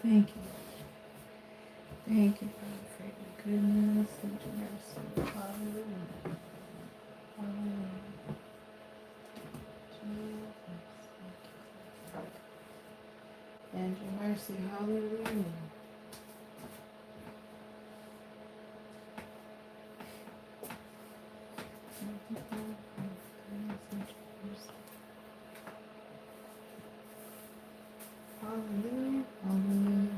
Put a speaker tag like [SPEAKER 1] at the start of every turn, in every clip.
[SPEAKER 1] Thank you. Thank you, God, for your goodness and your mercy. Hallelujah. Hallelujah. Jesus. And your mercy. Hallelujah. Hallelujah. Hallelujah.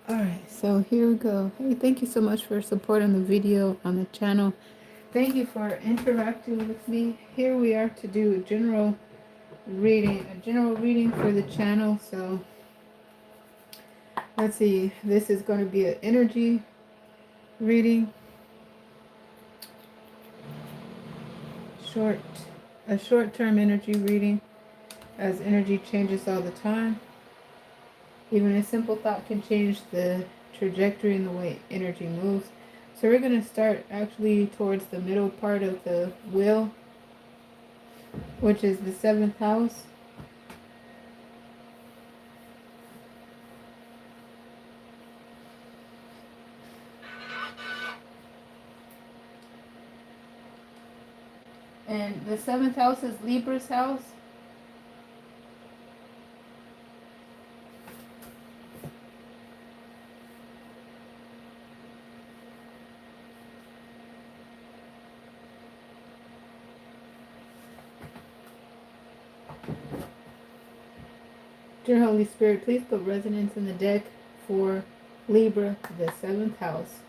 [SPEAKER 1] Alright, so here we go. Hey, thank you so much for supporting the video on the channel. Thank you for interacting with me. Here we are to do a general reading for the channel. So let's see. This is going to be an energy reading, short, a short-term energy reading, as energy changes all the time. Even a simple thought can change the trajectory and the way energy moves. So we're going to start actually towards the middle part of the wheel, which is the seventh house. And the seventh house is Libra's house. Dear Holy Spirit, please put resonance in the deck for Libra, the seventh house.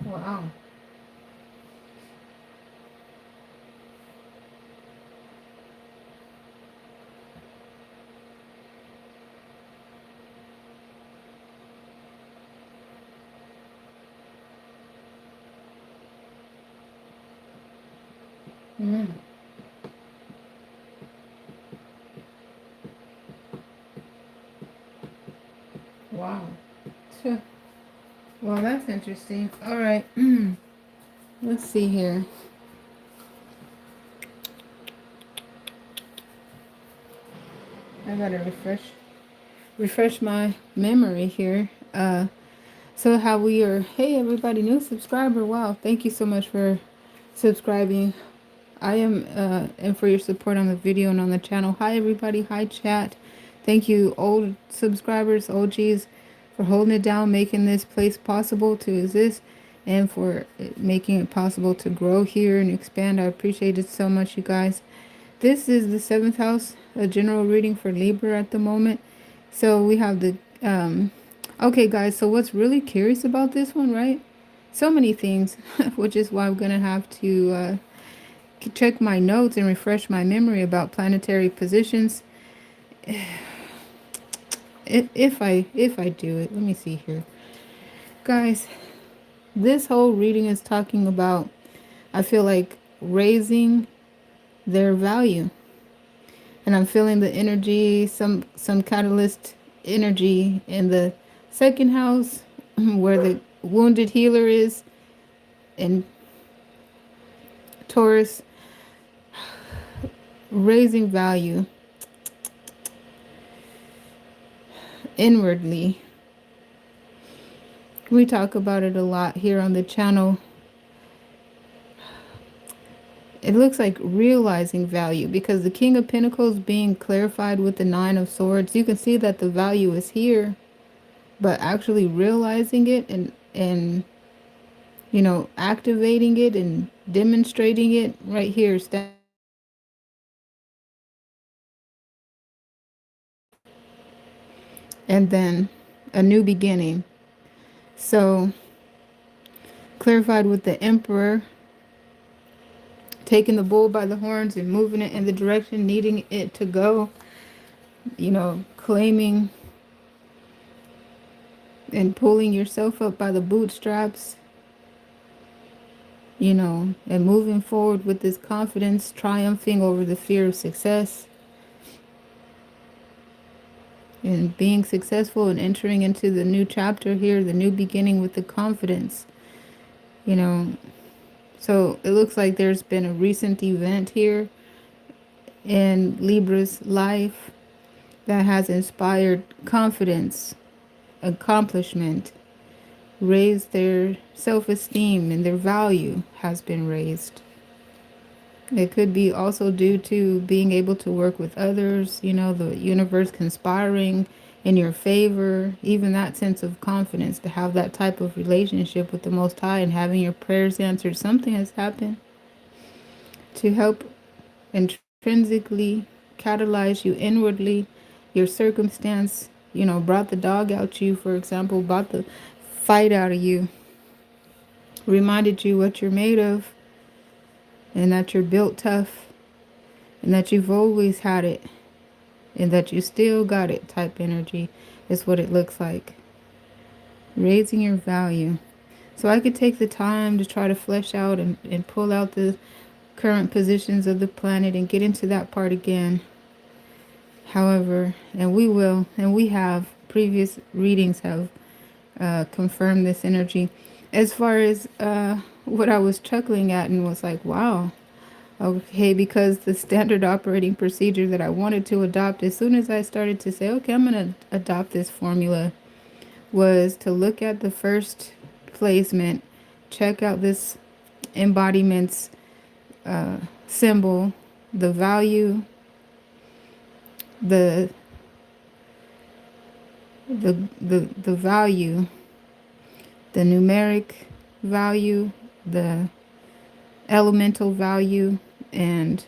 [SPEAKER 1] Wow. Mm. Wow. Phew. Well, that's interesting. All right. Let's see here. I gotta refresh my memory here. So how we are, hey everybody, new subscriber. Wow, thank you so much for subscribing. I am and for your support on the video and on the channel. Hi everybody, hi chat. Thank you old subscribers, OGs, for holding it down, making this place possible to exist, and for making it possible to grow here and expand. I appreciate it so much, you guys. This is the seventh house, a general reading for Libra at the moment. So we have the okay guys, so what's really curious about this one, right? So many things, which is why I'm gonna have to check my notes and refresh my memory about planetary positions. If I do it, let me see here, guys. This whole reading is talking about, I feel like, raising their value, and I'm feeling the energy, some catalyst energy in the second house, where the wounded healer is, and Taurus, raising value inwardly. We talk about it a lot here on the channel. it looks like realizing value, because the King of Pentacles being clarified with the Nine of Swords, you can see that the value is here, but actually realizing it and you know, activating it and demonstrating it right here. And then a new beginning. So clarified with the Emperor, taking the bull by the horns and moving it in the direction needing it to go, you know, claiming and pulling yourself up by the bootstraps, you know, and moving forward with this confidence, triumphing over the fear of success, and being successful and entering into the new chapter here, the new beginning with the confidence, you know. So it looks like there's been a recent event here in Libra's life that has inspired confidence, accomplishment, raised their self-esteem, and their value has been raised. It could be also due to being able to work with others, you know, the universe conspiring in your favor, even that sense of confidence, to have that type of relationship with the Most High and having your prayers answered. Something has happened to help intrinsically catalyze you inwardly. Your circumstance, you know, brought the dog out you, for example, brought the fight out of you, reminded you what you're made of, and that you're built tough, and that you've always had it, and that you still got it type energy is what it looks like. Raising your value. So I could take the time to try to flesh out and pull out the current positions of the planet and get into that part again. However, and we will, and we have, previous readings have confirmed this energy. As far as what I was chuckling at and was like, wow, okay, because the standard operating procedure that I wanted to adopt, as soon as I started to say, okay, I'm going to adopt this formula, was to look at the first placement, check out this embodiment's symbol, the value, the the value, the numeric value, the elemental value, and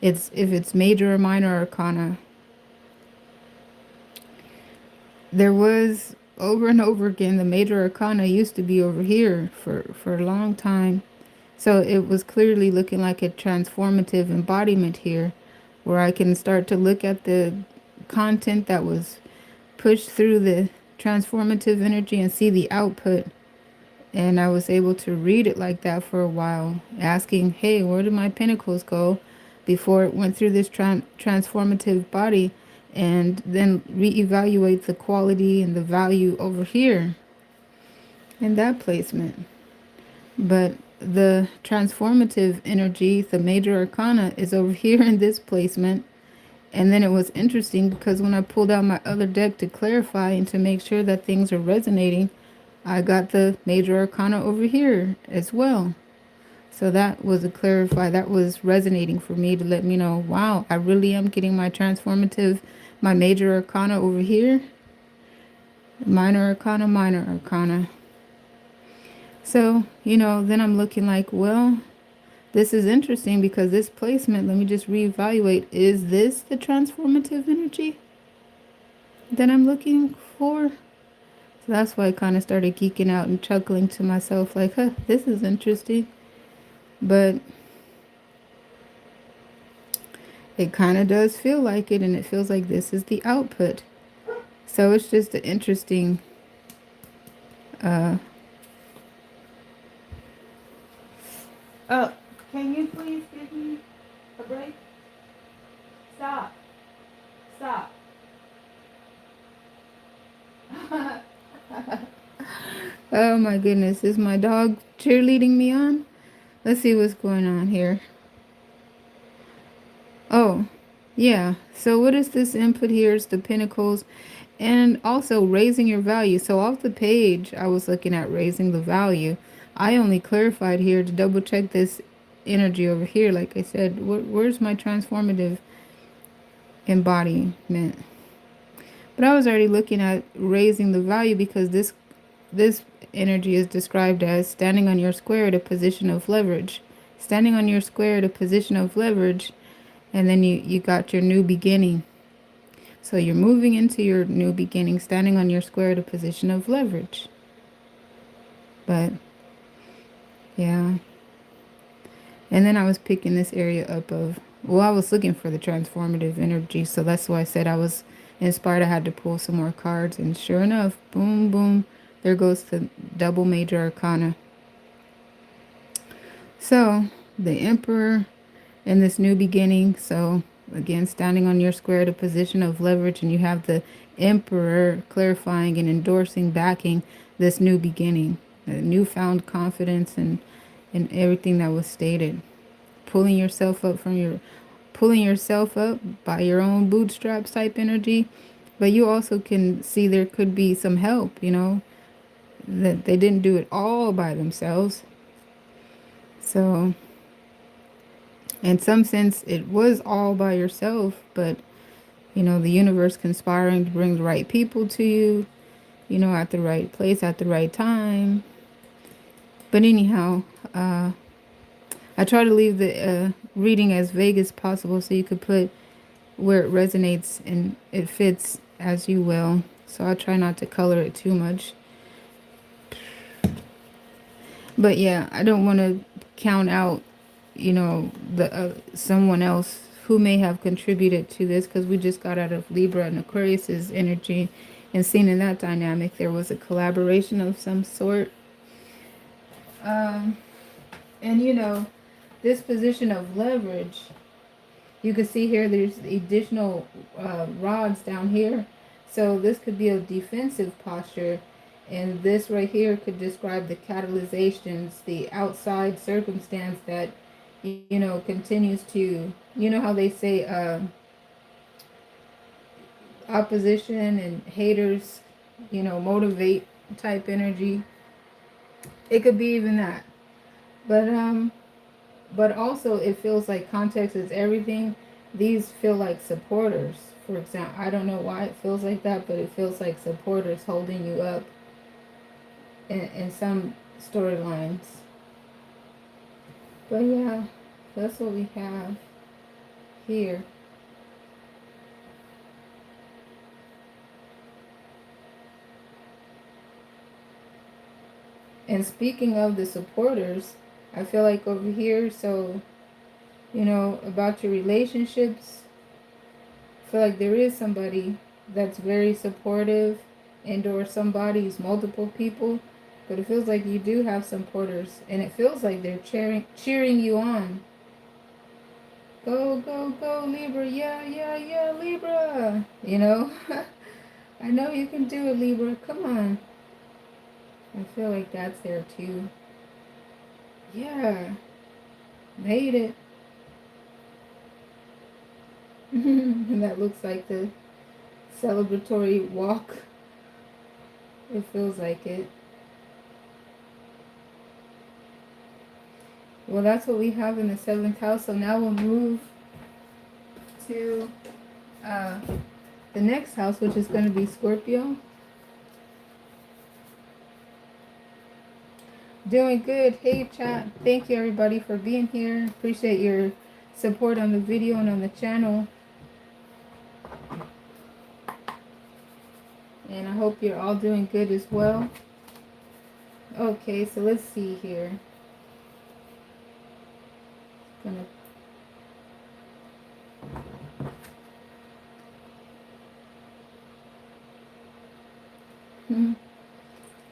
[SPEAKER 1] it's if it's major or minor arcana. There was over and over again, the major arcana used to be over here for a long time. So it was clearly looking like a transformative embodiment here, where I can start to look at the content that was pushed through the transformative energy and see the output. And I was able to read it like that for a while, asking, hey, where did my pentacles go before it went through this transformative body? And then reevaluate the quality and the value over here in that placement. But the transformative energy, the major arcana, is over here in this placement. And then it was interesting because when I pulled out my other deck to clarify and to make sure that things are resonating, I got the major arcana over here as well. So that was a clarify, that was resonating for me to let me know, wow, I really am getting my transformative, my major arcana over here, minor arcana. So, you know, then I'm looking like, well, this is interesting because this placement, let me just reevaluate, is this the transformative energy that I'm looking for? So that's why I kind of started geeking out and chuckling to myself like, huh, this is interesting. But it kind of does feel like it, and it feels like this is the output. So it's just an interesting oh, can you please give me a break? Stop. Stop. Oh my goodness, is my dog cheerleading me on? Let's see what's going on here. Oh, yeah. So what is this input here? Is the pentacles and also raising your value. So off the page, I was looking at raising the value. I only clarified here to double check this energy over here. Like I said, where's my transformative embodiment? But I was already looking at raising the value, because this energy is described as standing on your square at a position of leverage. Standing on your square at a position of leverage, and then you got your new beginning. So you're moving into your new beginning, standing on your square at a position of leverage. But yeah. And then I was picking this area up of, well, I was looking for the transformative energy. So that's why I said I was inspired. I had to pull some more cards. And sure enough, boom, boom, there goes the double major arcana. So the Emperor and this new beginning. So again, standing on your square at a position of leverage, and you have the Emperor clarifying and endorsing, backing this new beginning, the newfound confidence and everything that was stated. Pulling yourself up by your own bootstraps type energy. But you also can see there could be some help, that they didn't do it all by themselves. So in some sense, it was all by yourself, but the universe conspiring to bring the right people to you, at the right place at the right time. But anyhow, I try to leave the reading as vague as possible, so you could put where it resonates and it fits as you will. So I try not to color it too much. But yeah, I don't want to count out, the someone else who may have contributed to this, because we just got out of Libra and Aquarius's energy, and seeing in that dynamic there was a collaboration of some sort. And this position of leverage, you can see here there's additional rods down here. So this could be a defensive posture. And this right here could describe the catalyzations, the outside circumstance that, continues to, how they say opposition and haters, motivate type energy. It could be even that. But also it feels like context is everything. These feel like supporters. For example, I don't know why it feels like that, but it feels like supporters holding you up in some storylines. But yeah, that's what we have here. And speaking of the supporters, I feel like over here, so, about your relationships, I feel like there is somebody that's very supportive, and or somebody's multiple people, but it feels like you do have supporters, and it feels like they're cheering you on. Go, go, go, Libra. Yeah, yeah, yeah, Libra. I know you can do it, Libra. Come on. I feel like that's there too. Yeah. Made it. And that looks like the celebratory walk. It feels like it. Well, that's what we have in the 7th house. So now we'll move to the next house, which is going to be Scorpio. Doing good. Hey, chat. Thank you, everybody, for being here. Appreciate your support on the video and on the channel. And I hope you're all doing good as well. Okay, so let's see here.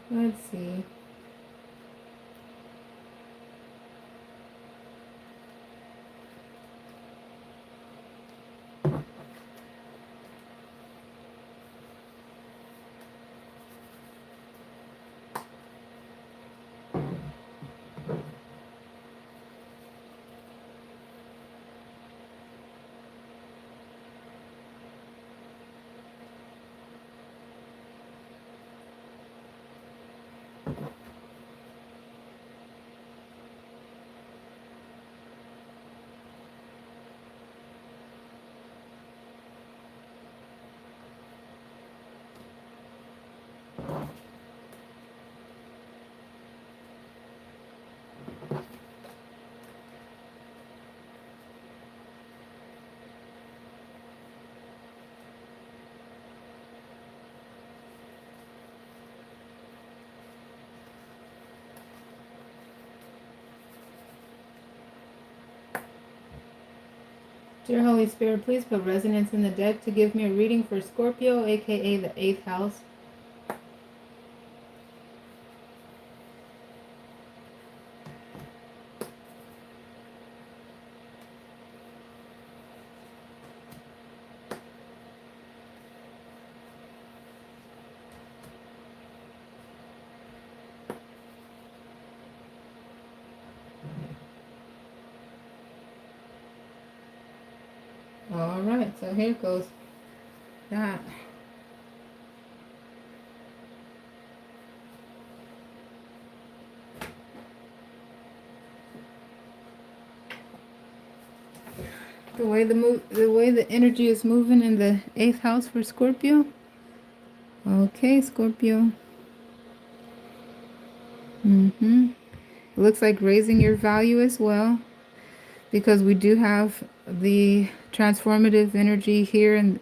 [SPEAKER 1] Let's see. Dear Holy Spirit, please put resonance in the deck to give me a reading for Scorpio, aka the 8th house. Alright, so here goes that. The way the energy is moving in the 8th house for Scorpio. Okay, Scorpio. It looks like raising your value as well, because we do have the transformative energy here in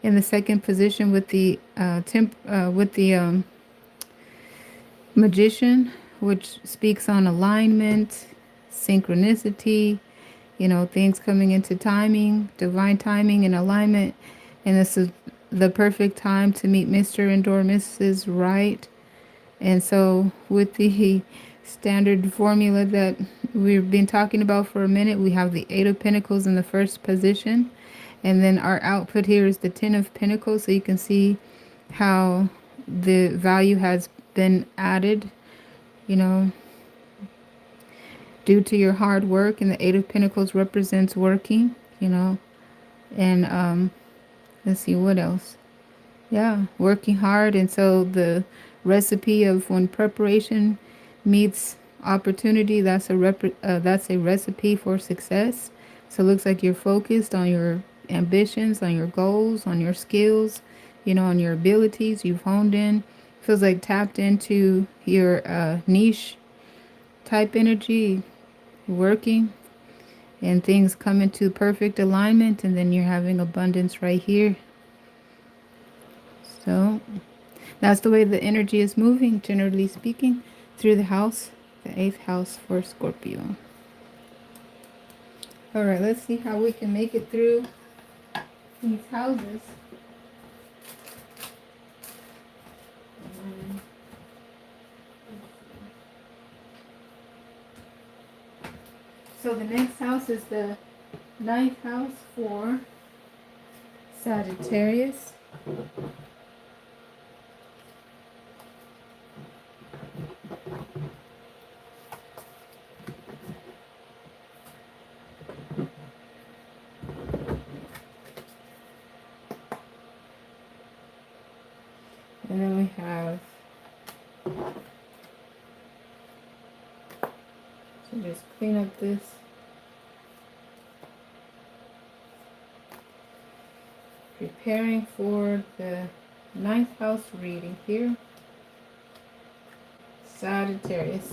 [SPEAKER 1] the second position with the magician, which speaks on alignment, synchronicity, things coming into timing, divine timing and alignment. And this is the perfect time to meet Mr. and or Mrs. Right. And so with the standard formula that we've been talking about for a minute, we have the 8 of Pentacles in the first position. And then our output here is the 10 of Pentacles. So you can see how the value has been added, due to your hard work. And the 8 of Pentacles represents working, and let's see what else. Yeah, working hard. And so the recipe of when preparation meets opportunity, that's a recipe for success. So it looks like you're focused on your ambitions, on your goals, on your skills, on your abilities you've honed in. Feels like tapped into your niche type energy, working, and things come into perfect alignment, and then you're having abundance right here. So that's the way the energy is moving, generally speaking, through the house, the 8th house for Scorpio. All right, let's see how we can make it through these houses. So the next house is the 9th house for Sagittarius. And then we have, so just clean up this. Preparing for the 9th house reading here. Sagittarius.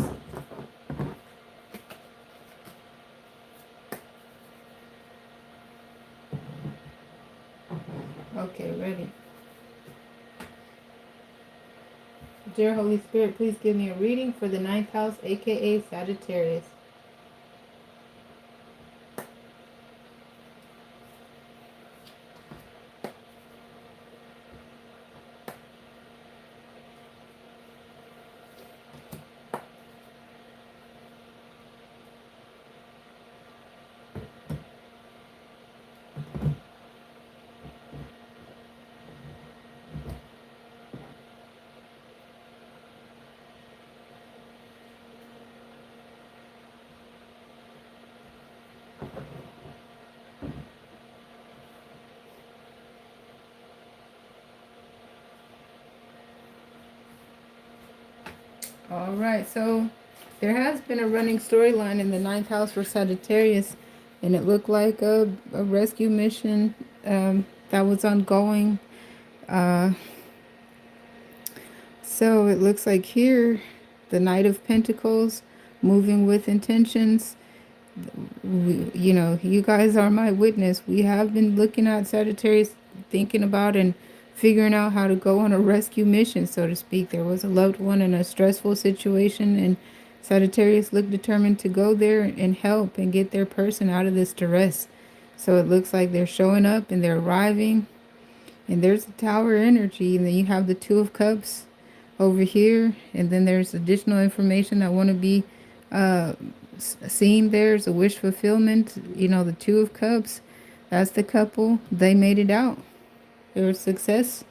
[SPEAKER 1] Okay, ready. Dear Holy Spirit, please give me a reading for the 9th house, aka Sagittarius. All right, so there has been a running storyline in the 9th house for Sagittarius, and it looked like a rescue mission that was ongoing. So it looks like here, the Knight of Pentacles, moving with intentions. You guys are my witness. We have been looking at Sagittarius, thinking about and figuring out how to go on a rescue mission, so to speak. There was a loved one in a stressful situation, and Sagittarius looked determined to go there and help and get their person out of this duress. So it looks like they're showing up and they're arriving. And there's the Tower energy. And then you have the Two of Cups over here. And then there's additional information that want to be seen. There's a wish fulfillment. You know, the Two of Cups. That's the couple. They made it out. There was success.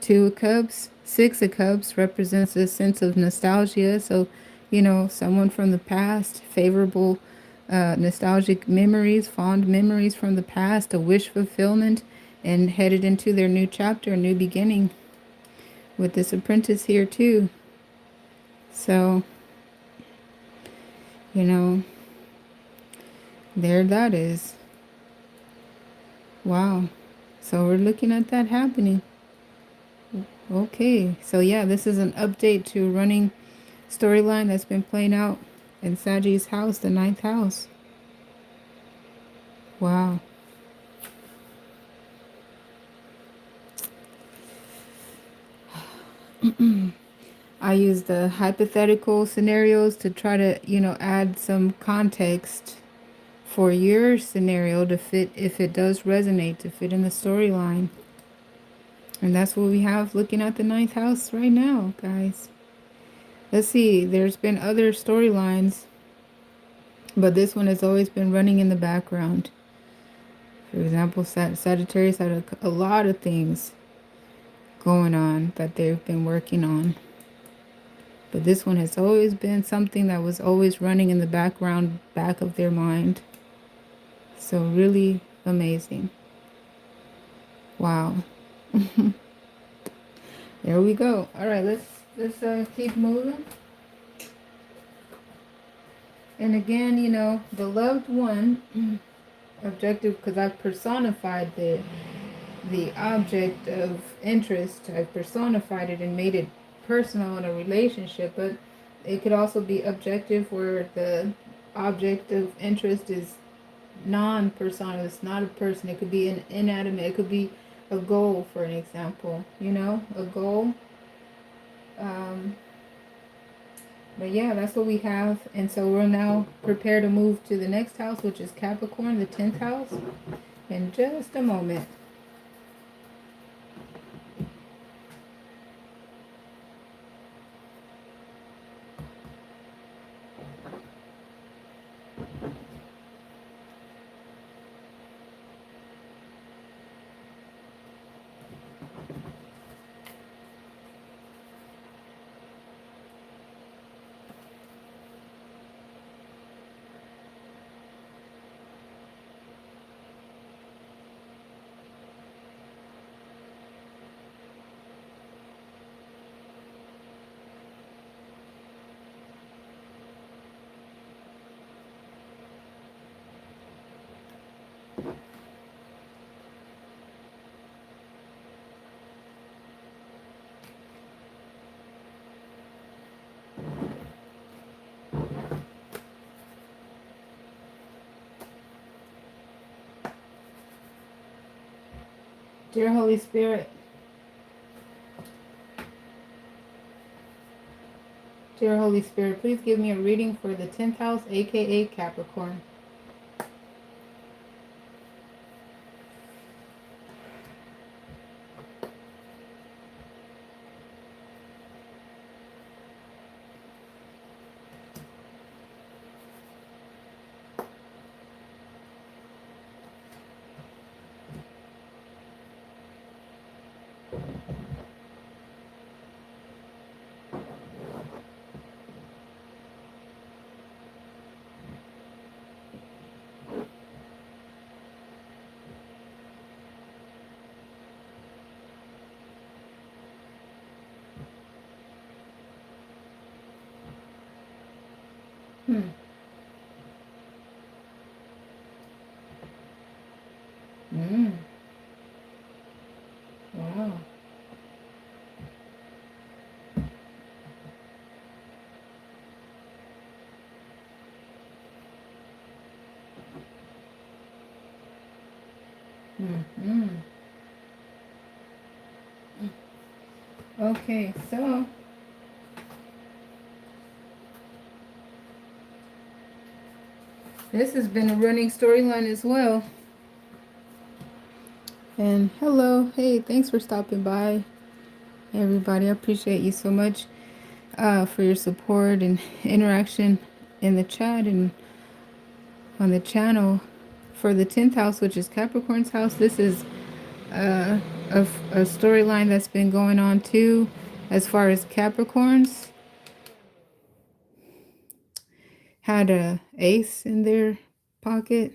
[SPEAKER 1] Two of Cups. Six of Cups represents a sense of nostalgia. So, you know, someone from the past, favorable nostalgic memories, fond memories from the past, a wish fulfillment, and headed into their new chapter, a new beginning with this apprentice here too. So, you know, there that is. Wow. So we're looking at that happening. Okay. So yeah, this is an update to running storyline that's been playing out in Sagi's house, the ninth house. Wow. I use the hypothetical scenarios to try to, you know, add some context for your scenario to fit, if it does resonate, to fit in the storyline. And that's what we have looking at the ninth house right now, guys. Let's see, there's been other storylines, but this one has always been running in the background. For example, Sagittarius had a lot of things going on that they've been working on. But this one has always been something that was always running in the background, back of their mind. So really amazing. Wow. There we go. All right, let's keep moving. And again, you know, the loved one objective, because I've personified the object of interest. I've personified it and made it personal in a relationship, but it could also be objective where the object of interest is non-personal. It's not a person. It could be an inanimate. It could be a goal, for an example. You know, a goal. But yeah, that's what we have. And so we'll now prepare to move to the next house, which is Capricorn, the 10th house, in just a moment. Dear Holy Spirit, dear Holy Spirit, please give me a reading for the 10th house, aka Capricorn. Wow. Okay, so This has been a running storyline as well. And hello, hey, thanks for stopping by, everybody. I appreciate you so much for your support and interaction in the chat and on the channel. For the 10th house, which is Capricorn's house, this is uh, a storyline that's been going on too, as far as Capricorns had a ace in their pocket.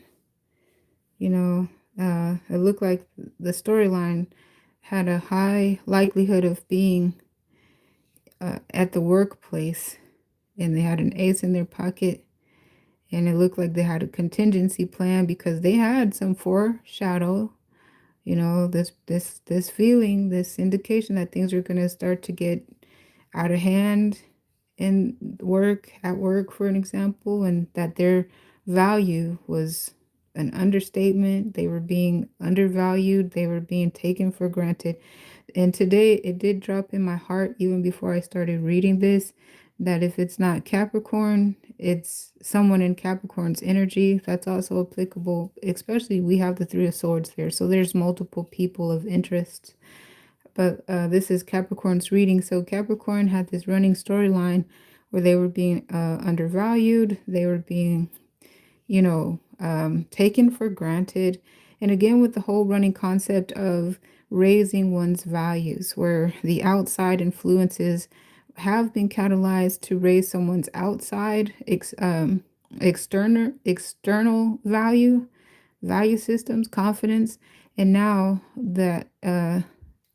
[SPEAKER 1] You know, it looked like the storyline had a high likelihood of being at the workplace, and they had an ace in their pocket, and it looked like they had a contingency plan because they had some foreshadow, you know, this feeling, this indication that things are going to start to get out of hand in work, at work, for an example, and that their value was an understatement. They were being undervalued, they were being taken for granted. And today it did drop in my heart, even before I started reading this, that if it's not Capricorn, it's someone in Capricorn's energy. That's also applicable, especially we have the Three of Swords there. So there's multiple people of interest. But this is Capricorn's reading. So Capricorn had this running storyline where they were being undervalued. They were being, you know, taken for granted. And again, with the whole running concept of raising one's values, where the outside influences have been catalyzed to raise someone's outside external value systems, confidence. And now that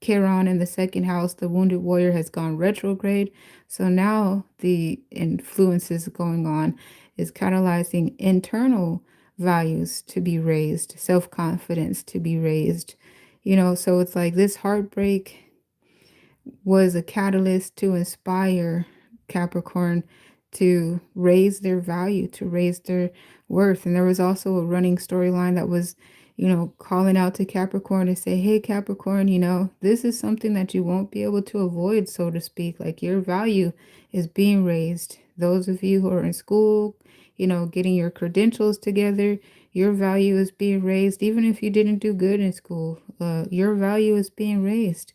[SPEAKER 1] Chiron in the second house, the wounded warrior, has gone retrograde. So now the influences going on is catalyzing internal values to be raised, self-confidence to be raised. You know, so it's like this heartbreak was a catalyst to inspire Capricorn to raise their value, to raise their worth. And there was also a running storyline that was, you know, calling out to Capricorn to say, hey, Capricorn, you know, this is something that you won't be able to avoid, so to speak. Like, your value is being raised. Those of you who are in school, you know, getting your credentials together, your value is being raised. Even if you didn't do good in school, your value is being raised.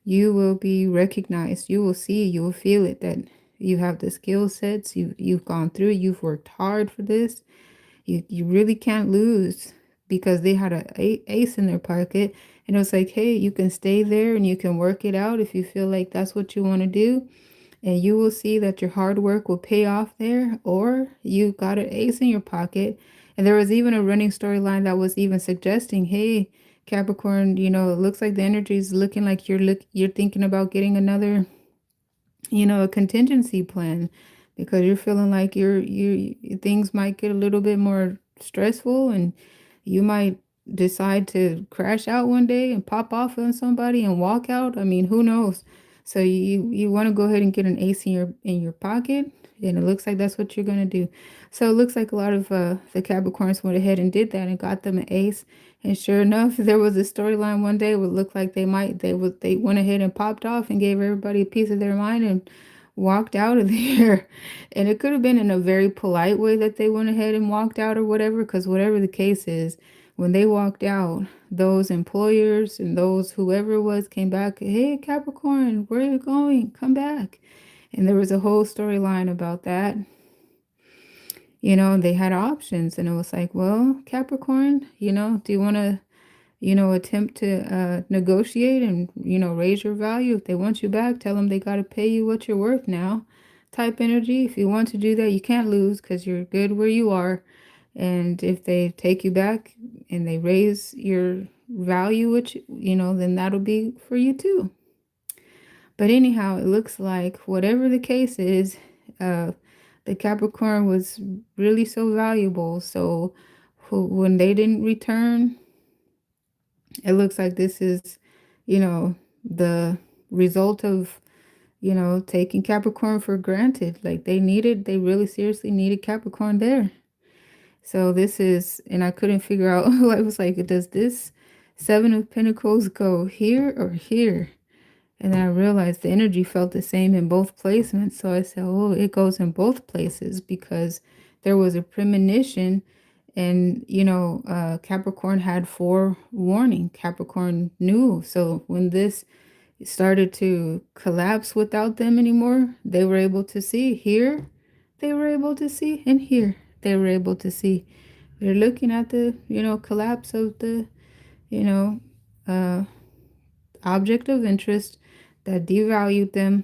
[SPEAKER 1] You will be recognized. You will see, you will feel it, that you have the skill sets, you've gone through, you've worked hard for this. You really can't lose, because they had a ace in their pocket, and it was like, hey, you can stay there and you can work it out if you feel like that's what you want to do, and you will see that your hard work will pay off there, or you got an ace in your pocket. And there was even a running storyline that was even suggesting, hey, Capricorn, you know, it looks like the energy is looking like you're thinking about getting another, you know, a contingency plan, because you're feeling like you things might get a little bit more stressful, and you might decide to crash out one day and pop off on somebody and walk out. I mean, who knows? So you want to go ahead and get an ace in your pocket, and it looks like that's what you're gonna do. So it looks like a lot of the Capricorns went ahead and did that and got them an ace. And sure enough, there was a storyline one day would look like they went ahead and popped off and gave everybody a piece of their mind and walked out of there. And it could have been in a very polite way that they went ahead and walked out or whatever, because whatever the case is, when they walked out, those employers and those whoever it was came back, hey, Capricorn, where are you going? Come back. And there was a whole storyline about that. You know, they had options, and it was like, well, Capricorn, you know, do you want to, you know, attempt to negotiate and, you know, raise your value? If they want you back, tell them they got to pay you what you're worth now, type energy. If you want to do that, you can't lose, because you're good where you are. And if they take you back and they raise your value, which, you know, then that'll be for you too. But anyhow, it looks like whatever the case is, the Capricorn was really so valuable. So when they didn't return, it looks like this is, you know, the result of, you know, taking Capricorn for granted. Like, they really seriously needed Capricorn there. So this is, and I couldn't figure out, I was like, does this Seven of Pentacles go here or here? And then I realized the energy felt the same in both placements. So I said, oh, it goes in both places, because there was a premonition, and Capricorn had forewarning. Capricorn knew. So when this started to collapse without them anymore, they were able to see. Here they were able to see, and here they were able to see. They're looking at the collapse of the you know uh object of interest that devalued them.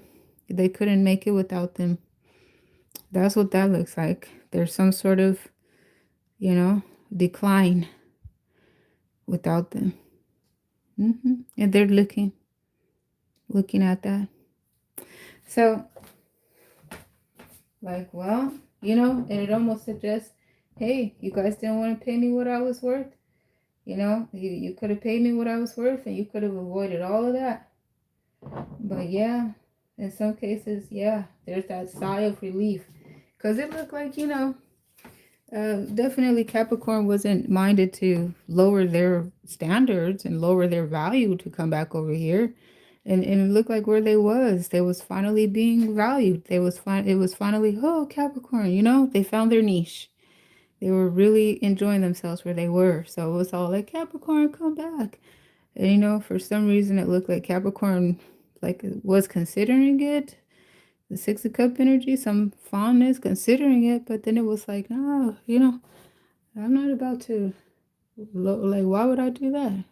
[SPEAKER 1] They couldn't make it without them. That's what that looks like. There's some sort of decline without them. And they're looking at that. So, like, well, and it almost suggests, hey, you guys didn't want to pay me what I was worth. You could have paid me what I was worth, and you could have avoided all of that. But yeah, in some cases, yeah, there's that sigh of relief, because it looked like, definitely Capricorn wasn't minded to lower their standards and lower their value to come back over here. And it looked like where they was finally being valued. It was finally, oh, Capricorn, they found their niche. They were really enjoying themselves where they were. So it was all like, Capricorn, come back. And for some reason it looked like Capricorn was considering it. The Six of Cup energy, some fondness, considering it, but then it was like, no, I'm not about to, why would I do that?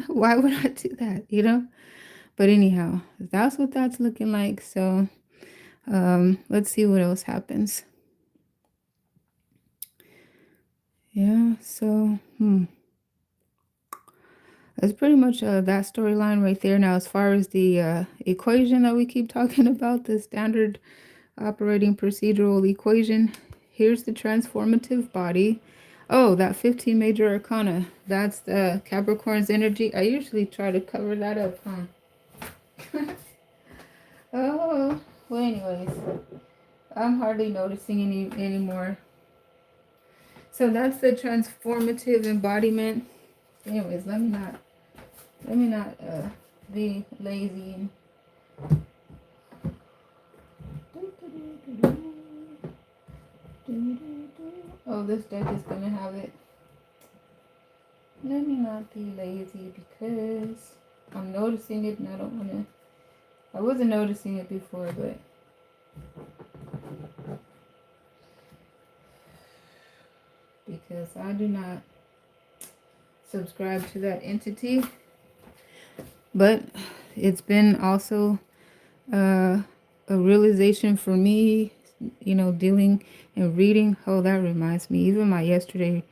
[SPEAKER 1] Why would I do that, But anyhow, that's what that's looking like. So let's see what else happens. Yeah, so, that's pretty much that storyline right there. Now, as far as the equation that we keep talking about, the standard operating procedural equation, here's the transformative body. Oh, that 15 major arcana. That's the Capricorn's energy. I usually try to cover that up, huh? Oh, well, anyways, I'm hardly noticing anymore. So that's the transformative embodiment. Anyways, let me not be lazy. Oh, this deck is gonna have it. Let me not be lazy because I'm noticing it and I don't wanna. I wasn't noticing it before, but because I do not subscribe to that entity. But it's been also a realization for me, dealing and reading. Oh, that reminds me, even my yesterday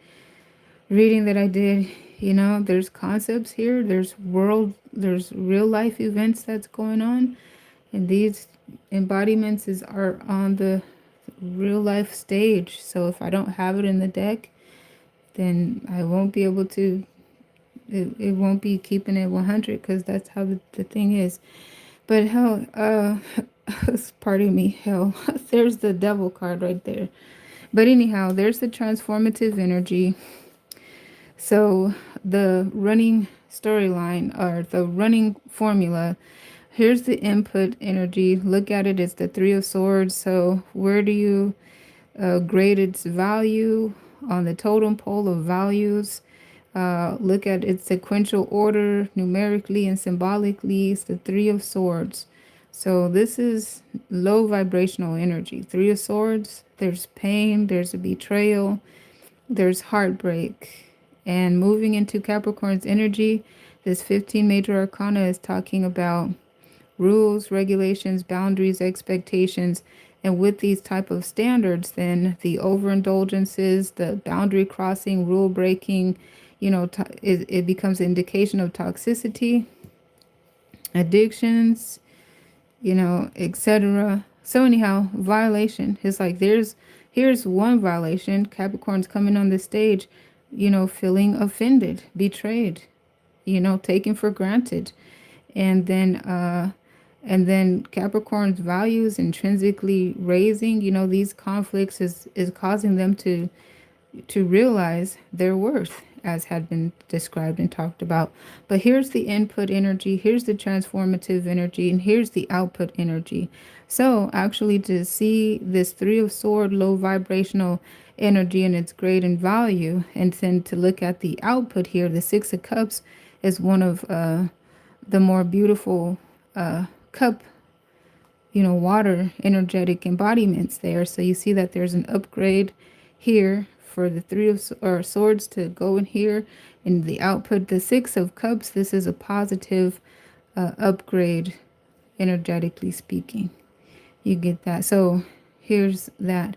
[SPEAKER 1] reading that I did, there's concepts here, there's real life events that's going on, and these embodiments are on the real life stage. So if I don't have it in the deck, then I won't be able to, it won't be keeping it 100, because that's how the thing is. But hell, pardon me, hell, there's the devil card right there. But anyhow, there's the transformative energy. So the running storyline, or the running formula, here's the input energy. Look at it, it's the Three of Swords. So where do you grade its value on the totem pole of values? Look at its sequential order numerically and symbolically. It's the Three of Swords. So this is low vibrational energy. Three of Swords, there's pain, there's a betrayal, there's heartbreak. And moving into Capricorn's energy, this 15 major arcana is talking about rules, regulations, boundaries, expectations. And with these type of standards, then the overindulgences, the boundary crossing, rule breaking, it becomes an indication of toxicity, addictions, etc. So anyhow, violation. It's like here's one violation. Capricorn's coming on the stage, feeling offended, betrayed, taken for granted. And then Capricorn's values intrinsically raising, these conflicts is causing them to realize their worth as had been described and talked about. But here's the input energy, here's the transformative energy, and here's the output energy. So actually to see this Three of Sword low vibrational energy and its grade and value, and then to look at the output here, the Six of Cups is one of the more beautiful cup, water energetic embodiments there. So you see that there's an upgrade here for the Three of Swords to go in here. And the output, the Six of Cups, this is a positive upgrade, energetically speaking. You get that. So here's that.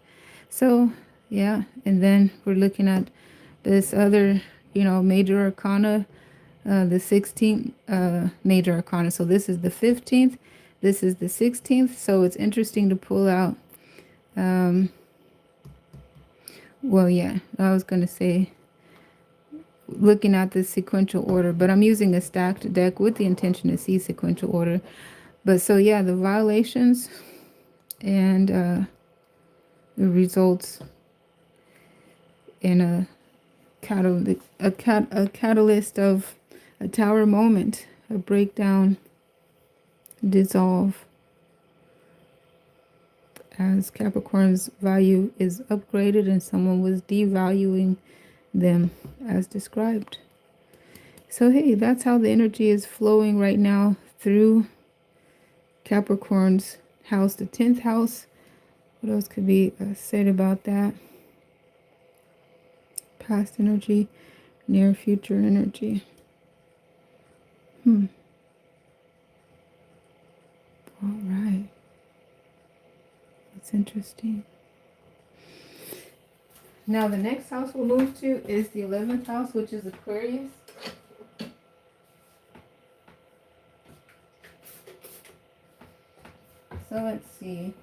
[SPEAKER 1] So yeah, and then we're looking at this other, major arcana, the 16th major arcana. So this is the 15th, this is the 16th. So it's interesting to pull out. Well, yeah, I was going to say looking at the sequential order, but I'm using a stacked deck with the intention to see sequential order. But so yeah, the violations and the results in a catalyst of a tower moment, a breakdown, dissolve, as Capricorn's value is upgraded and someone was devaluing them as described. So hey, that's how the energy is flowing right now through Capricorn's house, the 10th house. What else could be said about that? Past energy, near future energy. All right. That's interesting. Now the next house we'll move to is the 11th house, which is Aquarius. So let's see.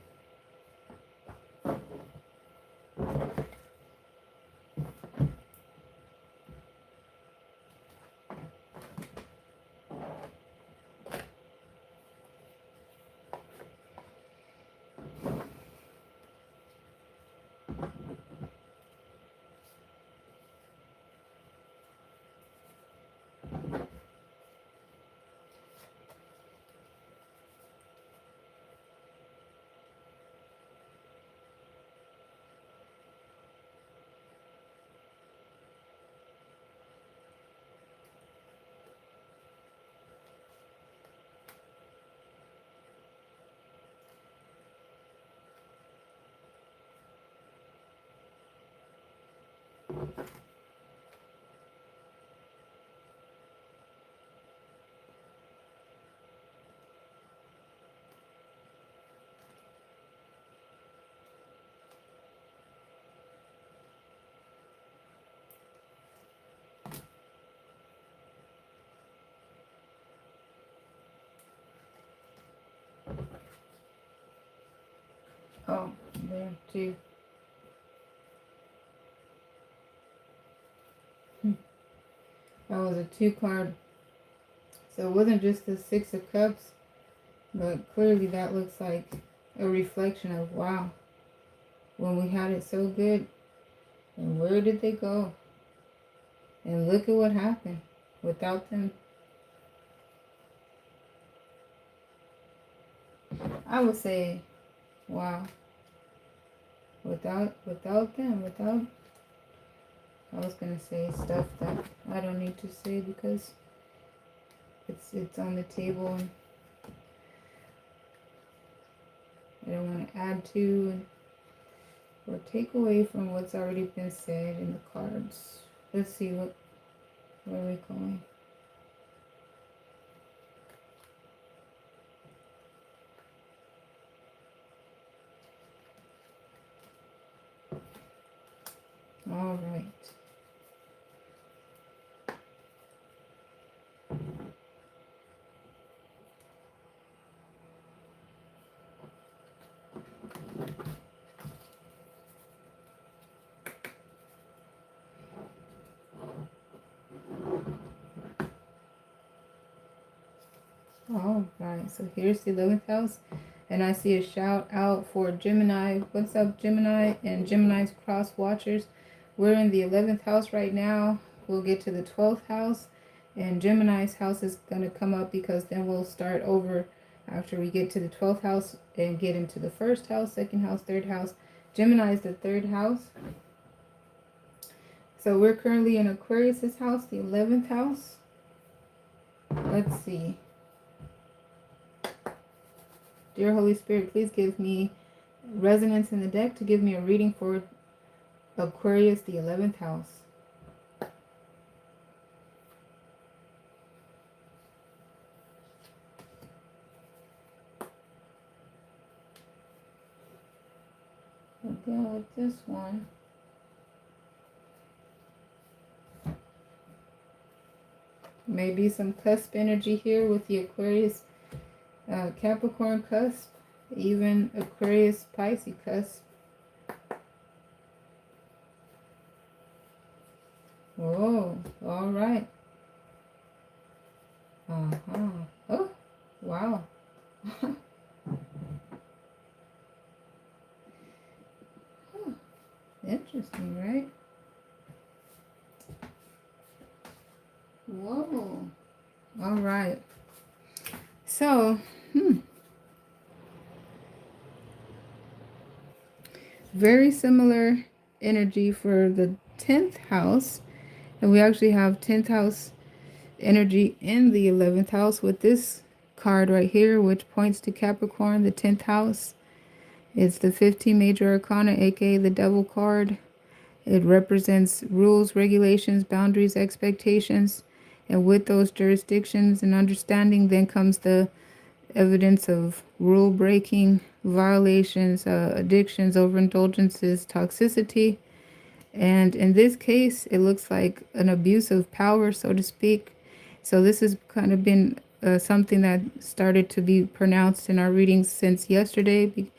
[SPEAKER 1] Oh, there too. That was a 2 card. So it wasn't just the 6 of Cups, but clearly that looks like a reflection of, wow, when we had it so good, and where did they go? And look at what happened without them. I would say, wow, without them, I was gonna say stuff that I don't need to say because it's on the table and I don't want to add to or take away from what's already been said in the cards. Let's see where are we going. All right. All right, so here's the 11th house, and I see a shout out for Gemini. What's up, Gemini and Gemini's cross watchers? We're in the 11th house right now. we'll get to the 12th house, and Gemini's house is going to come up, because then we'll start over after we get to the 12th house and get into the first house, second house, third house. Gemini is the third house. So we're currently in Aquarius's house, the 11th house. Let's see. Dear Holy Spirit, please give me resonance in the deck to give me a reading for Aquarius, the 11th house. We'll go with this one. Maybe some cusp energy here with the Aquarius Capricorn cusp, even Aquarius Pisces cusp. Whoa, all right. Oh, wow. Interesting, right? Whoa. All right. So, very similar energy for the 10th house. And we actually have 10th house energy in the 11th house with this card right here, which points to Capricorn, the 10th house. It's the 15 major arcana, aka the devil card. It represents rules, regulations, boundaries, expectations. And with those jurisdictions and understanding, then comes the evidence of rule breaking, violations, addictions, overindulgences, toxicity. And in this case, it looks like an abuse of power, so to speak. So this has kind of been something that started to be pronounced in our readings since yesterday,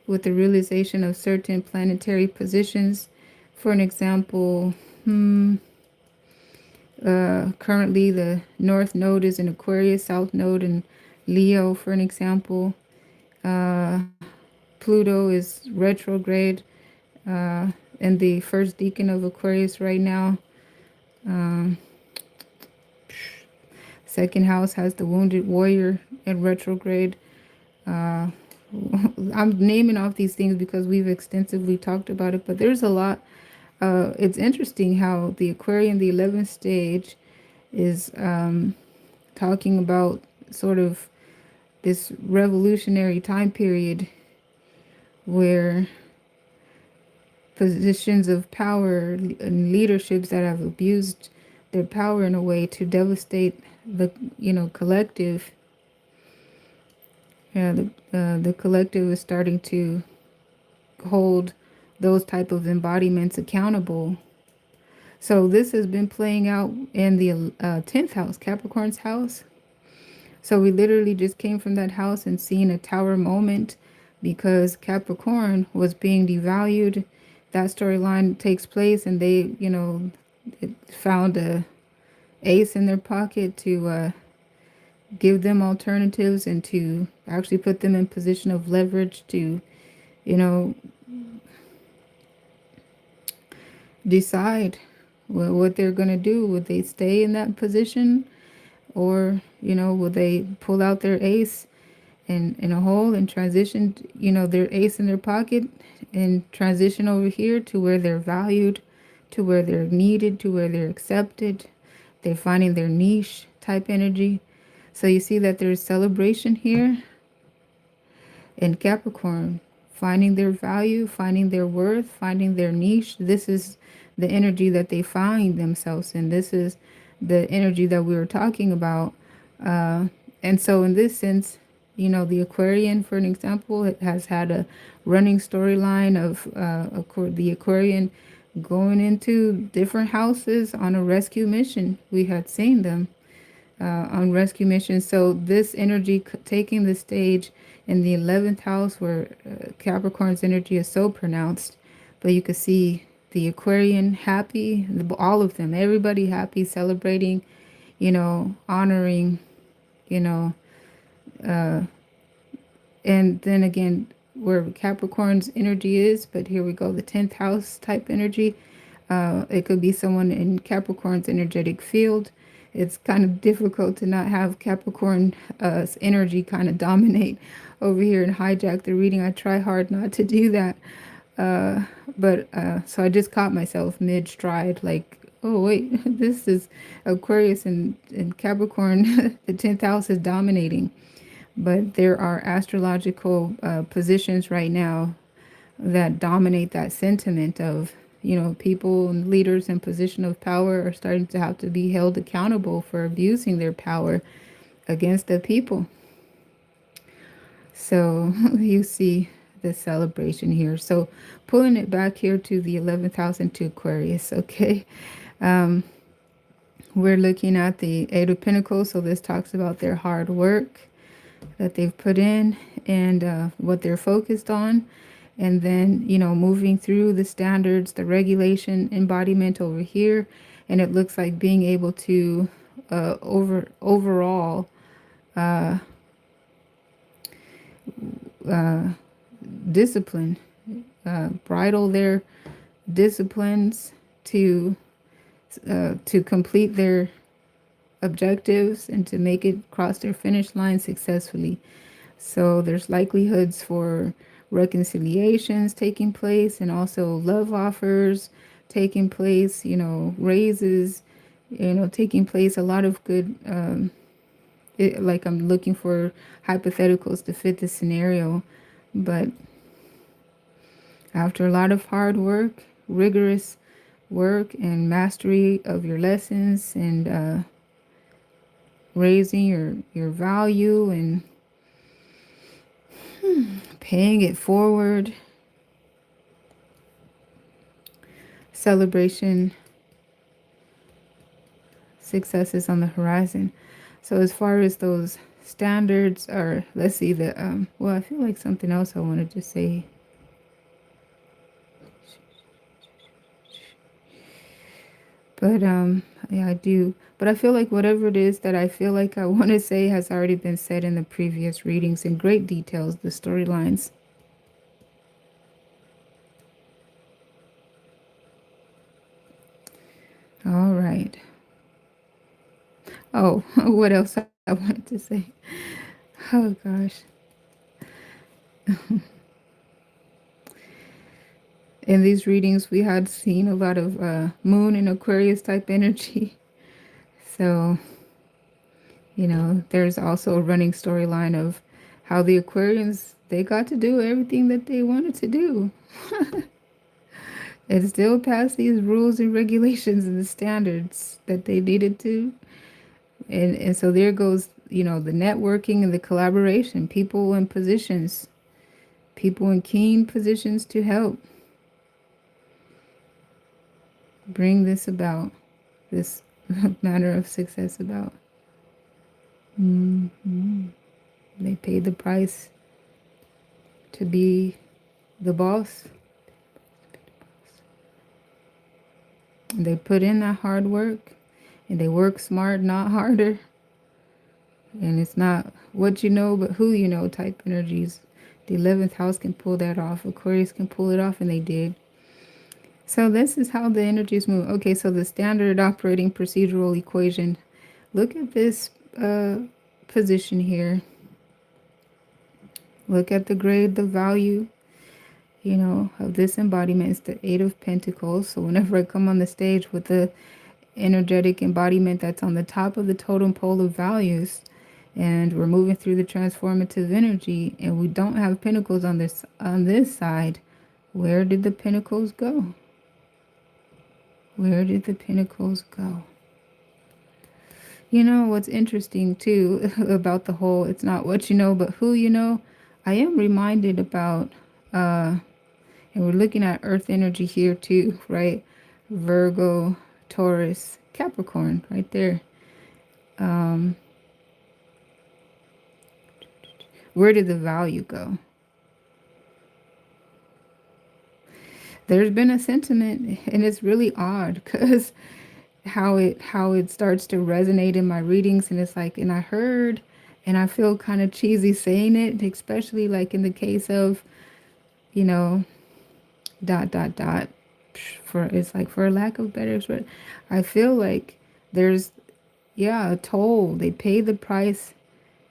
[SPEAKER 1] with the realization of certain planetary positions. For an example, currently the North Node is in Aquarius, South Node in Leo, for an example. Pluto is retrograde in the first decan of Aquarius right now. Second house has the wounded warrior in retrograde. I'm naming off these things because we've extensively talked about it, but there's a lot. It's interesting how the Aquarian, the 11th stage, is talking about sort of this revolutionary time period where positions of power and leaderships that have abused their power in a way to devastate the collective. The collective is starting to hold those type of embodiments accountable. So this has been playing out in the 10th house, Capricorn's house. So we literally just came from that house and seen a tower moment because Capricorn was being devalued. That storyline takes place, and they, found a ace in their pocket to give them alternatives and to actually put them in position of leverage to, decide what they're going to do. Would they stay in that position, or will they pull out their ace in a hole and transition their ace in their pocket and transition over here to where they're valued, to where they're needed, to where they're accepted, they're finding their niche type energy. So you see that there's celebration here in Capricorn, finding their value, finding their worth, finding their niche. This is the energy that they find themselves in. This is the energy that we were talking about. And so in this sense, the Aquarian, for an example, it has had a running storyline of the Aquarian going into different houses on a rescue mission. We had seen them on rescue missions. So this energy taking the stage in the 11th house, where Capricorn's energy is so pronounced, but you could see the Aquarian happy, all of them, everybody happy, celebrating, honoring, and then again, where Capricorn's energy is, but here we go, the 10th house type energy. It could be someone in Capricorn's energetic field. It's kind of difficult to not have Capricorn energy kind of dominate over here and hijack the reading. I try hard not to do that. But so I just caught myself mid stride, like, oh, wait, this is Aquarius and Capricorn. The 10th house is dominating. But there are astrological positions right now that dominate that sentiment of, people and leaders in position of power are starting to have to be held accountable for abusing their power against the people. So you see the celebration here. So pulling it back here to the 11th house into Aquarius, okay? We're looking at the Eight of Pentacles. So this talks about their hard work that they've put in and what they're focused on. And then, moving through the standards, the regulation, embodiment over here. And it looks like being able to overall discipline, bridle their disciplines to complete their objectives and to make it cross their finish line successfully. So there's likelihoods for reconciliations taking place and also love offers taking place, raises, taking place, a lot of good, like I'm looking for hypotheticals to fit the scenario. But after a lot of hard work, rigorous work and mastery of your lessons and raising your value and paying it forward, celebration, successes on the horizon. So as far as those standards are, let's see, I feel like something else I wanted to say. But yeah, I do. But I feel like whatever it is that I feel like I want to say has already been said in the previous readings in great details, the storylines. All right. Oh, what else I wanted to say? Oh, gosh. In these readings, we had seen a lot of moon and Aquarius type energy. So, there's also a running storyline of how the Aquarians, they got to do everything that they wanted to do. And still pass these rules and regulations and the standards that they needed to. And so there goes, the networking and the collaboration, people in positions, people in keen positions to help bring this about, this manner of success about. They paid the price to be the boss. They put in that hard work and they work smart, not harder. And it's not what you know, but who you know type energies. The 11th house can pull that off. Aquarius can pull it off, and they did. So this is how the energies move. Okay, so the standard operating procedural equation. Look at this position here. Look at the grade, the value, of this embodiment. It's the Eight of Pentacles. So whenever I come on the stage with the energetic embodiment that's on the top of the totem pole of values, and we're moving through the transformative energy, and we don't have pentacles on this side, where did the pentacles go? Where did the pentacles go? What's interesting too about the whole, it's not what you know, but who you know. I am reminded about, and we're looking at earth energy here too, right? Virgo, Taurus, Capricorn, right there. Where did the value go? There's been a sentiment, and it's really odd because how it starts to resonate in my readings, and it's like, and I heard, and I feel kind of cheesy saying it, especially like in the case of, dot, dot, dot. for, it's like, for a lack of better expression, I feel like there's, yeah, a toll. They pay the price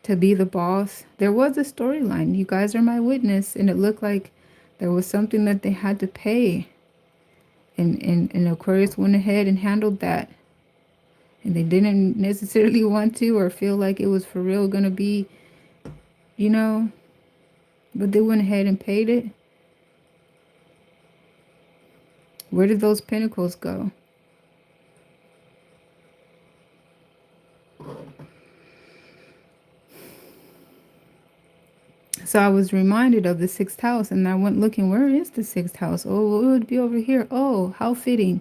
[SPEAKER 1] to be the boss. There was a storyline. You guys are my witness, and it looked like there was something that they had to pay. And Aquarius went ahead and handled that. And they didn't necessarily want to or feel like it was for real gonna be, you know, but they went ahead and paid it. Where did those pentacles go? So I was reminded of the sixth house, and I went looking, where is the sixth house? Oh, it would be over here. Oh, how fitting.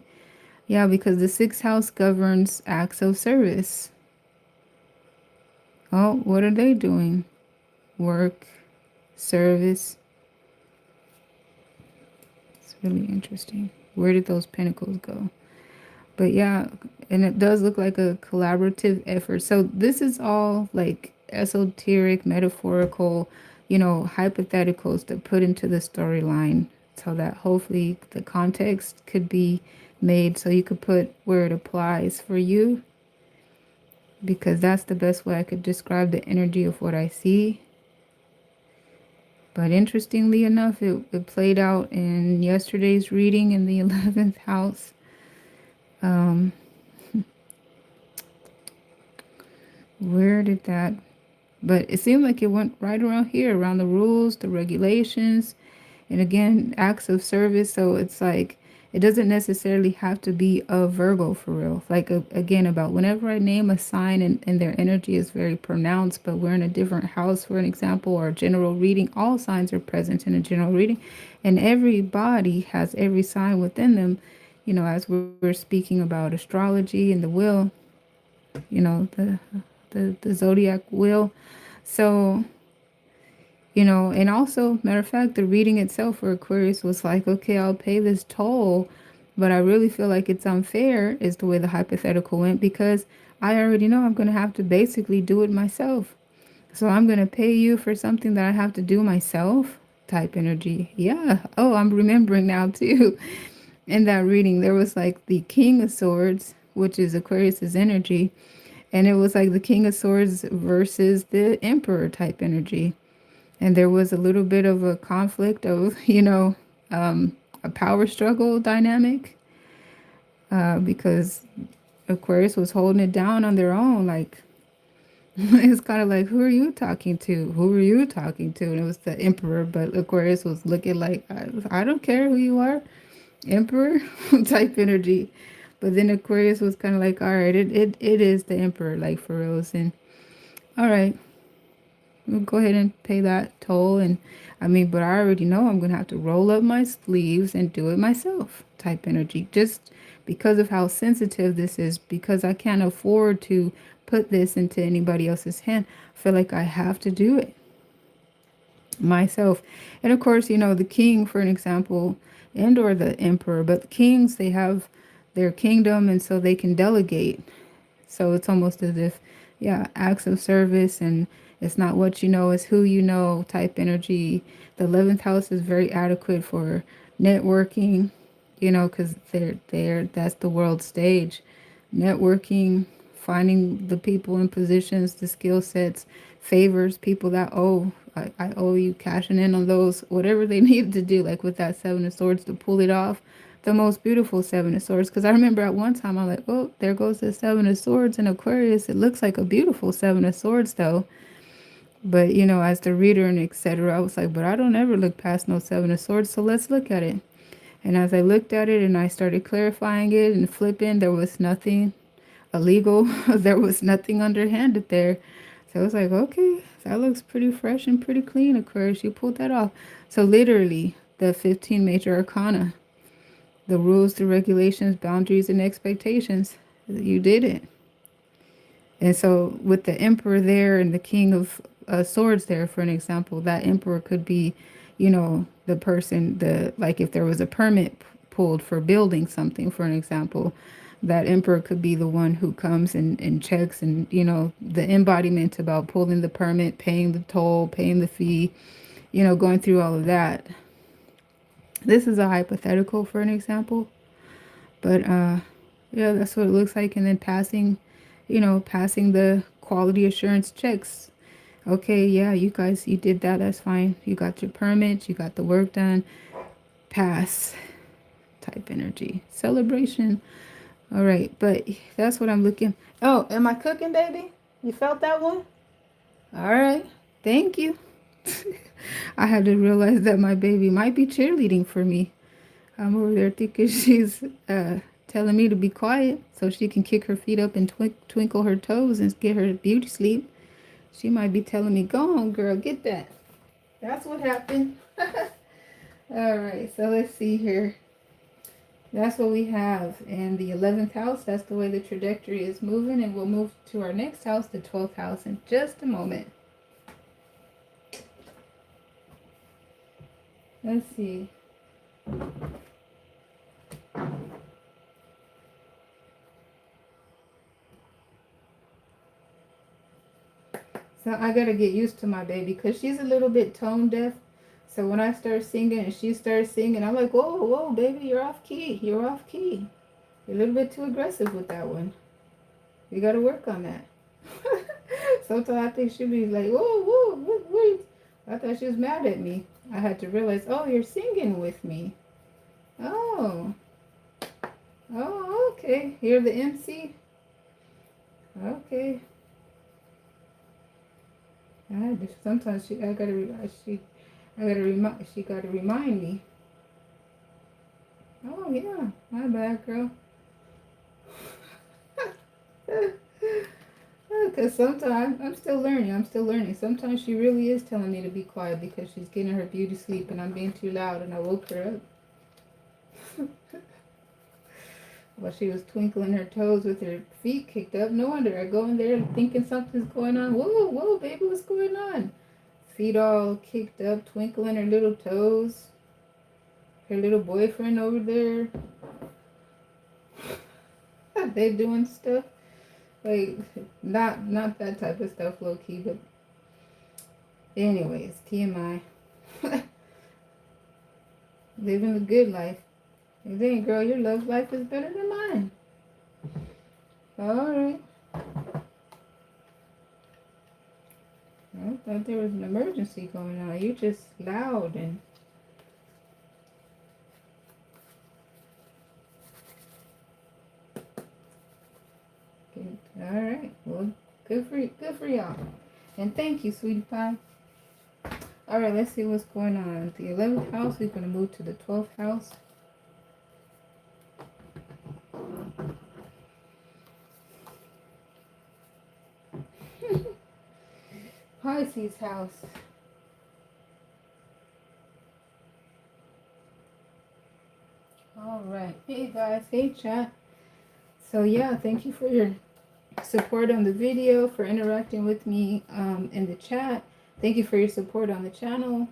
[SPEAKER 1] Yeah, because the sixth house governs acts of service. Oh, what are they doing? Work, service. It's really interesting. Where did those pentacles go? But yeah, and it does look like a collaborative effort. So this is all like esoteric, metaphorical, hypotheticals to put into the storyline so that hopefully the context could be made so you could put where it applies for you, because that's the best way I could describe the energy of what I see. But interestingly enough, it played out in yesterday's reading in the 11th house. Where did that... But it seemed like it went right around here, around the rules, the regulations, and again, acts of service. So it's like, it doesn't necessarily have to be a Virgo for real. Like, again, about whenever I name a sign and their energy is very pronounced, but we're in a different house, for an example, or a general reading, all signs are present in a general reading. And everybody has every sign within them, as we're speaking about astrology and the will, the zodiac wheel. So, and also, matter of fact, the reading itself for Aquarius was like, okay, I'll pay this toll, but I really feel like it's unfair, is the way the hypothetical went, because I already know I'm going to have to basically do it myself. So I'm going to pay you for something that I have to do myself, type energy. Yeah. Oh, I'm remembering now too. In that reading, there was like the King of Swords, which is Aquarius's energy. And it was like the King of Swords versus the Emperor type energy. And there was a little bit of a conflict of, a power struggle dynamic, because Aquarius was holding it down on their own. Like, it's kind of like, who are you talking to? Who are you talking to? And it was the Emperor, but Aquarius was looking like, I don't care who you are, Emperor type energy. But then Aquarius was kind of like, all right, it is the Emperor, like, for real. And all right, we'll go ahead and pay that toll. And I mean, but I already know I'm going to have to roll up my sleeves and do it myself type energy, just because of how sensitive this is, because I can't afford to put this into anybody else's hand. I feel like I have to do it myself. And of course, the king, for an example, and or the emperor, but the kings, they have their kingdom, and so they can delegate. So it's almost as if, yeah, acts of service, and it's not what you know, it's who you know type energy. The 11th house is very adequate for networking, because that's the world stage. Networking, finding the people in positions, the skill sets, favors, people that I owe you, cashing in on those, whatever they needed to do, like with that Seven of Swords to pull it off. The most beautiful Seven of Swords. Because I remember at one time I'm like, oh, there goes the Seven of Swords in Aquarius. It looks like a beautiful Seven of Swords though. But, as the reader and etc., I was like, but I don't ever look past no Seven of Swords, so let's look at it. And as I looked at it and I started clarifying it and flipping, there was nothing illegal. There was nothing underhanded there. So I was like, okay, that looks pretty fresh and pretty clean, Aquarius. You pulled that off. So literally, the 15 major arcana, the rules, the regulations, boundaries, and expectations, you did it. And so with the emperor there and the king of swords there, for an example, that emperor could be, the person, like if there was a permit pulled for building something, for an example, that emperor could be the one who comes and checks, and, the embodiment about pulling the permit, paying the toll, paying the fee, going through all of that. This is a hypothetical, for an example. But yeah, that's what it looks like. And then passing, passing the quality assurance checks. Okay, yeah, you guys, you did that. That's fine. You got your permit, you got the work done. Pass type energy. Celebration. All right, but that's what I'm looking. Oh, am I cooking, baby? You felt that one? All right. Thank you. I had to realize that my baby might be cheerleading for me. I'm over there thinking she's telling me to be quiet so she can kick her feet up and twinkle her toes and get her beauty sleep. She might be telling me, go on, girl, get that. That's what happened. All right, so let's see here. That's what we have in the 11th house. That's the way the trajectory is moving, and we'll move to our next house, the 12th house, in just a moment. Let's see. So I gotta get used to my baby because she's a little bit tone deaf. So when I start singing and she starts singing, I'm like, whoa, whoa, baby, you're off key. You're off key. You're a little bit too aggressive with that one. You gotta work on that. Sometimes I think she'll be like, whoa, whoa, wait. I thought she was mad at me. I had to realize, oh, you're singing with me. Oh. Oh, okay. You're the MC? Okay. Sometimes she gotta remind me. Oh yeah, my bad, girl. Because sometimes I'm still learning. Sometimes she really is telling me to be quiet because she's getting her beauty sleep and I'm being too loud and I woke her up. While she was twinkling her toes with her feet kicked up. No wonder I go in there thinking something's going on. Whoa, whoa, baby, what's going on? Feet all kicked up, twinkling her little toes. Her little boyfriend over there. They doing stuff. Like, not that type of stuff, low key, but anyways, TMI. Living the good life. And then, girl, your love life is better than mine. Alright. I thought there was an emergency going on. You just loud and alright. Well, good for y'all. And thank you, sweetie pie. Alright, let's see what's going on. The 11th house, we're gonna move to the 12th house. Pisces house. Alright. Hey guys, hey chat. So yeah, thank you for your support on the video, for interacting with me in the chat. Thank you for your support on the channel.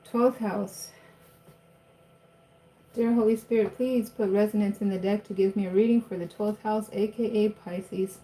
[SPEAKER 1] Twelfth house. Dear Holy Spirit, please put resonance in the deck to give me a reading for the 12th house, aka Pisces.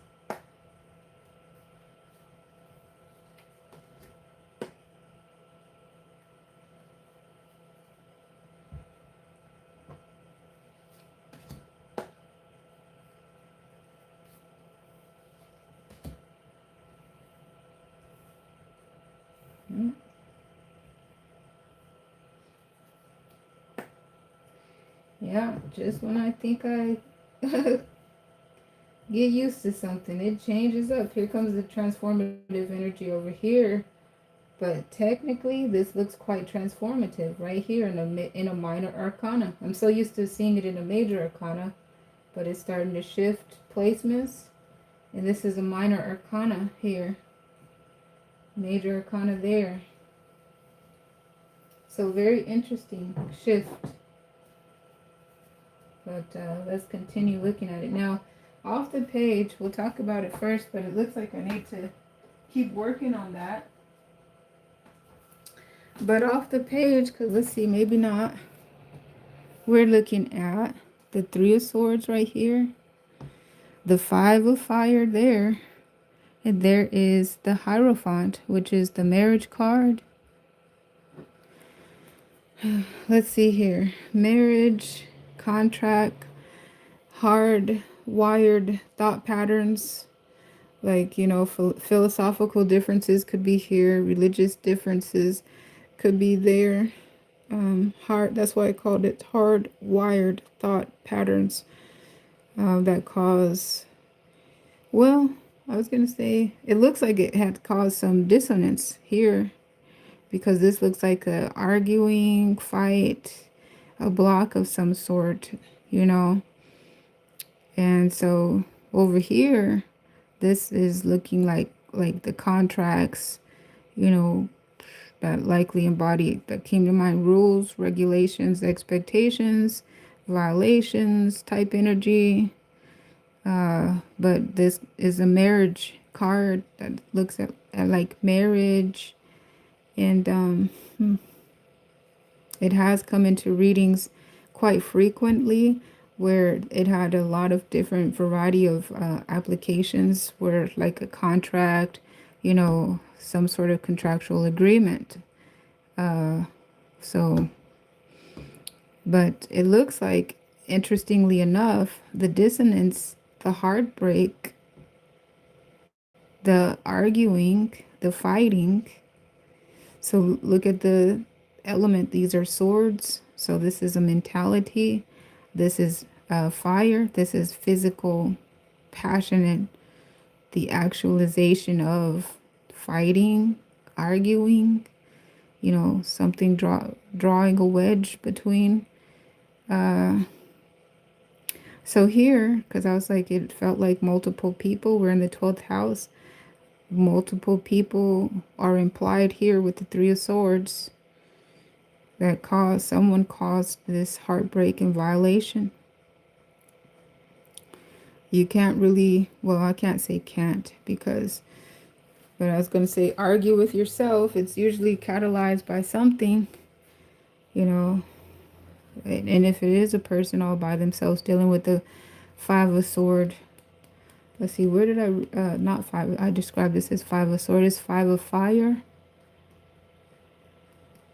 [SPEAKER 1] Yeah, just when I think I get used to something, it changes up. Here comes the transformative energy over here. But technically, this looks quite transformative right here in a minor arcana. I'm so used to seeing it in a major arcana, but it's starting to shift placements. And this is a minor arcana here. Major arcana there. So very interesting shift. But let's continue looking at it. Now, off the page, we'll talk about it first, but it looks like I need to keep working on that. But off the page, because let's see, maybe not. We're looking at the 3 of Swords right here. The 5 of Fire there. And there is the Hierophant, which is the marriage card. Let's see here. Marriage, contract, hard wired thought patterns, like, philosophical differences could be here, religious differences could be there. Hard, that's why I called it hard wired thought patterns that cause, well, I was going to say, it looks like it had caused some dissonance here because this looks like a arguing fight, a block of some sort, you know. And so over here, this is looking like the contracts, you know, that likely embody, that came to mind: rules, regulations, expectations, violations type energy. But this is a marriage card that looks at like marriage, and it has come into readings quite frequently, where it had a lot of different variety of applications, where like a contract, some sort of contractual agreement. So, but it looks like, interestingly enough, the dissonance, the heartbreak, the arguing, the fighting. So look at the element. These are swords. So this is a mentality. This is fire. This is physical, passionate, the actualization of fighting, arguing, something drawing a wedge between. So here, because I was like, it felt like multiple people were in the 12th house. Multiple people are implied here with the Three of Swords, that someone caused this heartbreak and violation. You can't really, well, I can't say can't, but I was going to say argue with yourself. It's usually catalyzed by something, and if it is a person all by themselves dealing with the Five of Sword. Let's see, where did not five, I described this as Five of Sword. It's Five of Fire.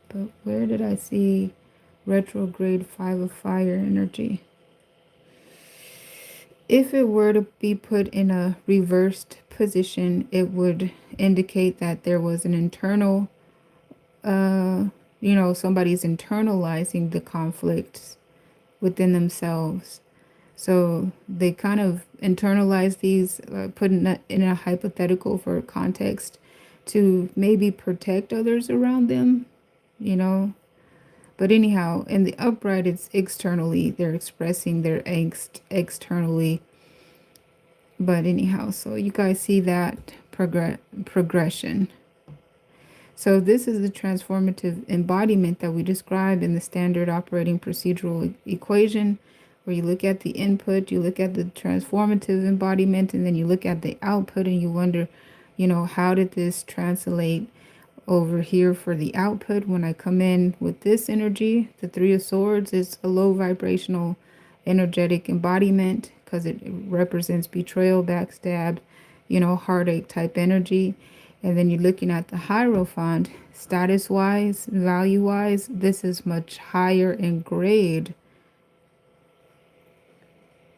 [SPEAKER 1] But where did I see retrograde Five of Fire energy? If it were to be put in a reversed position, it would indicate that there was an internal, somebody's internalizing the conflicts within themselves. So they kind of internalize these, put in a hypothetical for context, to maybe protect others around them, But anyhow, in the upright, it's externally. They're expressing their angst externally. But anyhow, so you guys see that progression. So this is the transformative embodiment that we describe in the standard operating procedural equation, where you look at the input, you look at the transformative embodiment, and then you look at the output, and you wonder, how did this translate over here for the output? When I come in with this energy, the Three of Swords is a low vibrational energetic embodiment, because it represents betrayal, backstab, heartache type energy. And then you're looking at the Hierophant, status wise, value wise, this is much higher in grade.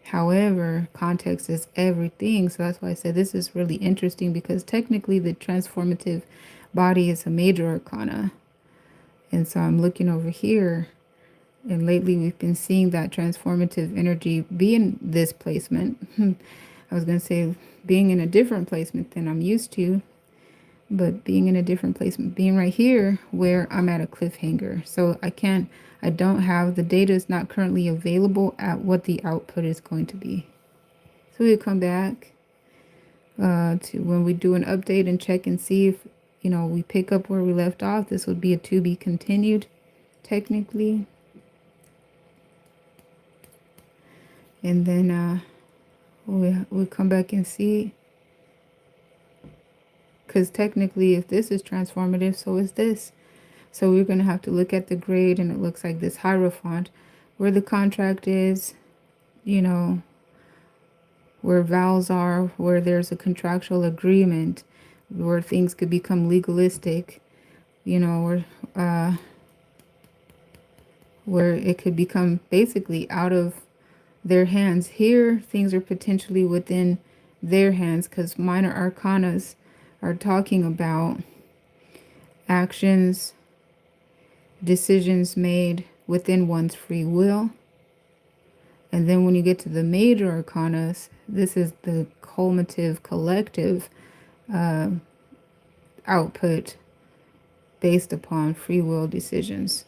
[SPEAKER 1] However, context is everything. So that's why I said this is really interesting, because technically the transformative body is a major arcana. And so I'm looking over here, and lately we've been seeing that transformative energy be in this placement. I was going to say being in a different placement than I'm used to, but being in a different placement, being right here where I'm at a cliffhanger. So I don't have, the data is not currently available at what the output is going to be. So we'll come back to when we do an update and check and see if, we pick up where we left off. This would be a to be continued, technically. And then we'll come back and see. Because technically, if this is transformative, so is this. So we're going to have to look at the grade, and it looks like this Hierophant, where the contract is, where vows are, where there's a contractual agreement, where things could become legalistic, where where it could become basically out of their hands. Here, things are potentially within their hands because minor arcanas are talking about actions, decisions made within one's free will. And then when you get to the major arcanas, this is the cumulative collective output based upon free will decisions.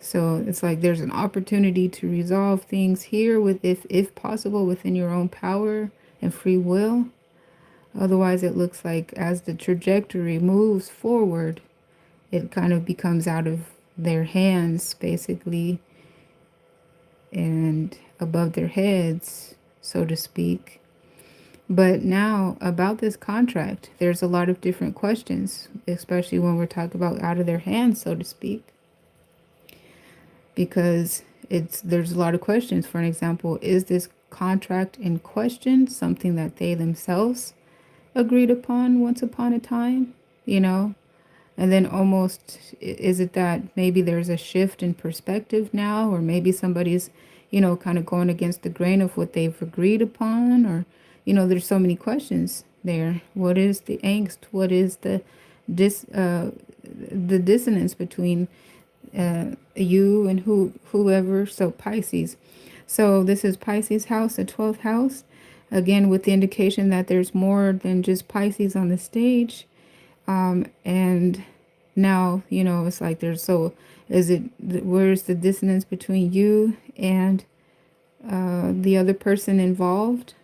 [SPEAKER 1] So it's like there's an opportunity to resolve things here with, if possible, within your own power and free will. Otherwise, it looks like as the trajectory moves forward, it kind of becomes out of their hands, basically, and above their heads, so to speak. But now, about this contract, there's a lot of different questions, especially when we're talking about out of their hands, so to speak. Because there's a lot of questions. For an example, is this contract in question something that they themselves agreed upon once upon a time, and then almost, is it that maybe there's a shift in perspective now, or maybe somebody's kind of going against the grain of what they've agreed upon, or there's so many questions there. What is the angst? What is the dissonance between you and whoever? So Pisces. So this is Pisces house, the 12th house. Again, with the indication that there's more than just Pisces on the stage. And now, it's like where's the dissonance between you and the other person involved?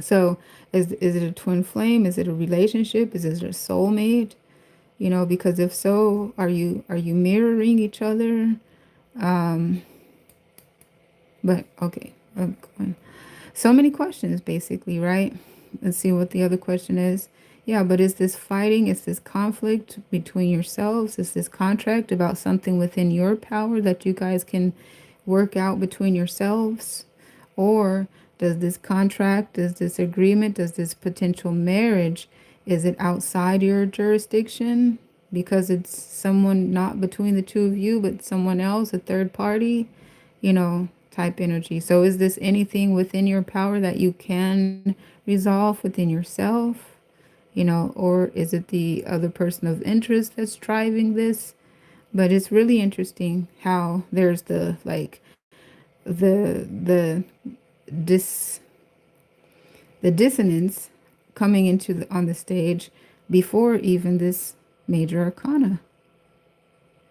[SPEAKER 1] So is it a twin flame? Is it a relationship? Is it a soulmate? Because if so, are you mirroring each other? But okay, I'm going. So many questions, basically, right? Let's see what the other question is. Yeah, but is this fighting? Is this conflict between yourselves? Is this contract about something within your power that you guys can work out between yourselves? Or does this contract, does this agreement, does this potential marriage, is it outside your jurisdiction because it's someone not between the two of you, but someone else, a third party, type energy? So is this anything within your power that you can resolve within yourself? Or is it the other person of interest that's driving this? But it's really interesting how there's the the dis the dissonance coming into on the stage before even this major arcana.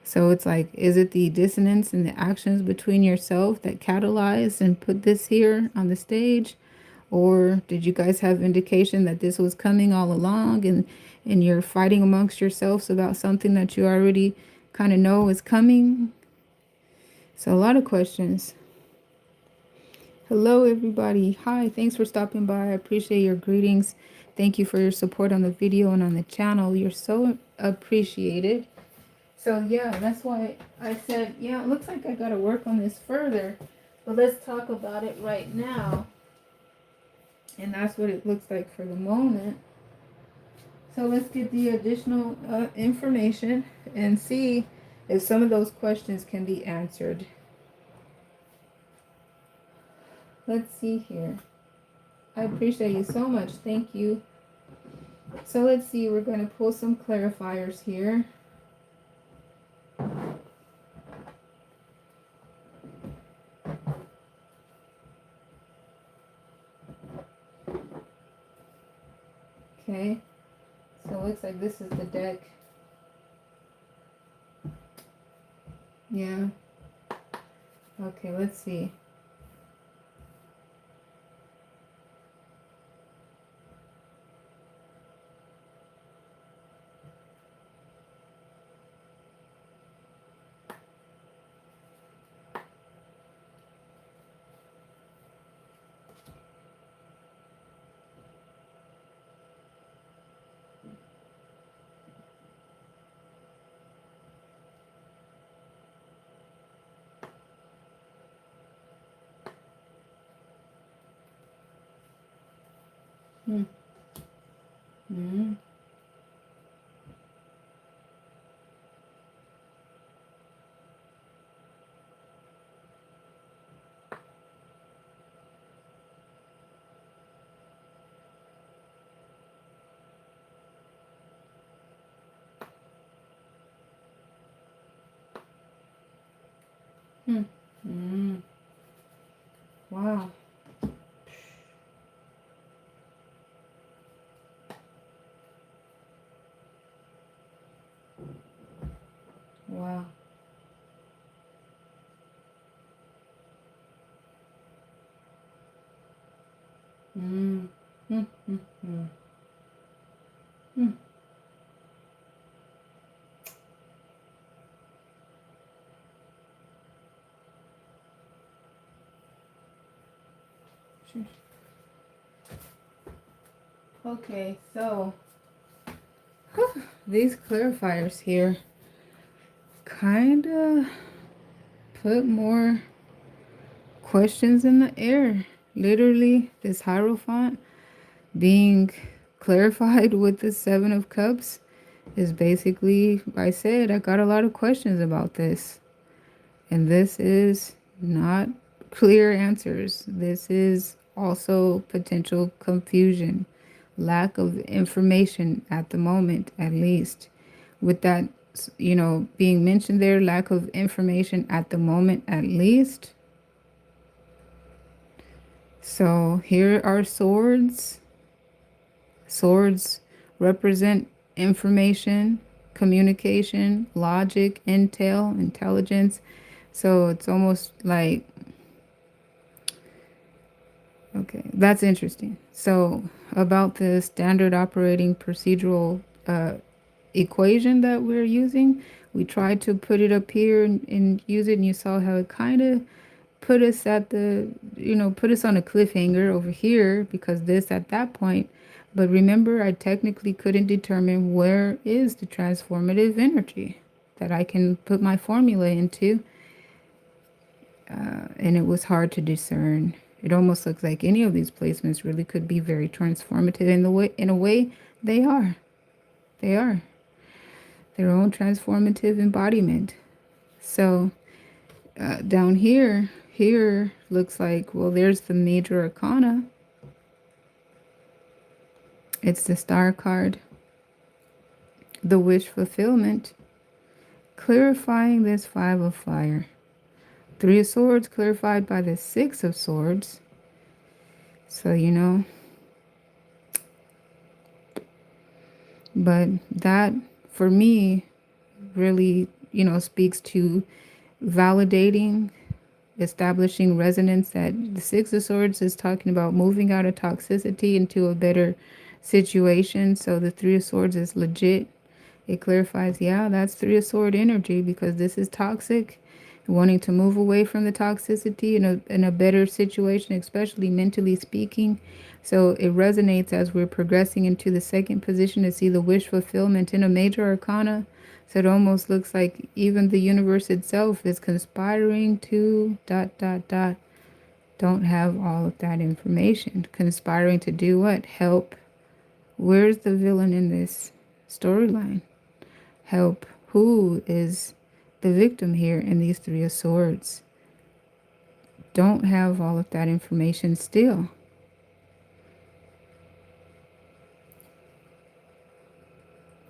[SPEAKER 1] So it's like, is it the dissonance in the actions between yourself that catalyzed and put this here on the stage? Or did you guys have indication that this was coming all along, and you're fighting amongst yourselves about something that you already kind of know is coming? So a lot of questions. Hello, everybody. Hi, thanks for stopping by. I appreciate your greetings. Thank you for your support on the video and on the channel. You're so appreciated. So yeah, that's why I said, yeah, it looks like I got to work on this further, but let's talk about it right now. And that's what it looks like for the moment. So let's get the additional information and see if some of those questions can be answered. Let's see here. I appreciate you so much. Thank you. So let's see. We're going to pull some clarifiers here. Okay. So it looks like this is the deck. Yeah. Okay, let's see. Hmm. Wow. Wow. Mm. Mm. Mm. Mm. Mm. Sure. Okay, so these clarifiers here kind of put more questions in the air. Literally, this Hierophant being clarified with the Seven of Cups is basically, I said, I got a lot of questions about this. And this is not clear answers. This is also potential confusion, lack of information at the moment, at least. With that, being mentioned there, lack of information at the moment, at least. So here are swords. Swords represent information, communication, logic, intel, intelligence. So it's almost like, okay, that's interesting. So about the standard operating procedural equation that we're using, we tried to put it up here and use it, and you saw how it kind of put us at the, put us on a cliffhanger over here because this at that point. But remember, I technically couldn't determine where is the transformative energy that I can put my formula into, and it was hard to discern. It almost looks like any of these placements really could be very transformative in a way they are. They are their own transformative embodiment. So down here looks like, well, there's the major arcana. It's the star card, the wish fulfillment, clarifying this five of fire. Three of swords clarified by the six of swords. So, but that for me really, speaks to validating, establishing resonance, that the Six of Swords is talking about moving out of toxicity into a better situation. So the Three of Swords is legit. It clarifies, yeah, that's Three of Sword energy because this is toxic. Wanting to move away from the toxicity in a better situation, especially mentally speaking. So it resonates as we're progressing into the second position to see the wish fulfillment in a major arcana. So it almost looks like even the universe itself is conspiring to ... Don't have all of that information. Conspiring to do what? Help. Where's the villain in this storyline? Help. Who is the victim here in these Three of Swords? Don't have all of that information still.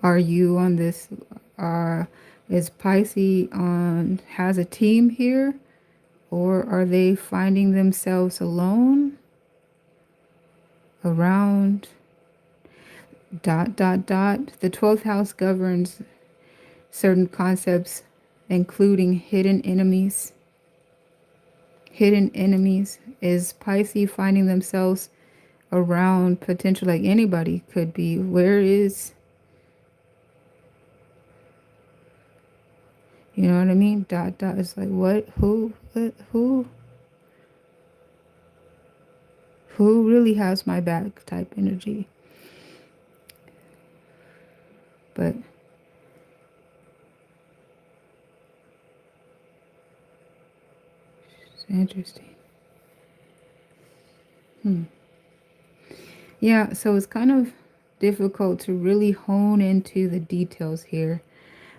[SPEAKER 1] Are you on this? Is Pisces has a team here? Or are they finding themselves alone around ... The 12th house governs certain concepts, including hidden enemies. Hidden enemies. Is Pisces finding themselves around potential, like anybody could be? Where is, you know what I mean? It's like what? Who really has my back type energy? But it's interesting. Yeah, so it's kind of difficult to really hone into the details here.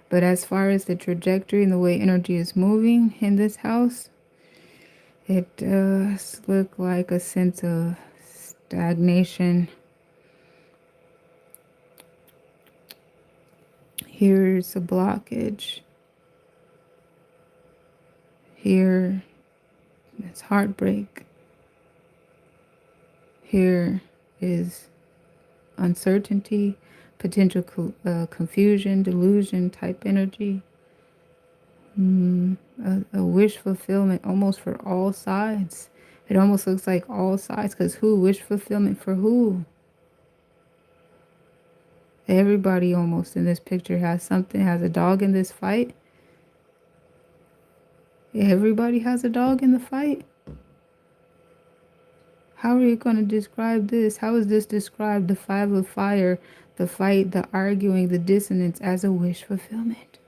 [SPEAKER 1] But as far as the trajectory and the way energy is moving in this house, it does look like a sense of stagnation. Here's a blockage. Here is heartbreak. Here is uncertainty, potential confusion, delusion type energy. A wish fulfillment almost for all sides. It almost looks like all sides, because who? Wish fulfillment for who? Everybody almost in this picture has something, has a dog in this fight. Everybody has a dog in the fight. How are you going to describe this? How is this described? The Five of Fire, the fight, the arguing, the dissonance as a wish fulfillment.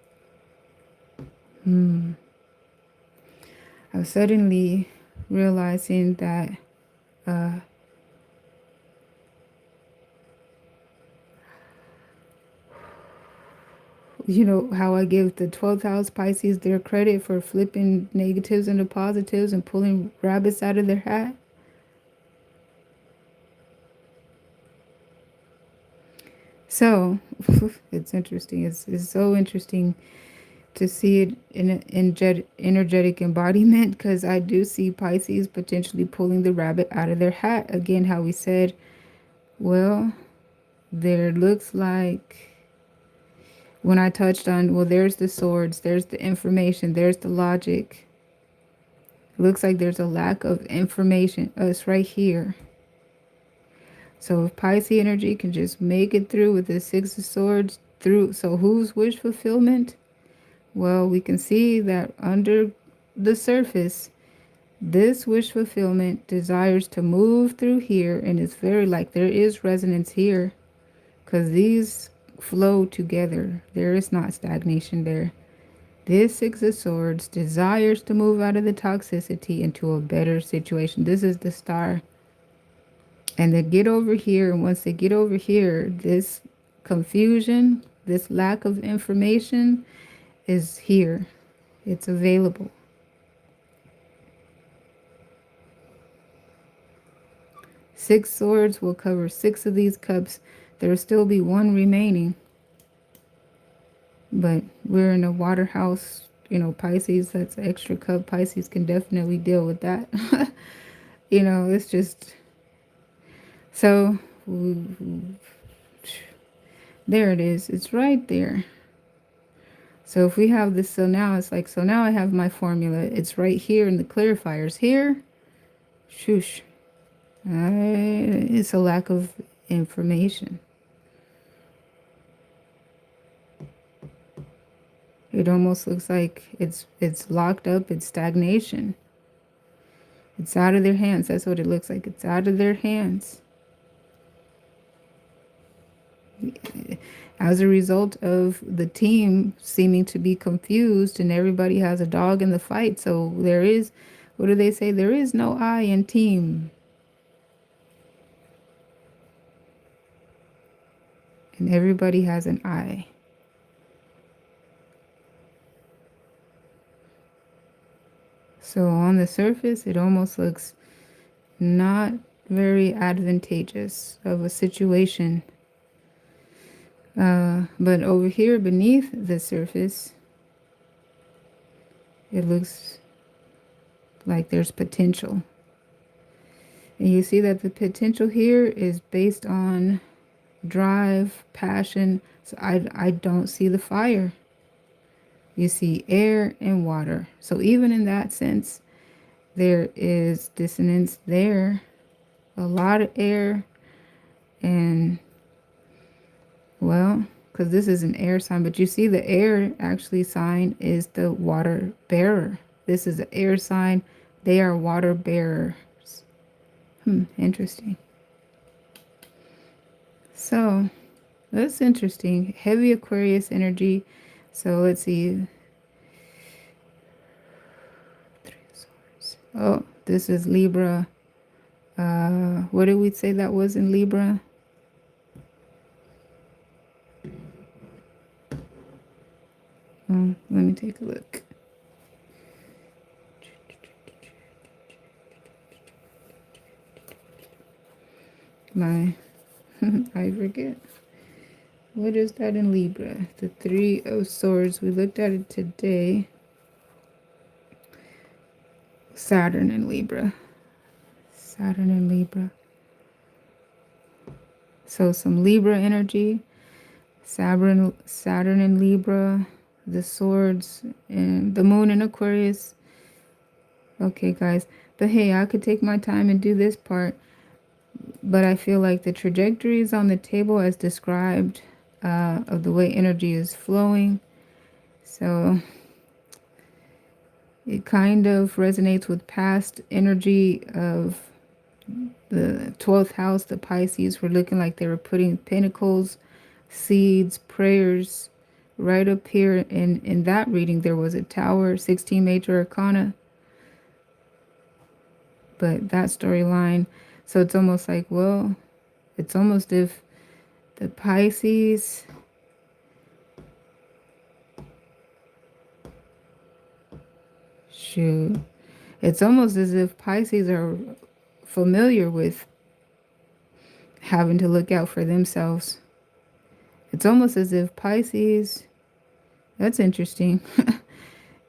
[SPEAKER 1] I'm suddenly realizing that you know how I give the 12th house Pisces their credit for flipping negatives into positives and pulling rabbits out of their hat? So it's interesting. It's so interesting to see it in an energetic embodiment, because I do see Pisces potentially pulling the rabbit out of their hat. Again, how we said, well, there looks like when I touched on, well, there's the swords, there's the information, there's the logic. It looks like there's a lack of information. Us right here. So if Pisces energy can just make it through with the Six of Swords through, so whose wish fulfillment? Well, we can see that under the surface, this wish fulfillment desires to move through here, and it's very like there is resonance here, because these flow together. There is not stagnation there. This Six of Swords desires to move out of the toxicity into a better situation. This is the Star. And they get over here, and once they get over here, this confusion, this lack of information is here. It's available. Six swords will cover 6 of these cups. There will still be 1 remaining. But we're in a water house, you know, Pisces, that's an extra cup. Pisces can definitely deal with that. You know, it's just... So, there it is. It's right there. So if we have this, so now it's like, so now I have my formula. It's right here in the clarifiers here. Shoosh. It's a lack of information. It almost looks like it's locked up. It's stagnation. It's out of their hands. That's what it looks like. It's out of their hands. As a result of the team seeming to be confused, and everybody has a dog in the fight. So there is, what do they say? There is no I in team. And everybody has an I. So on the surface, it almost looks not very advantageous of a situation. But over here beneath the surface, it looks like there's potential. And you see that the potential here is based on drive, passion. So I don't see the fire. You see air and water. So even in that sense, there is dissonance there. A lot of air and, well, because this is an air sign, but you see the air actually sign is the water bearer. This is an air sign. They are water bearers. Interesting. So that's interesting. Heavy Aquarius energy. So let's see. Oh, this is Libra. What did we say that was in Libra? Let me take a look. I forget. What is that in Libra? The 3 of Swords. We looked at it today. Saturn and Libra. Saturn and Libra. So some Libra energy. Saturn and Libra. The swords and the moon in Aquarius. Okay, guys. But hey, I could take my time and do this part. But I feel like the trajectory is on the table as described, of the way energy is flowing. So it kind of resonates with past energy of the 12th house. The Pisces were looking like they were putting pentacles, seeds, prayers right up here. In that reading, there was a tower, 16 major arcana. But that storyline, so it's almost like, well, it's almost if the Pisces, shoot, it's almost as if Pisces are familiar with having to look out for themselves. It's almost as if Pisces, that's interesting.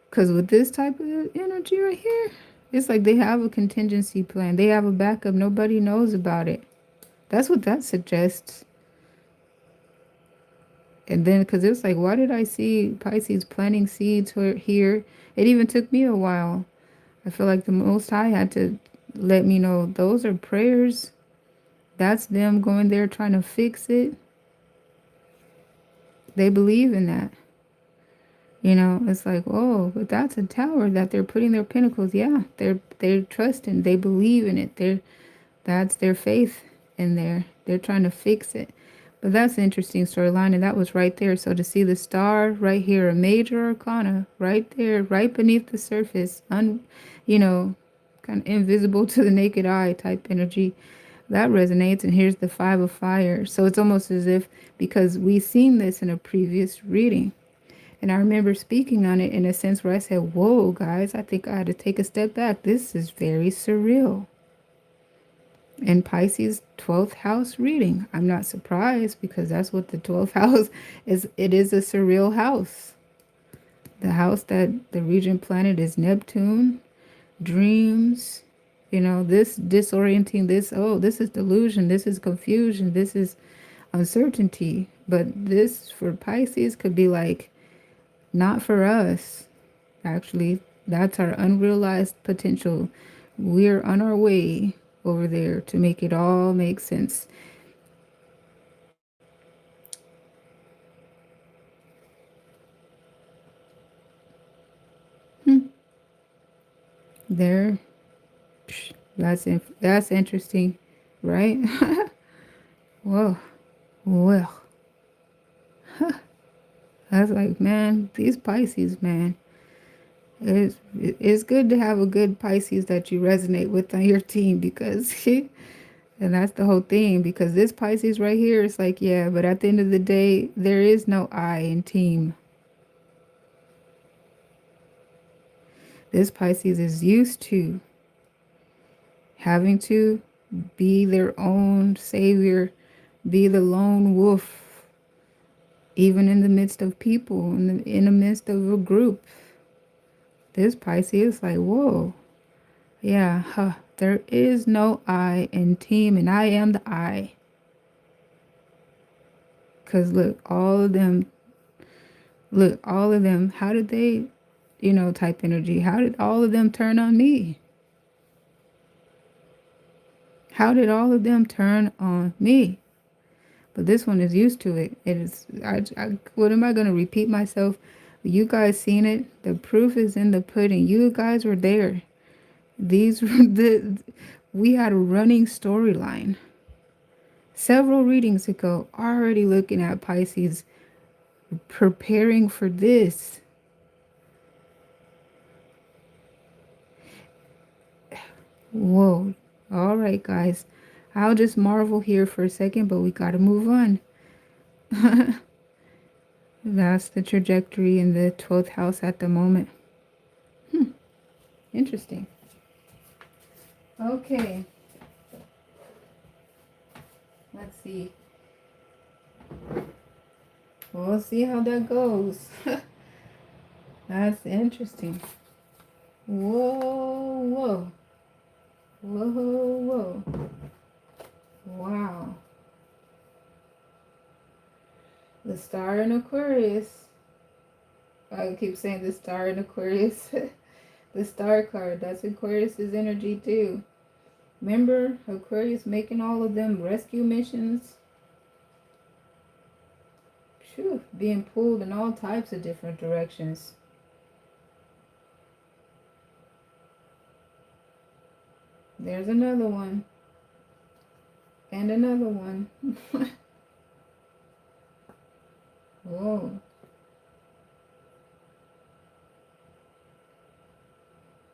[SPEAKER 1] Because with this type of energy right here, it's like they have a contingency plan. They have a backup. Nobody knows about it. That's what that suggests. And then, because it was like, why did I see Pisces planting seeds here? It even took me a while. I feel like the Most High had to let me know those are prayers. That's them going there trying to fix it. They believe in that. You know, it's like, oh, but that's a tower that they're putting their pinnacles. Yeah, they're trusting. They believe in it. That's their faith in there. They're trying to fix it. But that's an interesting storyline, and that was right there. So to see the star right here, a major arcana right there, right beneath the surface, you know, kind of invisible to the naked eye type energy, that resonates. And here's the 5 of fire. So it's almost as if, because we seen this in a previous reading, and I remember speaking on it in a sense where I said, whoa, guys, I think I had to take a step back. This is very surreal. And Pisces 12th house reading. I'm not surprised, because that's what the 12th house is. It is a surreal house. The house that the regent planet is Neptune, dreams, you know, this disorienting, this is delusion, this is confusion, this is uncertainty. But this for Pisces could be like, not for us. Actually, that's our unrealized potential. We're on our way over there to make it all make sense. There, that's interesting, right? Whoa, well, that's like, man, these Pisces, man. It's good to have a good Pisces that you resonate with on your team, because and that's the whole thing, because this Pisces right here is like, yeah, but at the end of the day, there is no I in team. This Pisces is used to having to be their own savior, be the lone wolf, even in the midst of people, in the midst of a group. This Pisces is like, whoa, yeah, there is no I in team, and I am the I. Because look, all of them, how did they, type energy? How did all of them turn on me? How did all of them turn on me? But this one is used to it. It is, what am I going to repeat myself? You guys seen it. The proof is in the pudding. You guys were there. We had a running storyline several readings ago, already looking at Pisces, preparing for this. Whoa. All right, guys. I'll just marvel here for a second, but we got to move on. That's the trajectory in the 12th house at the moment. Interesting. Okay. Let's see. We'll see how that goes. That's interesting. Whoa, whoa. star in Aquarius. I keep saying the star in Aquarius. The star card, that's Aquarius's energy too. Remember Aquarius making all of them rescue missions? Phew, being pulled in all types of different directions. There's another one. And another one. Whoa.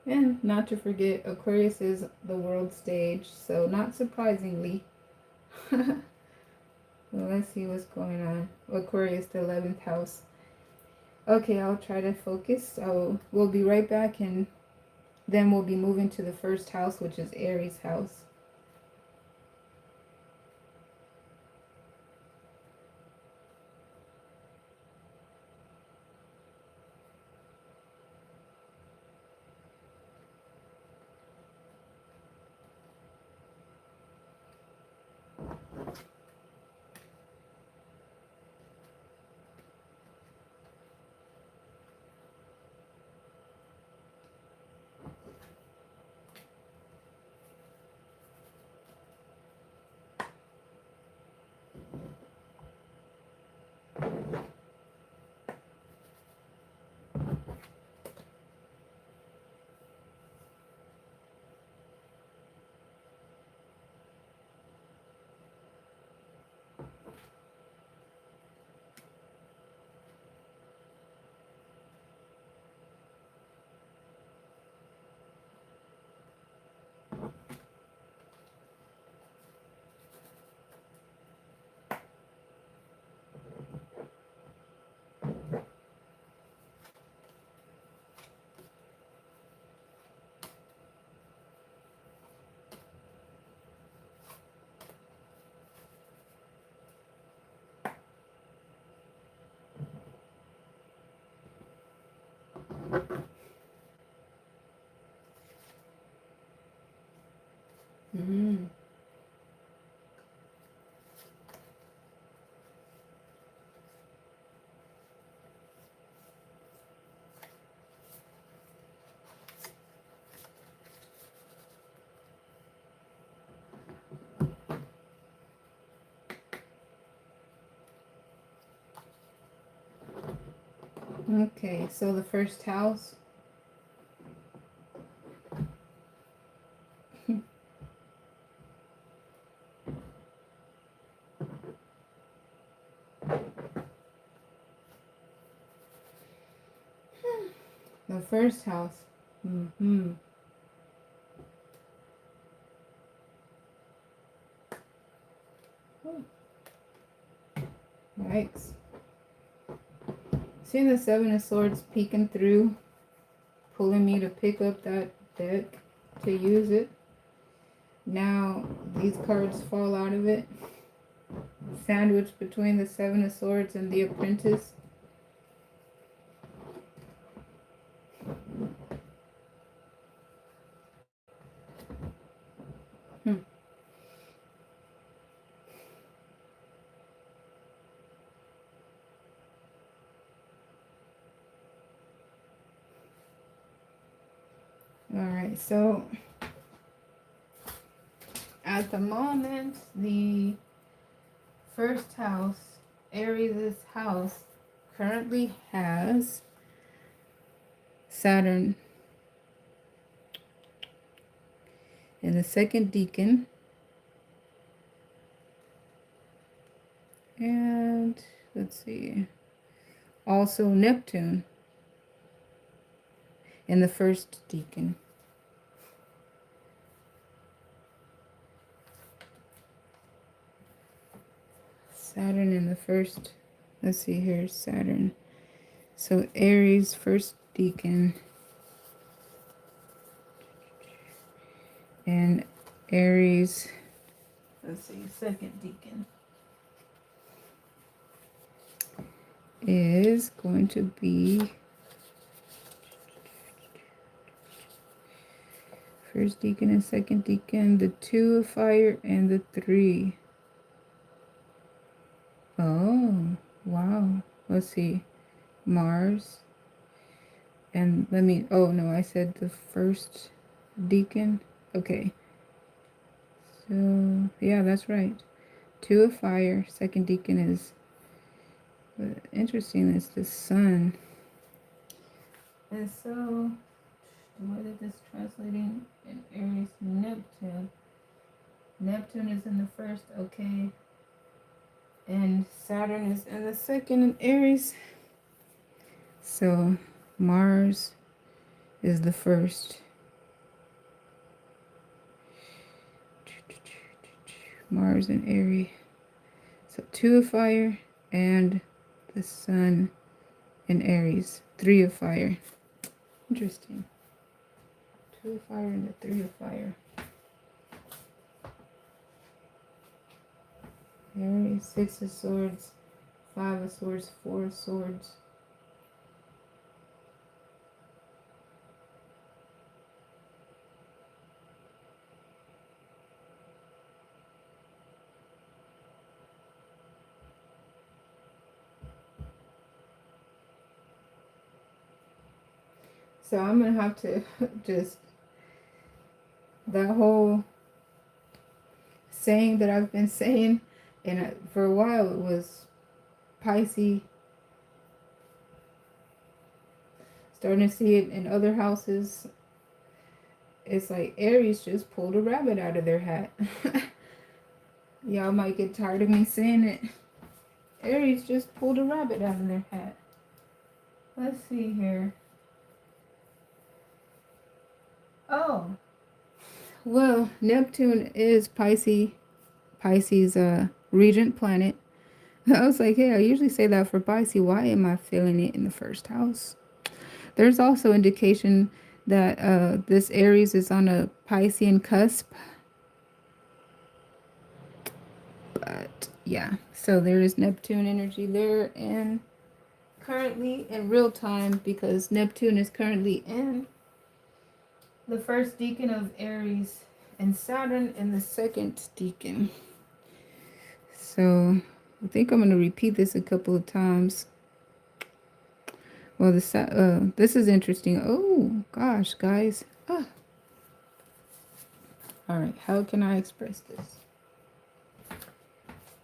[SPEAKER 1] And not to forget, Aquarius is the world stage, so not surprisingly. Well, let's see what's going on. Aquarius, the 11th house. Okay, I'll try to focus. We'll be right back, and then we'll be moving to the first house, which is Aries house. Mm. Okay, so the first house. The first house. Mm-hmm. Yikes. Seeing the Seven of Swords peeking through, pulling me to pick up that deck to use it. Now these cards fall out of it. Sandwiched between the Seven of Swords and the Apprentice. Alright, so at the moment, the first house, Aries' house, currently has Saturn in the second decan. And let's see, also Neptune in the first decan. Saturn in the first, let's see here, Saturn. So Aries, first decan. And Aries, let's see, second decan is going to be first decan and second decan, the 2 of fire and the 3. Oh, wow. let's see, Mars. And let me, oh no, I said the first decan. Okay. So, yeah, that's right. 2 of fire. Second decan is, interesting, it's the sun. And so, the way that this translating in Aries, Neptune. Neptune is in the first, okay. And Saturn is in the second in Aries. So, Mars is the first. Mars and Aries. So 2 of fire and the sun in Aries. 3 of fire. Interesting. 2 of fire and the 3 of fire. Aries, 6 of swords, 5 of swords, 4 of swords. So I'm going to have to just, that whole saying that I've been saying, and for a while it was Pisces. Starting to see it in other houses. It's like Aries just pulled a rabbit out of their hat. Y'all might get tired of me saying it. Aries just pulled a rabbit out of their hat. Let's see here. Oh, well, Neptune is Pisces regent planet. I was like, hey, I usually say that for Pisces. Why am I feeling it in the first house? There's also indication that this Aries is on a Piscean cusp. But yeah, so there is Neptune energy there, and currently in real time, because Neptune is currently in the first decan of Aries and Saturn in the second decan. So I think I'm going to repeat this a couple of times. Well, this is interesting. Oh gosh, guys. All right, how can I express this?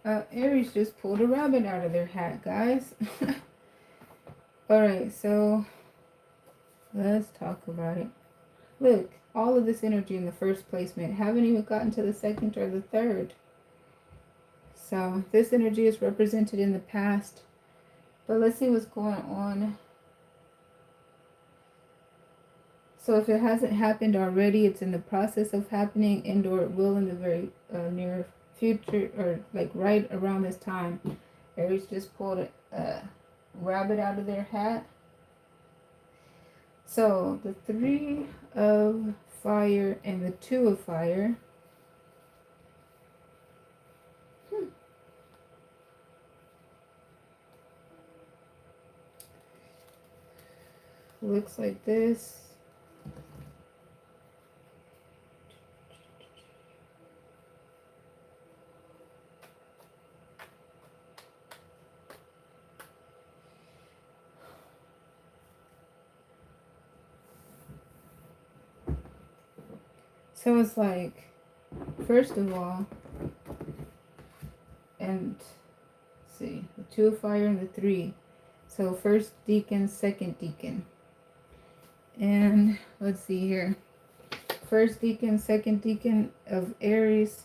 [SPEAKER 1] Aries just pulled a rabbit out of their hat, guys. All right, so let's talk about it. Look, all of this energy in the first placement, haven't even gotten to the second or the third. So this energy is represented in the past. But let's see what's going on. So if it hasn't happened already, it's in the process of happening, and or it will in the very near future, or like right around this time. Aries just pulled a rabbit out of their hat. So the 3 of fire and the 2 of fire. Looks like this. So it's like, first of all, and see, the 2 of fire and the 3. So first decan, second decan. And let's see here. First decan, second decan of Aries.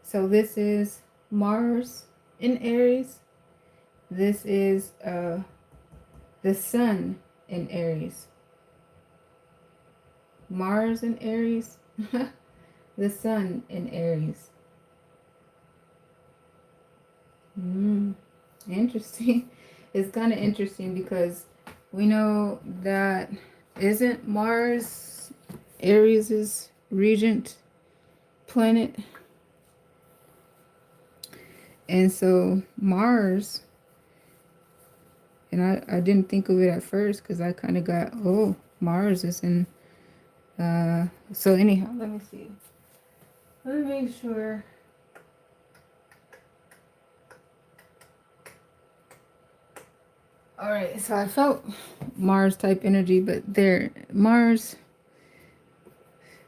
[SPEAKER 1] So this is Mars in Aries. This is the sun in Aries. Mars in Aries. The sun in Aries. Interesting. It's kind of interesting because we know that isn't Mars Aries' regent planet? And so Mars, and I didn't think of it at first because I kind of got, oh, Mars is in, so anyhow, let me see. Let me make sure. All right, so I felt Mars type energy, but there, Mars,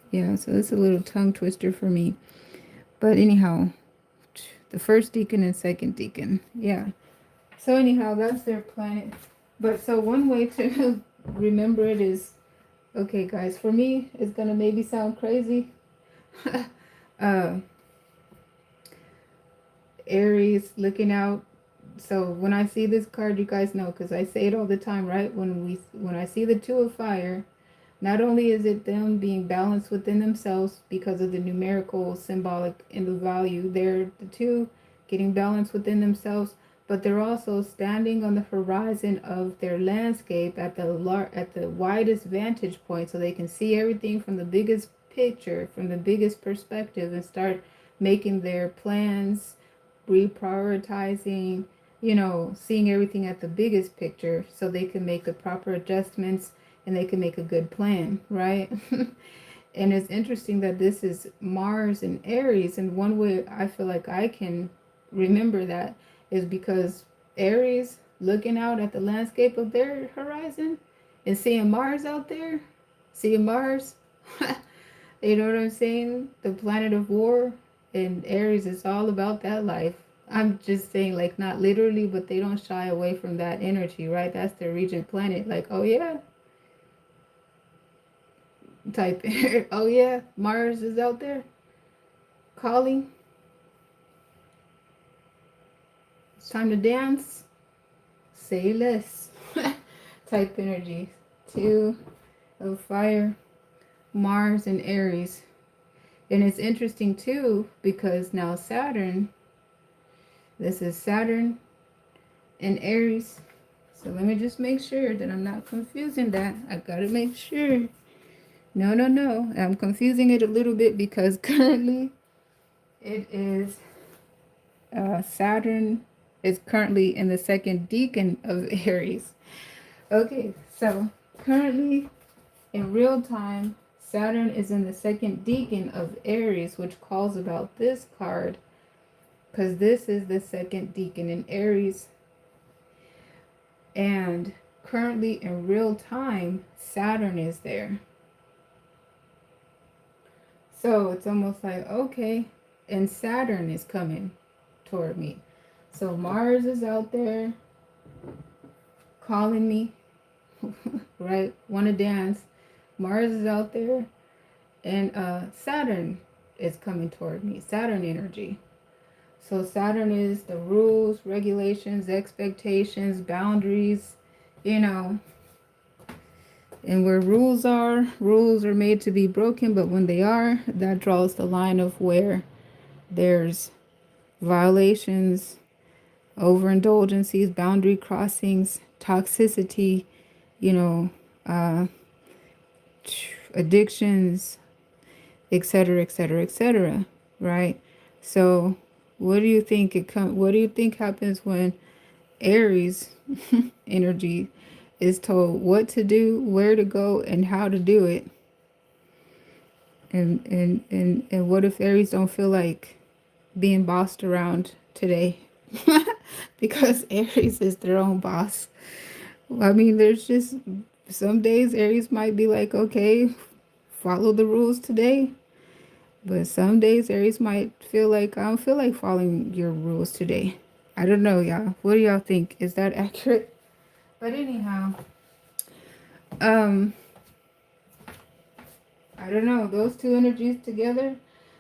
[SPEAKER 1] yeah, so it's a little tongue twister for me. But anyhow, the first deacon and second deacon, yeah. So anyhow, that's their planet. But so one way to remember it is, okay, guys, for me, it's gonna maybe sound crazy. uh, Aries looking out. So when I see this card, you guys know, because I say it all the time, right? When I see the Two of Fire, not only is it them being balanced within themselves because of the numerical symbolic in the value, they're the two getting balanced within themselves, but they're also standing on the horizon of their landscape at the widest vantage point, so they can see everything from the biggest picture, from the biggest perspective, and start making their plans, reprioritizing, seeing everything at the biggest picture so they can make the proper adjustments and they can make a good plan, right? And it's interesting that this is Mars and Aries, and one way I feel like I can remember that is because Aries looking out at the landscape of their horizon and seeing Mars out there, seeing Mars, you know what I'm saying? The planet of war, and Aries is all about that life. I'm just saying, like, not literally, but they don't shy away from that energy, right? That's their regent planet. Like, oh yeah, type. Oh yeah, Mars is out there calling. It's time to dance. Say less. Type energy. Two of fire, Mars and Aries. And it's interesting too because now Saturn, this is Saturn and Aries. So let me just make sure that I'm not confusing that. I gotta make sure. No, no, no. I'm confusing it a little bit because currently it is Saturn is currently in the second decan of Aries. Okay, so currently in real time, Saturn is in the second decan of Aries, which calls about this card because this is the second decan in Aries. And currently in real time, Saturn is there. So it's almost like, okay, and Saturn is coming toward me. So Mars is out there calling me, right? Want to dance. Mars is out there, and Saturn is coming toward me. Saturn energy. So Saturn is the rules, regulations, expectations, boundaries, you know. And where rules are made to be broken, but when they are, that draws the line of where there's violations, overindulgencies, boundary crossings, toxicity, you know, addictions, etc., etc., etc. Right? So, what do you think What do you think happens when Aries energy is told what to do, where to go, and how to do it? And what if Aries don't feel like being bossed around today? Because Aries is their own boss. I mean, there's just some days Aries might be like, okay, follow the rules today. But some days Aries might feel like, I don't feel like following your rules today. I don't know, y'all. What do y'all think? Is that accurate? But anyhow, um, I don't know. Those two energies together.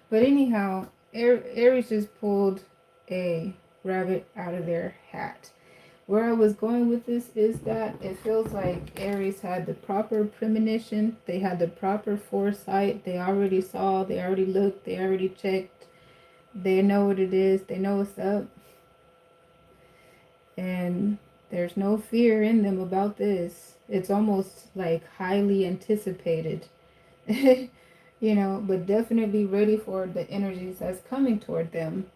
[SPEAKER 1] But anyhow, Aries just pulled a rabbit out of their hat. Where I was going with this is that it feels like Aries had the proper premonition. They had the proper foresight. They already saw, they already looked, they already checked. They know what it is. They know what's up. And there's no fear in them about this. It's almost like highly anticipated. But definitely ready for the energies that's coming toward them.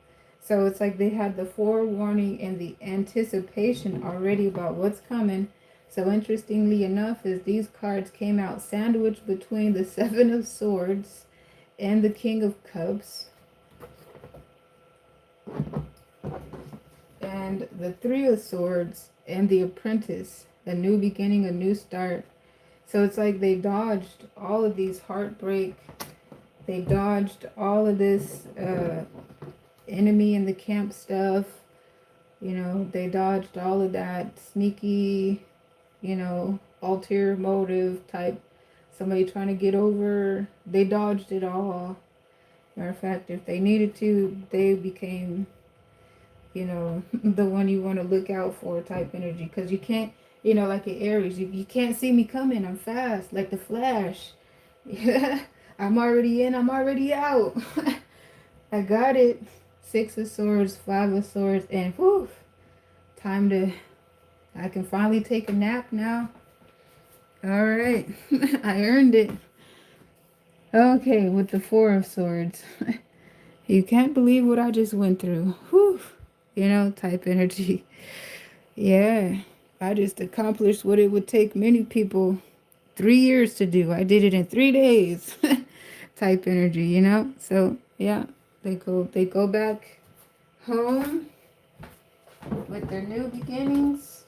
[SPEAKER 1] So it's like they had the forewarning and the anticipation already about what's coming. So interestingly enough, is these cards came out sandwiched between the Seven of Swords and the King of Cups. And the Three of Swords and the apprentice, a new beginning, a new start. So it's like they dodged all of these heartbreak. They dodged all of this enemy in the camp stuff. You know, they dodged all of that sneaky, you know, ulterior motive type, somebody trying to get over. They dodged it all. Matter of fact, if they needed to, they became, you know, the one you want to look out for type energy. Because you can't, you know, like in Aries, you can't see me coming. I'm fast, like the Flash. I'm already in, I'm already out. I got it. 6 of Swords, 5 of Swords, and whew, time to, I can finally take a nap now. All right, I earned it. Okay, with the 4 of Swords. You can't believe what I just went through. Whew, you know, type energy. Yeah, I just accomplished what it would take many people 3 years to do. I did it in 3 days. Type energy, you know? So, yeah, they go back home with their new beginnings.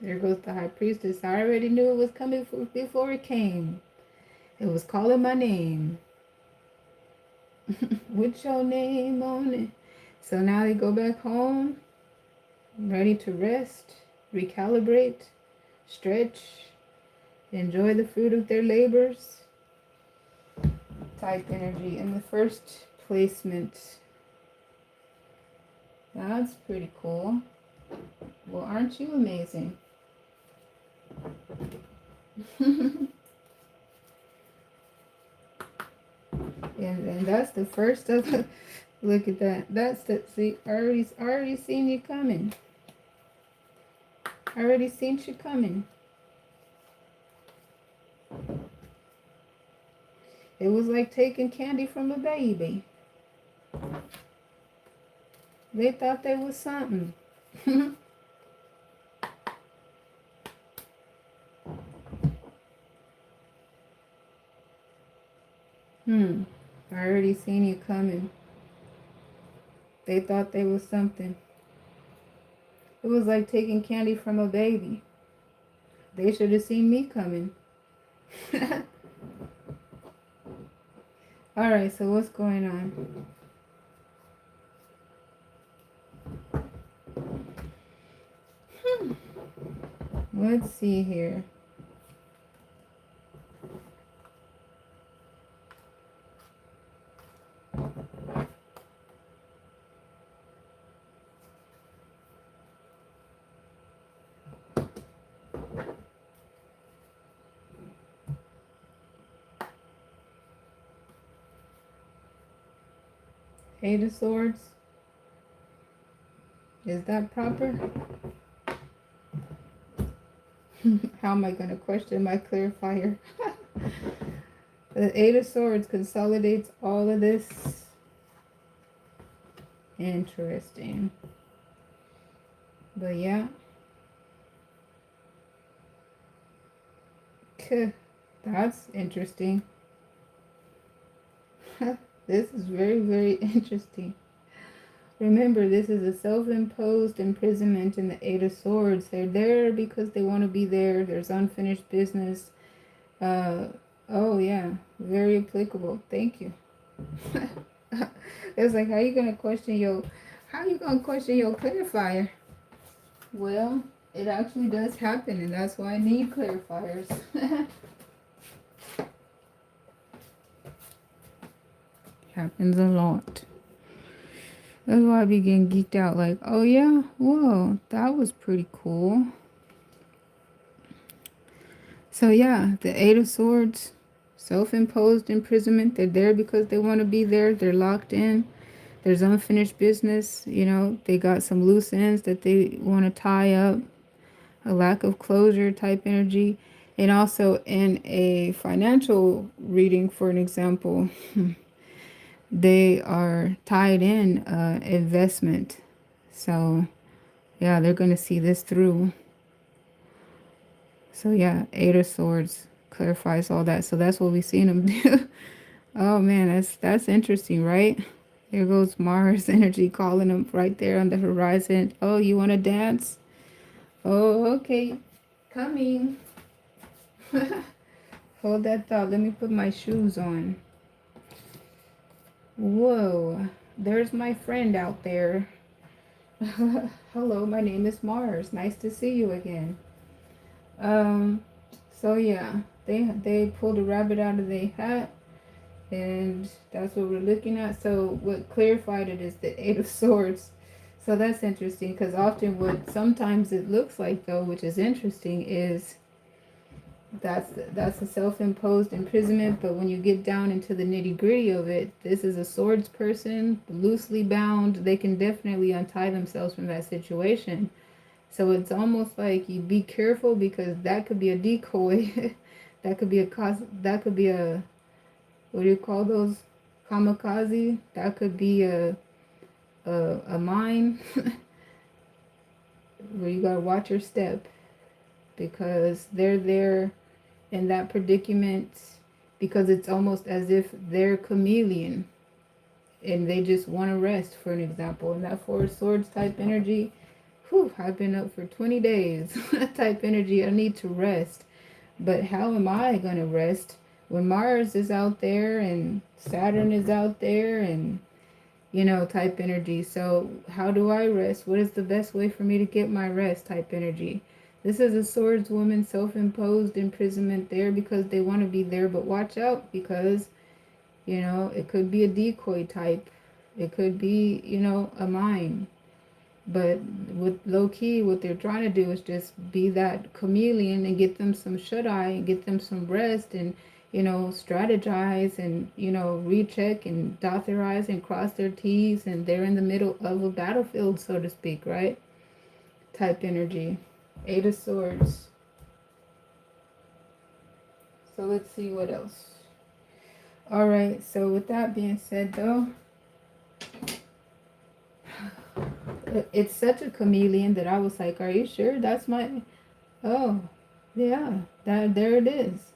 [SPEAKER 1] There goes the High Priestess. I already knew it was coming before it came. It was calling my name. With your name on it. So now they go back home, ready to rest, recalibrate, stretch, enjoy the fruit of their labors. Type energy in the first placement. That's pretty cool. Well, aren't you amazing? and that's the first of look at that. That's the see, already seen you coming. Already seen you coming. It was like taking candy from a baby. They thought they was something. I already seen you coming. They thought they was something. It was like taking candy from a baby. They should have seen me coming. All right, so what's going on? Let's see here. Eight of Swords. Is that proper? How am I going to question my clarifier? The Eight of Swords consolidates all of this. Interesting. But yeah. That's interesting. This is very, very interesting. Remember, this is a self-imposed imprisonment in the Eight of Swords. They're there because they want to be there. There's unfinished business. Oh, yeah. Very applicable. Thank you. It's like, how you going to question your clarifier? Well, it actually does happen, and that's why I need clarifiers. Happens a lot. That's why I be getting geeked out. Like, oh yeah, whoa, that was pretty cool. So yeah, the Eight of Swords, self-imposed imprisonment. They're there because they want to be there. They're locked in. There's unfinished business. You know, they got some loose ends that they want to tie up. A lack of closure type energy. And also in a financial reading, for an example, they are tied in investment. So yeah, they're going to see this through. So yeah, Eight of Swords clarifies all that. So that's what we've seen them do. Oh man, that's interesting, right? There goes Mars energy calling him right there on the horizon. Oh, you want to dance? Oh, okay. Coming. Hold that thought. Let me put my shoes on. Whoa. There's my friend out there. Hello, my name is Mars. Nice to see you again. Um, so yeah, they pulled a rabbit out of their hat, and that's what we're looking at. So what clarified it is the Eight of Swords. So that's interesting because often what sometimes it looks like though, which is interesting, is that's a self-imposed imprisonment. But when you get down into the nitty-gritty of it, this is a swords person, loosely bound. They can definitely untie themselves from that situation. So it's almost like you be careful because that could be a decoy. That could be a cause. That could be a, what do you call those, kamikaze? That could be a mine where you gotta watch your step because they're there in that predicament because it's almost as if they're chameleon and they just want to rest, for an example. And that Four of Swords type energy, whew, I've been up for 20 days type energy. I need to rest. But how am I going to rest when Mars is out there and Saturn is out there and, you know, type energy? So how do I rest? What is the best way for me to get my rest type energy? This is a swords woman, self-imposed imprisonment there because they want to be there. But watch out because, you know, it could be a decoy type. It could be, you know, a mine. But with low key, what they're trying to do is just be that chameleon and get them some shut eye and get them some rest and, you know, strategize and, you know, recheck and dot their I's and cross their T's. And they're in the middle of a battlefield, so to speak, right? Type energy. Eight of Swords. So let's see what else. All right. So with that being said, though, it's such a chameleon that I was like, are you sure that's my... Oh, yeah, there it is.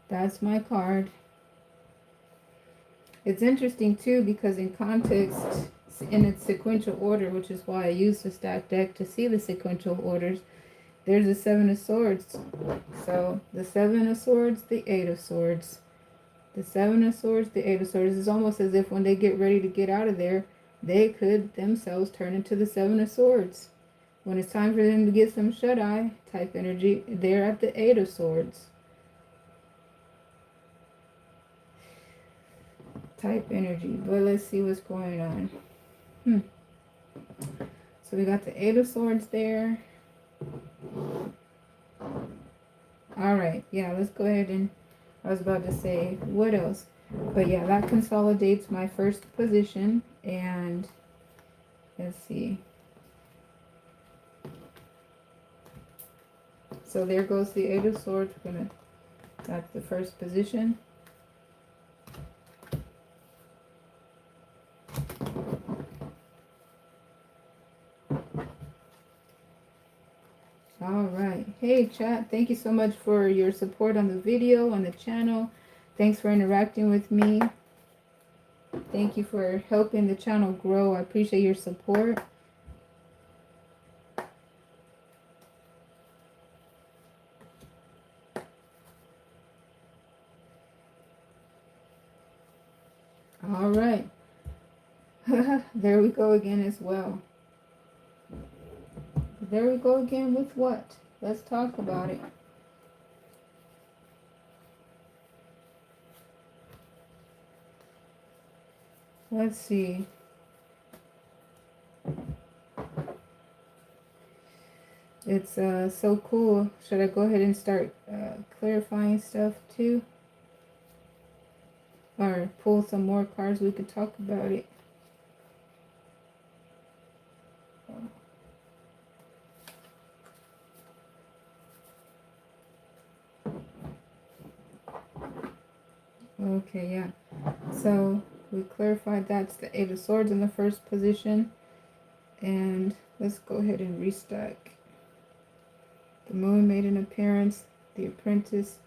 [SPEAKER 1] That's my card. It's interesting too because in context, in its sequential order, which is why I use the stack deck to see the sequential orders, there's the Seven of Swords. So the Seven of Swords, the Eight of Swords. The Seven of Swords, the Eight of Swords. It's almost as if when they get ready to get out of there, they could themselves turn into the Seven of Swords. When it's time for them to get some shut-eye type energy, they're at the Eight of Swords. Type energy. But let's see what's going on. So we got the Eight of Swords there. Alright, yeah, let's go ahead and... I was about to say, what else? But yeah, that consolidates my first position. And let's see. So there goes the Eight of Swords. That's the first position. All right. Hey, chat. Thank you so much for your support on the video, on the channel. Thanks for interacting with me. Thank you for helping the channel grow. I appreciate your support. All right. There we go again as well. There we go again with what? Let's talk about it. Let's see. It's so cool. Should I go ahead and start clarifying stuff too? Or pull some more cards, we could talk about it. Okay, yeah. So we clarified that's the Eight of Swords in the first position. And let's go ahead and restack. The Moon made an appearance. The Apprentice.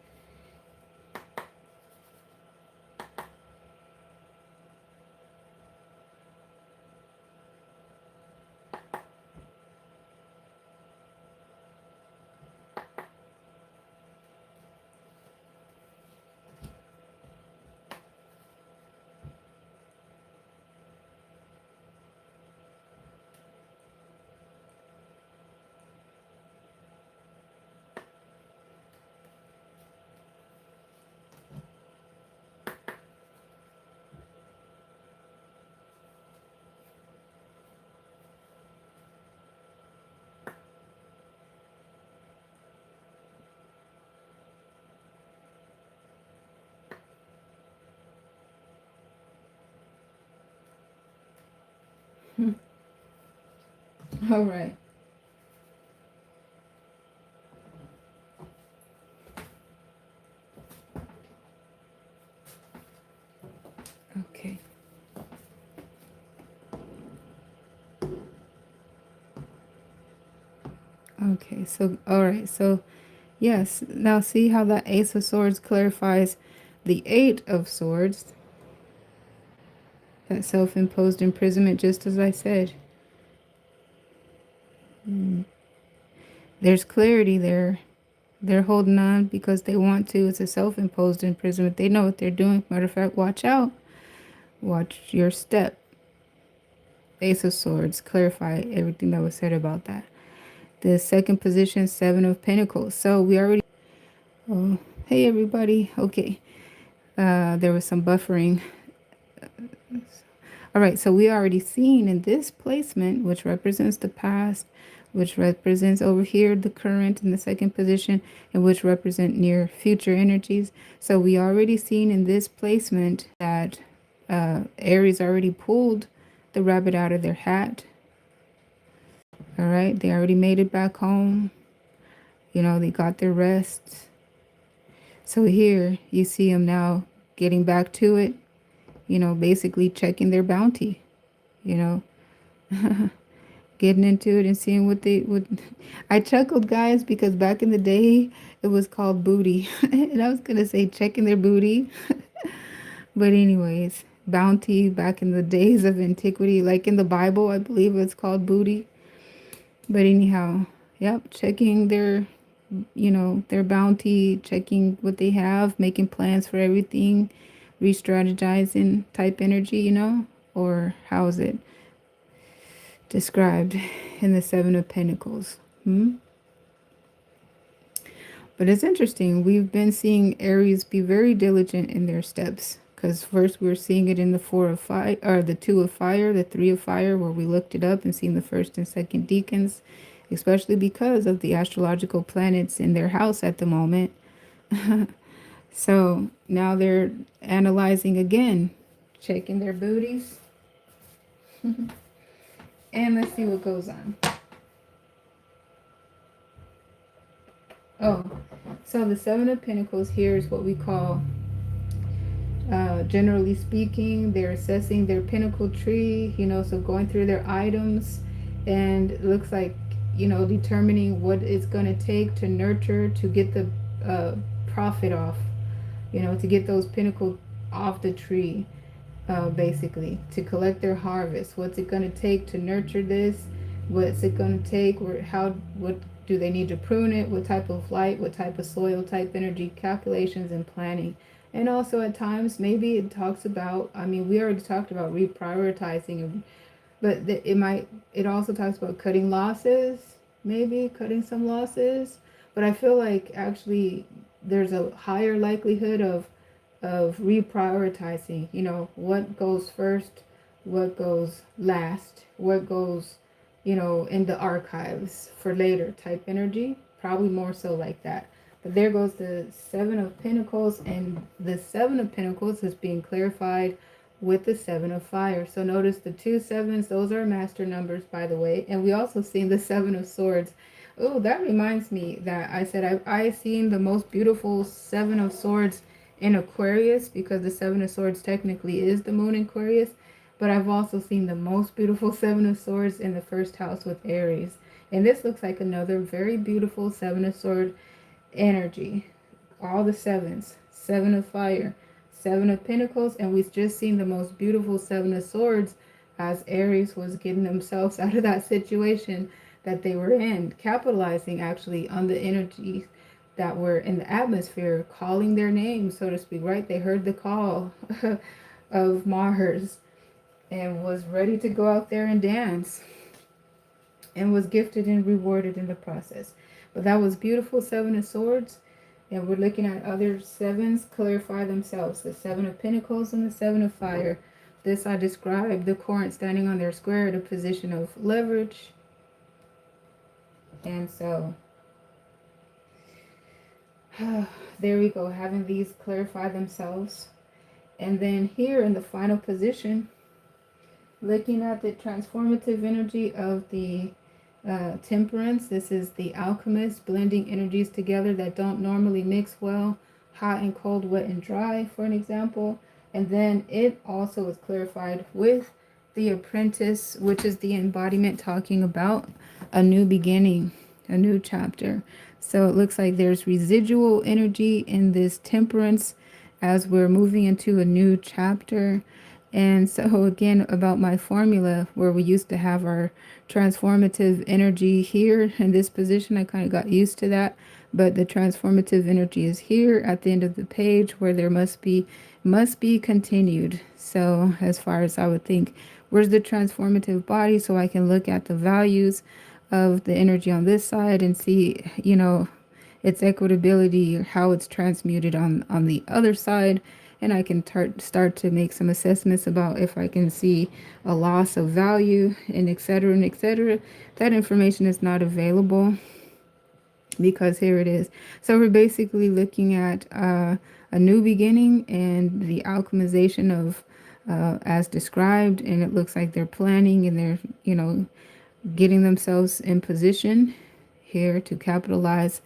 [SPEAKER 1] All right. Okay. Okay. So, all right. So, yes. Now, see how that Ace of Swords clarifies the Eight of Swords, that self-imposed imprisonment, just as I said. There's clarity there. They're holding on because they want to. It's a self-imposed imprisonment. They know what they're doing. Matter of fact, watch out. Watch your step. Ace of Swords. Clarify everything that was said about that. The second position, Seven of Pentacles. So we already... Oh, hey, everybody. Okay. There was some buffering. All right. So we already seen in this placement, which represents the past, which represents over here the current in the second position, and which represent near future energies. So we already seen in this placement that Aries already pulled the rabbit out of their hat. All right, they already made it back home. You know, they got their rest. So here you see them now getting back to it, you know, basically checking their bounty, you know, getting into it and seeing what they would. I chuckled, guys, because back in the day it was called booty. And I was going to say checking their booty. But anyways, bounty back in the days of antiquity, like in the Bible, I believe it's called booty. But anyhow, yep, checking their, you know, their bounty, checking what they have, making plans for everything, re-strategizing type energy, you know, or how is it described in the Seven of Pentacles? But it's interesting. We've been seeing Aries be very diligent in their steps. Because first we were seeing it in the Four of Fire, or the Two of Fire, the Three of Fire, where we looked it up and seen the first and second decans, especially because of the astrological planets in their house at the moment. So now they're analyzing again, checking their booties. And let's see what goes on. Oh, so the Seven of Pentacles here is what we call, generally speaking, they're assessing their pinnacle tree, you know, so going through their items, and it looks like, you know, determining what it's going to take to nurture, to get the profit off, you know, to get those pinnacle off the tree, basically, to collect their harvest. What's it going to take to nurture this? What's it going to take? What do they need to prune it? What type of light? What type of soil type energy? Calculations and planning. And also at times, maybe it talks about, I mean, we already talked about reprioritizing, but it also talks about cutting losses, maybe cutting some losses. But I feel like actually there's a higher likelihood of reprioritizing, you know, what goes first, what goes last, what goes, you know, in the archives for later type energy, probably more so like that. But there goes the Seven of Pentacles, and the Seven of Pentacles is being clarified with the Seven of Fire. So notice the two sevens, those are master numbers, by the way. And we also seen the Seven of Swords. Oh, that reminds me that I said I seen the most beautiful Seven of Swords in Aquarius, because the Seven of Swords technically is the moon in Aquarius. But I've also seen the most beautiful Seven of Swords in the first house with Aries. And this looks like another very beautiful Seven of Swords energy. All the sevens. Seven of Fire, Seven of Pentacles, and we've just seen the most beautiful Seven of Swords as Aries was getting themselves out of that situation that they were in, capitalizing actually on the energies that were in the atmosphere, calling their name, so to speak, right? They heard the call of Mars and was ready to go out there and dance, and was gifted and rewarded in the process. But that was beautiful Seven of Swords. And we're looking at other sevens clarify themselves. The Seven of Pentacles and the Seven of Fire. This I described the Corinth standing on their square at a position of leverage. And so there we go, having these clarify themselves. And then here in the final position, Looking at the transformative energy of the temperance, this is the alchemist, blending energies together that don't normally mix well, hot and cold, wet and dry, for an example. And then it also is clarified with the apprentice, which is the embodiment talking about a new beginning, a new chapter. So it looks like there's residual energy in this temperance as we're moving into a new chapter. And so, again, about my formula where we used to have our transformative energy here in this position, I kind of got used to that. But the transformative energy is here at the end of the page where there must be continued. So, as far as I would think, where's the transformative body? So I can look at the values of the energy on this side and see, its equitability or how it's transmuted on the other side, and I can start to make some assessments about if I can see a loss of value and etc. and etc. That information is not available because here it is. So we're basically looking at a new beginning and the alchemization of as described, and it looks like they're planning and they're getting themselves in position here to capitalize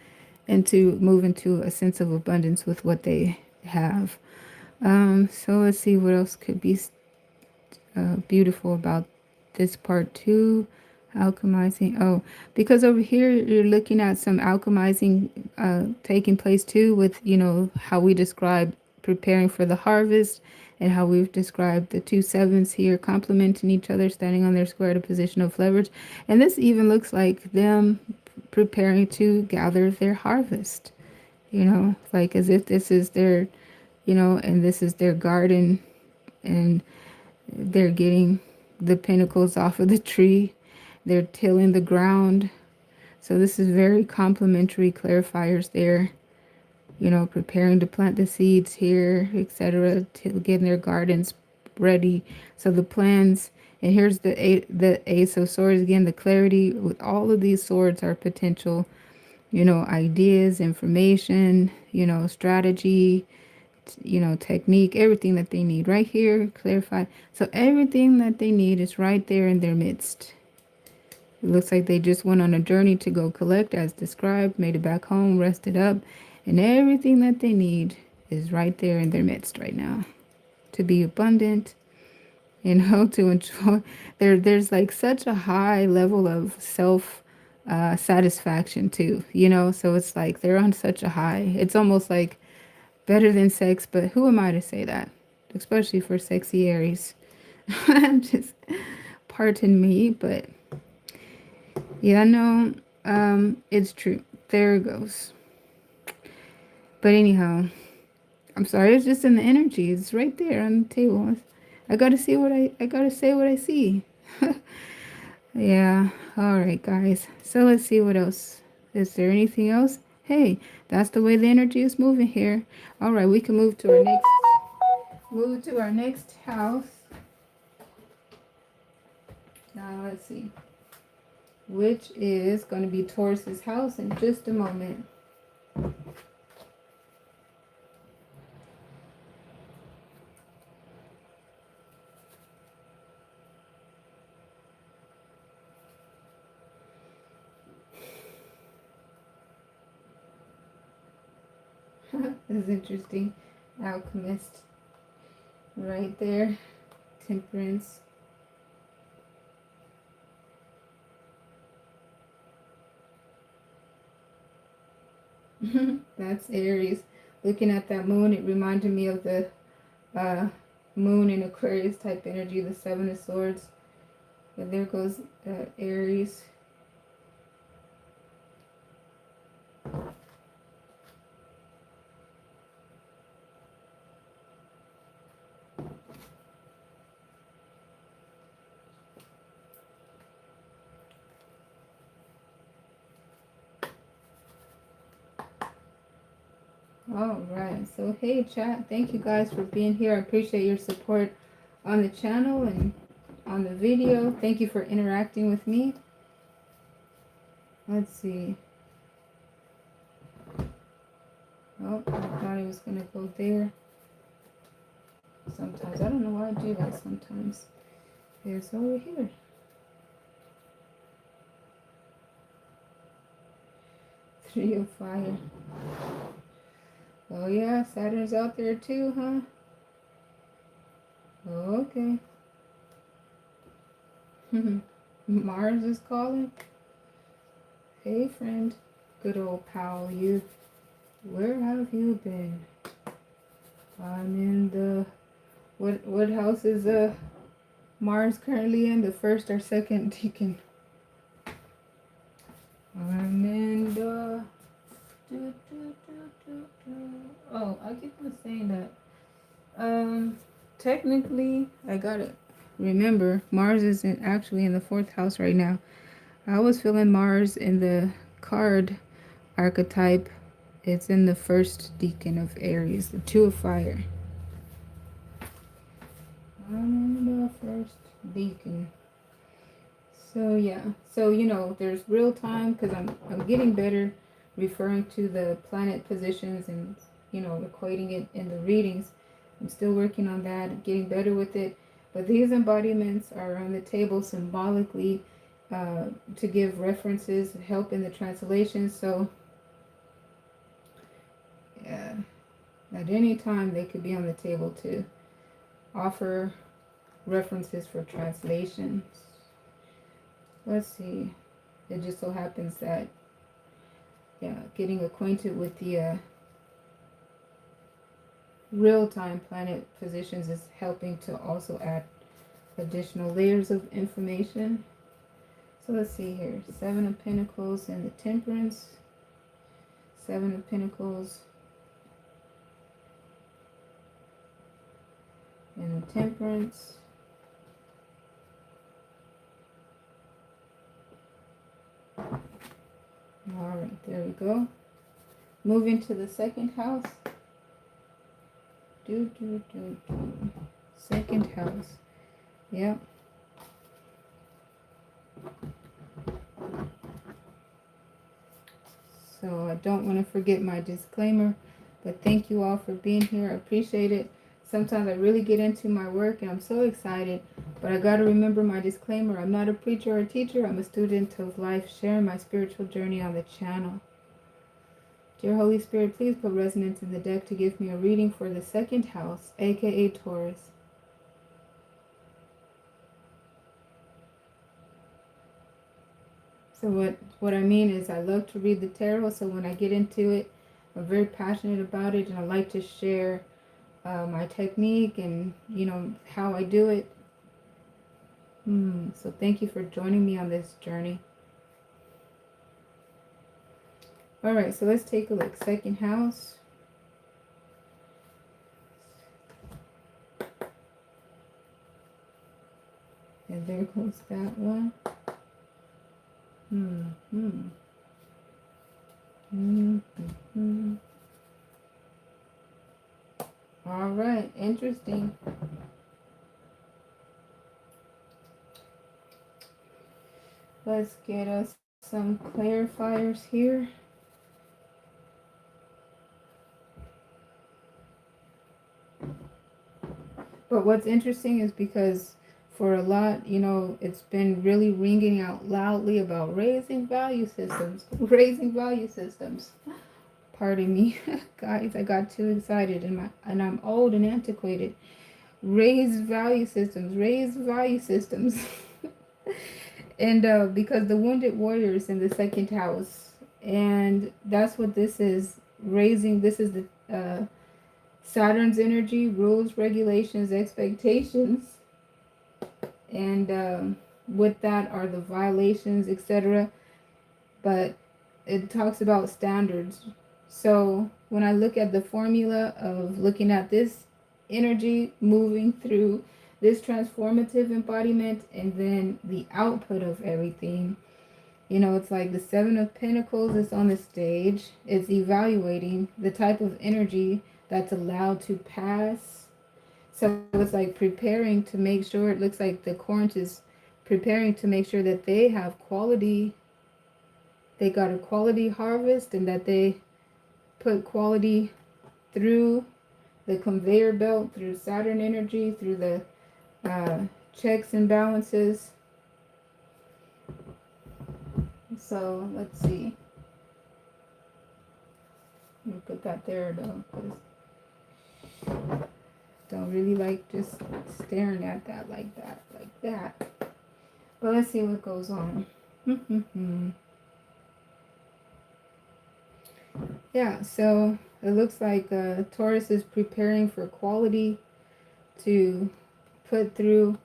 [SPEAKER 1] and to move into a sense of abundance with what they have. So let's see what else could be beautiful about this part two. Alchemizing. Oh, because over here you're looking at some alchemizing taking place too with, how we describe preparing for the harvest and how we've described the two sevens here complementing each other, standing on their square at a position of leverage. And this even looks like them preparing to gather their harvest, like as if this is their, and this is their garden and they're getting the pinnacles off of the tree. They're tilling the ground. So this is very complementary clarifiers there, preparing to plant the seeds here, etc., to getting their gardens ready. So the plans, and here's the Ace of Swords again, the clarity with all of these swords are potential, ideas, information, strategy, technique, everything that they need right here, clarify. So everything that they need is right there in their midst. It looks like they just went on a journey to go collect as described, made it back home, rested up, and everything that they need is right there in their midst right now to be abundant, to enjoy. There's like such a high level of self satisfaction too, so it's like they're on such a high. It's almost like better than sex, but who am I to say that? Especially for sexy Aries. I'm just, pardon me, but yeah, no, it's true. There it goes. But anyhow, I'm sorry, it's just in the energy. It's right there on the table. I gotta see I gotta say what I see. Yeah, all right, guys. So let's see what else. Is there anything else? Hey, that's the way the energy is moving here. All right, we can move to our next house. Now let's see, which is going to be Taurus's house in just a moment. This is interesting. Alchemist right there. Temperance. That's Aries. Looking at that moon, it reminded me of the moon in Aquarius type energy, the Seven of Swords. But there goes Aries. All right. So, hey, chat. Thank you guys for being here. I appreciate your support on the channel and on the video. Thank you for interacting with me. Let's see. Oh, I thought I was going to go there. Sometimes. I don't know why I do that sometimes. It's over here. Three of fire. Oh yeah, Saturn's out there too, huh? Okay. Mars is calling. Hey friend. Good old pal, you. Where have you been? I'm in the what house is Mars currently in? The first or second deacon? I'm in the oh, I keep on saying that. Technically, I gotta remember Mars is actually in the fourth house right now. I was feeling Mars in the card archetype. It's in the first deacon of Aries, the two of fire. I'm in the first deacon. So yeah, so there's real time because I'm getting better referring to the planet positions and equating it in the readings. I'm still working on that, getting better with it. But these embodiments are on the table symbolically to give references, help in the translation. So yeah, at any time they could be on the table to offer references for translations. Let's see. It just so happens that getting acquainted with the real-time planet positions is helping to also add additional layers of information. So let's see here. Seven of Pentacles and the Temperance. Seven of Pentacles and the Temperance. All right, there we go. Moving to the second house. Second house. Yep. So I don't want to forget my disclaimer, but thank you all for being here. I appreciate it. Sometimes I really get into my work and I'm so excited, but I got to remember my disclaimer. I'm not a preacher or a teacher. I'm a student of life, sharing my spiritual journey on the channel. Dear Holy Spirit, please put resonance in the deck to give me a reading for the second house, aka Taurus. So what I mean is I love to read the tarot, so when I get into it, I'm very passionate about it, and I like to share my technique and, how I do it. So thank you for joining me on this journey. All right, so let's take a look. Second house. And there goes that one. All right, interesting. Let's get us some clarifiers here. But what's interesting is because for a lot, it's been really ringing out loudly about raising value systems. Raising value systems. Pardon me, guys, I got too excited and I'm old and antiquated. Raise value systems, raise value systems. And because the wounded warriors in the second house, and that's what this is, raising. This is the Saturn's energy, rules, regulations, expectations, and with that are the violations, etc. But it talks about standards. So when I look at the formula of looking at this energy moving through this transformative embodiment and then the output of everything, it's like the Seven of Pentacles is on the stage. It's evaluating the type of energy that's allowed to pass. So it's like preparing to make sure, it looks like the Court is preparing to make sure that they have quality, they got a quality harvest, and that they put quality through the conveyor belt, through Saturn energy, through the checks and balances. So let's see. Let me put that there though, because don't really like just staring at that like that. But let's see what goes on. Yeah, so it looks like Taurus is preparing for quality to put through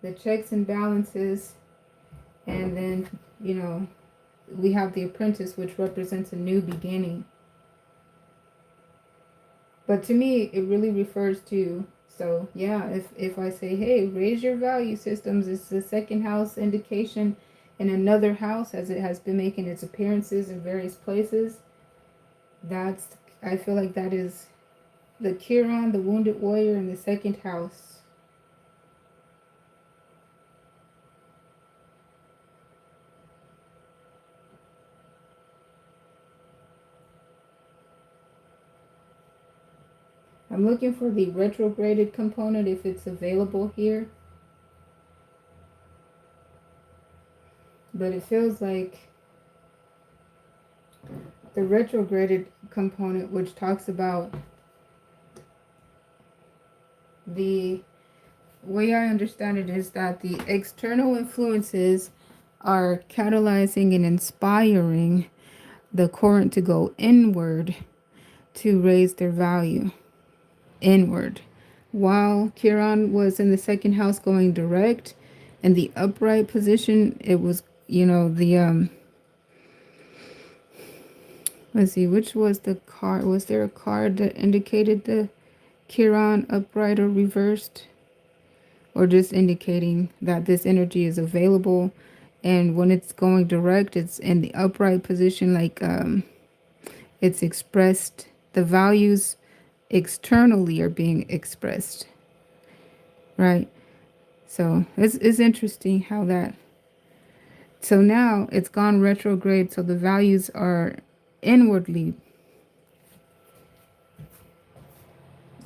[SPEAKER 1] the checks and balances, and then, you know, we have the apprentice, which represents a new beginning. But to me, it really refers to, so yeah, if I say, hey, raise your value systems, it's the second house indication in another house, as it has been making its appearances in various places. That's, I feel like that is the Chiron, the wounded warrior, in the second house. I'm looking for the retrograded component if it's available here. But it feels like the retrograded component, which talks about the way I understand it, is that the external influences are catalyzing and inspiring the current to go inward to raise their value inward. While Chiron was in the second house going direct, in the upright position, it was, you know, the let's see, which was the card? Was there a card that indicated the Chiron upright or reversed? Or just indicating that this energy is available, and when it's going direct, it's in the upright position, like it's expressed, the values externally are being expressed, right? So it's interesting how that, so now it's gone retrograde, so the values are inwardly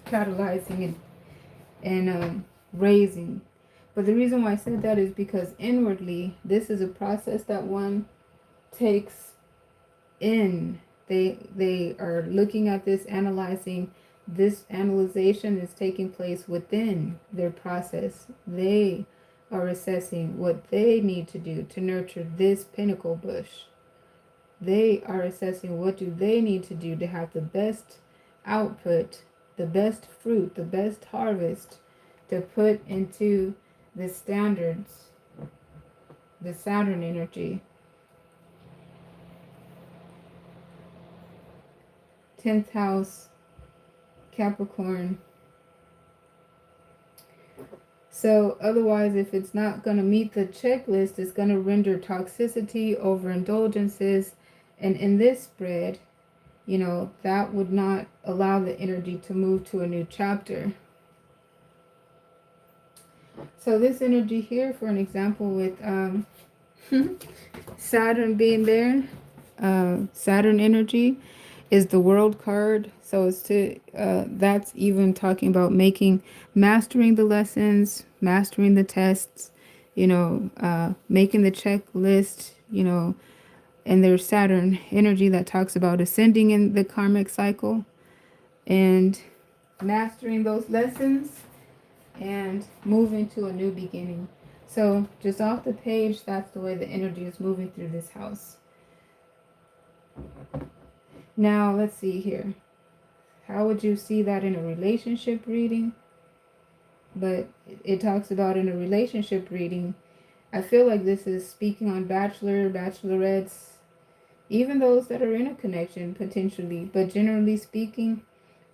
[SPEAKER 1] catalyzing and raising. But the reason why I said that is because inwardly, this is a process that one takes in. They are looking at this, analyzing. This analyzation is taking place within their process. They are assessing what they need to do to nurture this pinnacle bush. They are assessing what do they need to do to have the best output, the best fruit, the best harvest to put into the standards, the Saturn energy. 10th house, Capricorn. So otherwise, if it's not going to meet the checklist, it's going to render toxicity, overindulgences. And in this spread, you know, that would not allow the energy to move to a new chapter. So this energy here, for an example, with Saturn being there, Saturn energy is the world card. So it's to, that's even talking about mastering the lessons, mastering the tests, you know, making the checklist, you know, and there's Saturn energy that talks about ascending in the karmic cycle and mastering those lessons and moving to a new beginning. So just off the page, that's the way the energy is moving through this house. Now, let's see here. How would you see that in a relationship reading? But it talks about in a relationship reading, I feel like this is speaking on bachelor, bachelorettes, even those that are in a connection potentially. But generally speaking,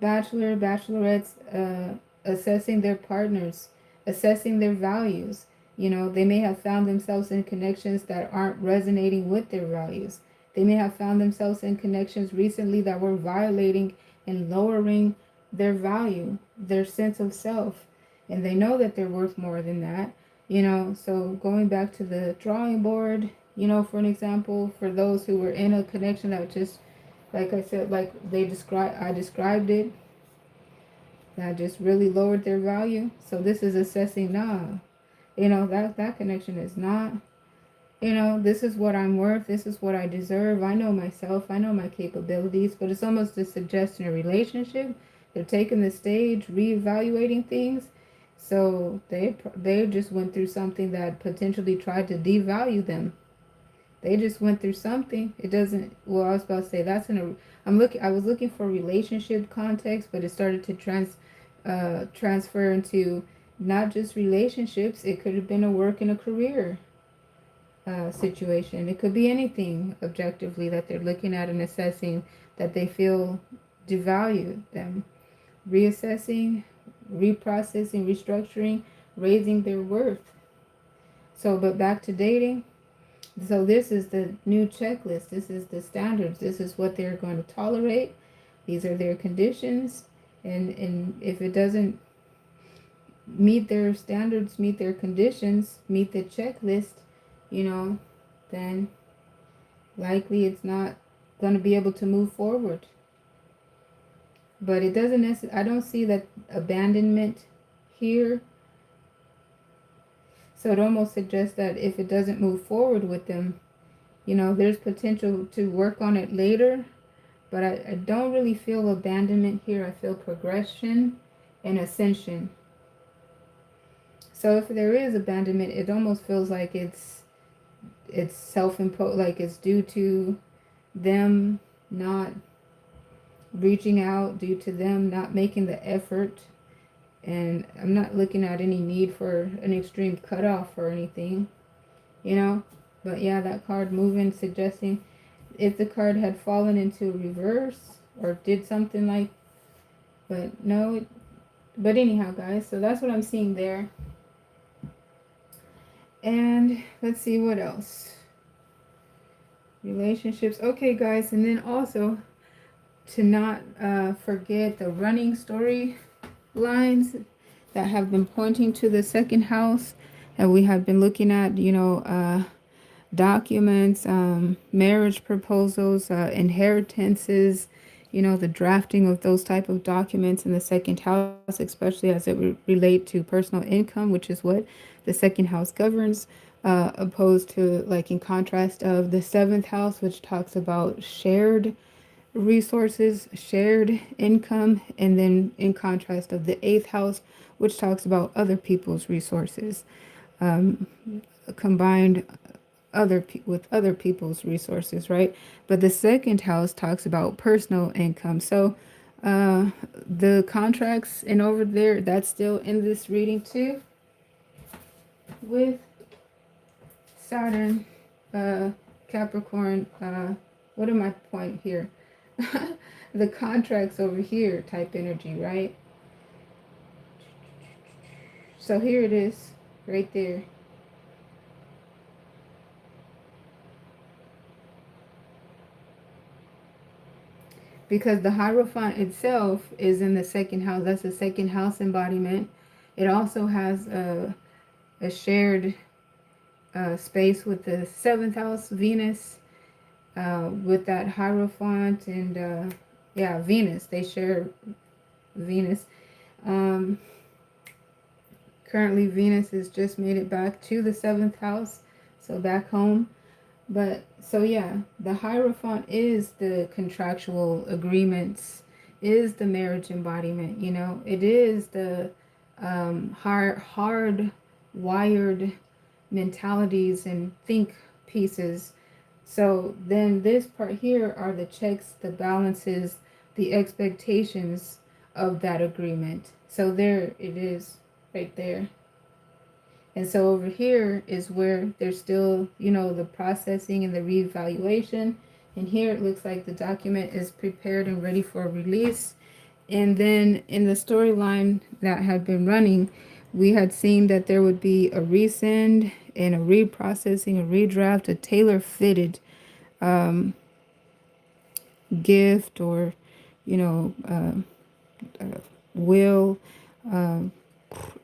[SPEAKER 1] bachelor, bachelorettes, assessing their partners, assessing their values. You know, they may have found themselves in connections that aren't resonating with their values. They may have found themselves in connections recently that were violating and lowering their value, their sense of self. And they know that they're worth more than that. You know, so going back to the drawing board, you know, for an example, for those who were in a connection that just, like I said, like I described it, that just really lowered their value. So this is assessing, nah, You know, that connection is not, you know, this is what I'm worth, this is what I deserve. I know myself, I know my capabilities, but it's almost a suggestion of relationship. They're taking the stage, reevaluating things. So they just went through something that potentially tried to devalue them. They just went through something. It doesn't. Well, I was about to say that's in a. I'm looking. I was looking for relationship context, but it started to transfer into not just relationships. It could have been a work and a career situation. It could be anything objectively that they're looking at and assessing that they feel devalue them. Reassessing, reprocessing, restructuring, raising their worth. So, but back to dating. So this is the new checklist. This is the standards. This is what they're going to tolerate. These are their conditions. And if it doesn't meet their standards, meet their conditions, meet the checklist, you know, then likely it's not going to be able to move forward. But it doesn't necessarily, I don't see that abandonment here. So it almost suggests that if it doesn't move forward with them, you know, there's potential to work on it later. But I don't really feel abandonment here. I feel progression and ascension. So if there is abandonment, it almost feels like it's self-imposed, like it's due to them not reaching out, due to them not making the effort. And I'm not looking at any need for an extreme cutoff or anything, you know. But yeah, that card moving, suggesting if the card had fallen into reverse or did something like, but no, but anyhow, guys, so that's what I'm seeing there. And let's see what else. Relationships. Okay, guys, and then also to not forget the running story lines that have been pointing to the second house. And we have been looking at, you know, documents, marriage proposals, inheritances, you know, the drafting of those type of documents in the second house, especially as it relate to personal income, which is what the second house governs, opposed to, like, in contrast of the seventh house, which talks about shared resources, shared income, and then in contrast of the eighth house, which talks about other people's resources, combined with other people's resources, right? But the second house talks about personal income. So the contracts and over there, that's still in this reading too, with Saturn, Capricorn. What am I point here? The contracts over here type energy, right? So here it is, right there. Because the Hierophant itself is in the second house. That's a second house embodiment. It also has a shared space with the seventh house, Venus, with that Hierophant, and yeah, Venus. They share Venus. Currently, Venus has just made it back to the seventh house, so back home. But so yeah, the Hierophant is the contractual agreements, is the marriage embodiment. You know, it is the hard wired mentalities and think pieces. So then this part here are the checks, the balances, the expectations of that agreement. So there it is, right there. And so over here is where there's still, you know, the processing and the reevaluation. And here it looks like the document is prepared and ready for release. And then in the storyline that had been running, we had seen that there would be a resend and a reprocessing, a redraft, a tailor-fitted gift or, you know, will,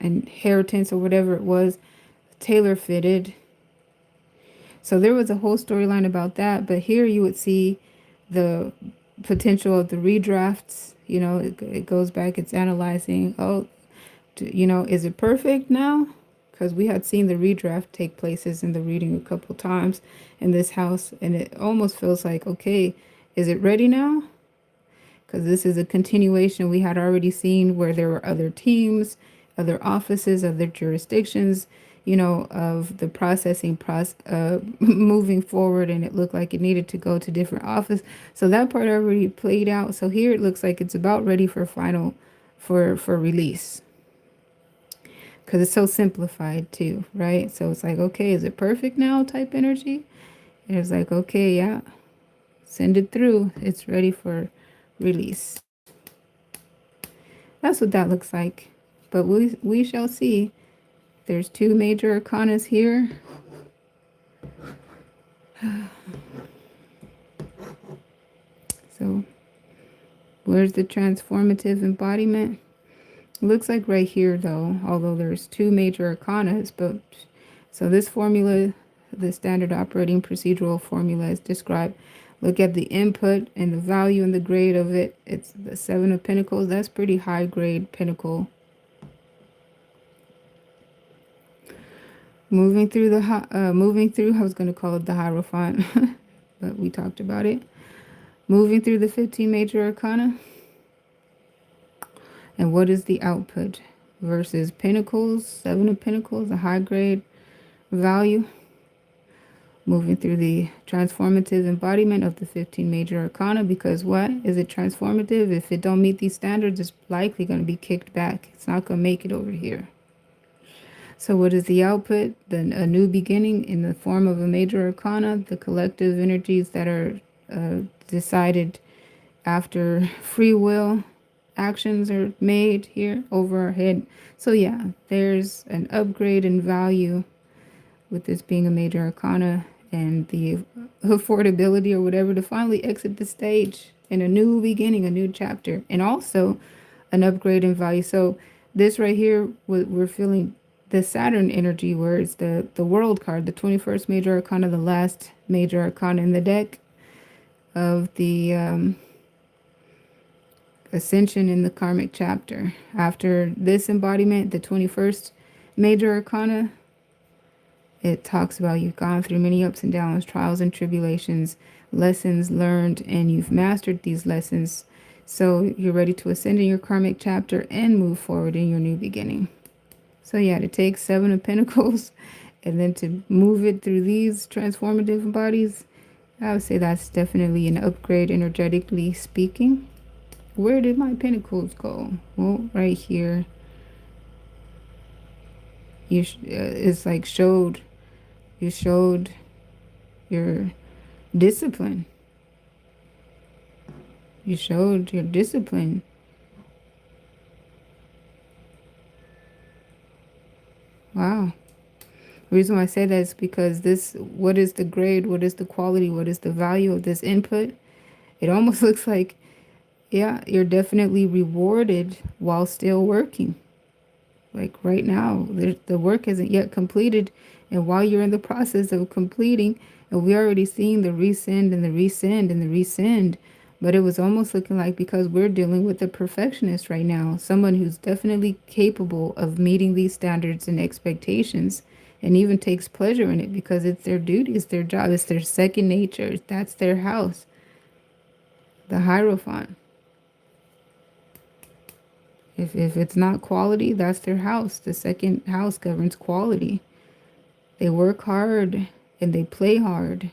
[SPEAKER 1] inheritance or whatever it was, tailor fitted. So there was a whole storyline about that, but here you would see the potential of the redrafts. You know, it goes back, it's analyzing, oh, you know, is it perfect now? because we had seen the redraft take places in the reading a couple times in this house, and it almost feels like, okay, is it ready now? Because this is a continuation. We had already seen where there were other teams, other offices, other jurisdictions, of the processing process moving forward, and it looked like it needed to go to different office. So that part already played out. So here it looks like it's about ready for final, for release, because it's so simplified too, right? So it's like, okay, is it perfect now type energy? And it's like, okay, yeah, send it through. It's ready for release. That's what that looks like. But we shall see. There's two major arcanas here. So where's the transformative embodiment? It looks like right here though, although there's two major arcanas, but so this formula, the standard operating procedural formula is described. Look at the input and the value and the grade of it. It's the Seven of Pentacles. That's pretty high grade pentacle. Moving through I was going to call it the Hierophant, but we talked about it. Moving through the 15 major arcana. And what is the output? Versus Pentacles, Seven of Pentacles, a high grade value. Moving through the transformative embodiment of the 15 major arcana, because what? Is it transformative? If it don't meet these standards, it's likely going to be kicked back. It's not going to make it over here. So what is the output? Then a new beginning in the form of a major arcana, the collective energies that are decided after free will actions are made here over our head. So yeah, there's an upgrade in value with this being a major arcana, and the affordability or whatever to finally exit the stage in a new beginning, a new chapter, and also an upgrade in value. So this right here, we're feeling the Saturn energy, where it's the world card, the 21st major arcana, the last major arcana in the deck of the ascension in the karmic chapter. After this embodiment, the 21st major arcana, it talks about you've gone through many ups and downs, trials and tribulations, lessons learned, and you've mastered these lessons. So you're ready to ascend in your karmic chapter and move forward in your new beginning. So yeah, to take Seven of Pentacles and then to move it through these transformative bodies, I would say that's definitely an upgrade energetically speaking. Where did my pentacles go? Well, right here. It's like you showed your discipline. You showed your discipline. Wow. The reason why I say that is because what is the grade? What is the quality? What is the value of this input? It almost looks like, yeah, you're definitely rewarded while still working. Like right now, the work isn't yet completed. And while you're in the process of completing, and we're already seeing the resend and the resend and the resend, but it was almost looking like, because we're dealing with a perfectionist right now, someone who's definitely capable of meeting these standards and expectations, and even takes pleasure in it because it's their duty, it's their job, it's their second nature, that's their house. The Hierophant. If it's not quality, that's their house. The second house governs quality. They work hard and they play hard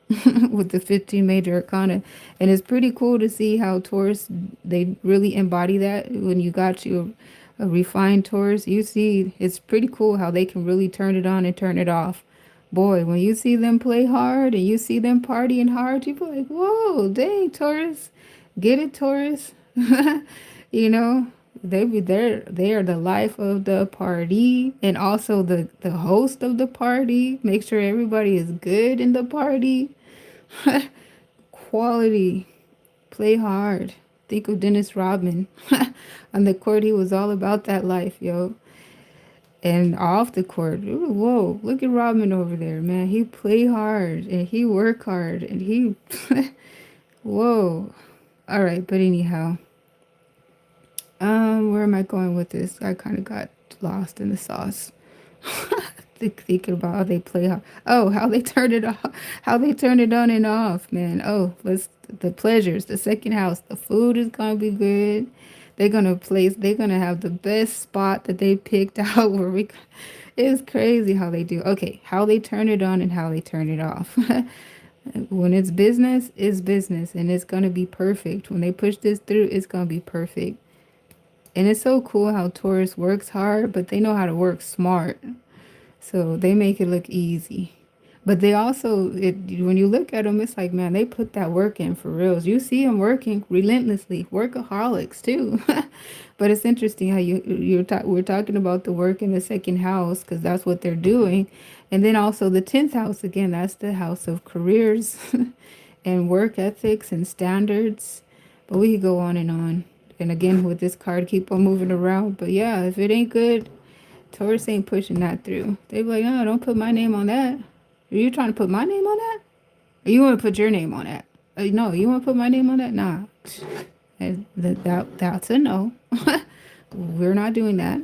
[SPEAKER 1] with the 15 major arcana. And it's pretty cool to see how Taurus, they really embody that. When you got you a refined Taurus, you see it's pretty cool how they can really turn it on and turn it off. Boy, when you see them play hard and you see them partying hard, you be like, whoa, dang, Taurus. Get it, Taurus. You know, they be there. They are the life of the party, and also the host of the party. Make sure everybody is good in the party. Quality, play hard. Think of Dennis Rodman. On the court, he was all about that life, yo. And off the court, ooh, whoa, look at Rodman over there, man. He play hard and he work hard and he, whoa. All right, but anyhow. Where am I going with this? I kind of got lost in the sauce. Thinking about how they play, how they turn it off, how they turn it on and off, man. Oh, let's the pleasures, the second house, the food is gonna be good. They're gonna have the best spot that they picked out where we. It's crazy how they do. Okay, how they turn it on and how they turn it off. When it's business, and it's gonna be perfect. When they push this through, it's gonna be perfect. And it's so cool how Taurus works hard, but they know how to work smart. So they make it look easy. But they also, when you look at them, it's like, man, they put that work in for reals. You see them working relentlessly, workaholics too. But it's interesting how we're talking about the work in the second house because that's what they're doing, and then also the 10th house again. That's the house of careers and work ethics and standards. But we could go on and on. And again, with this card, keep on moving around. But yeah, if it ain't good, Taurus ain't pushing that through. They be like, no, don't put my name on that. Are you trying to put my name on that? Or you want to put your name on that? No, you want to put my name on that? Nah. And that's a no. We're not doing that.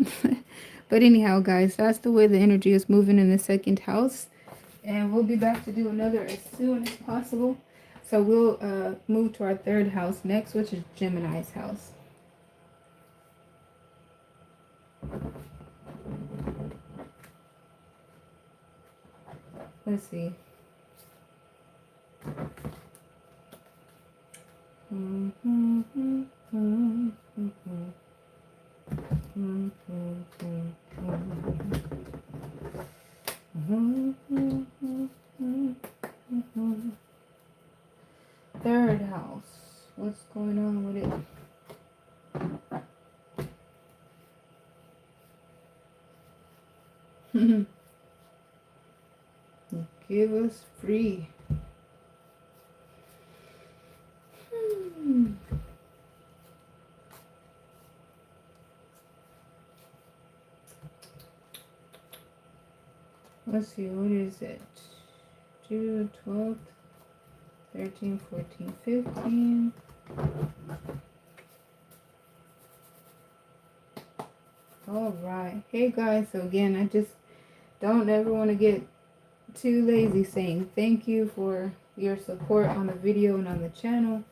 [SPEAKER 1] But anyhow, guys, that's the way the energy is moving in the second house. And we'll be back to do another as soon as possible. So we'll move to our third house next, which is Gemini's house. Let's see. Third house. What's going on with it? Give us free. Let's see, what is it? 2, 12, 13, 14, 15. All right. Hey guys, so again, I just don't ever want to get too lazy saying thank you for your support on the video and on the channel.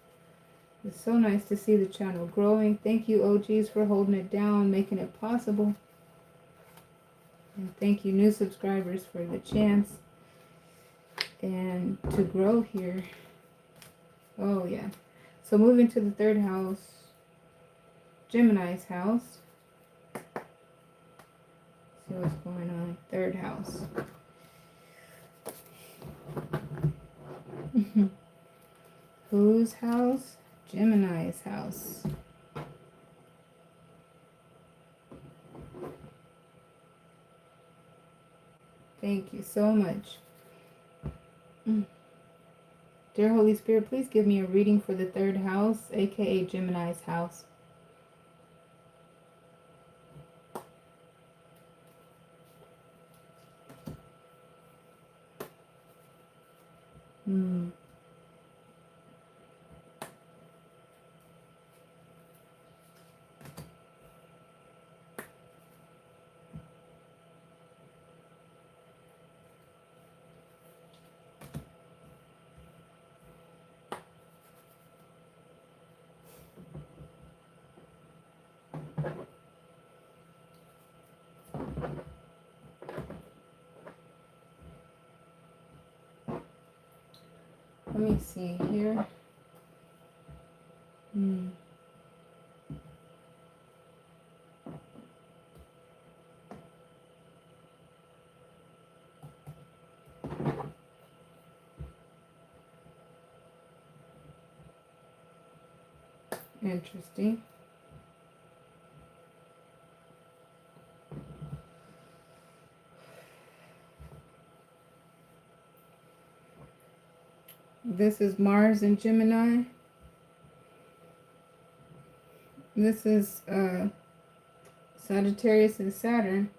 [SPEAKER 1] It's so nice to see the channel growing. Thank you, OGs, for holding it down, making it possible. And thank you, new subscribers, for the chance and to grow here. Oh, yeah. So moving to the third house, Gemini's house. See what's going on. Third house. Whose house? Gemini's house. Thank you so much. Dear Holy Spirit, please give me a reading for the third house, aka Gemini's house. Let me see here. Interesting. This is Mars and Gemini. This is Sagittarius and Saturn.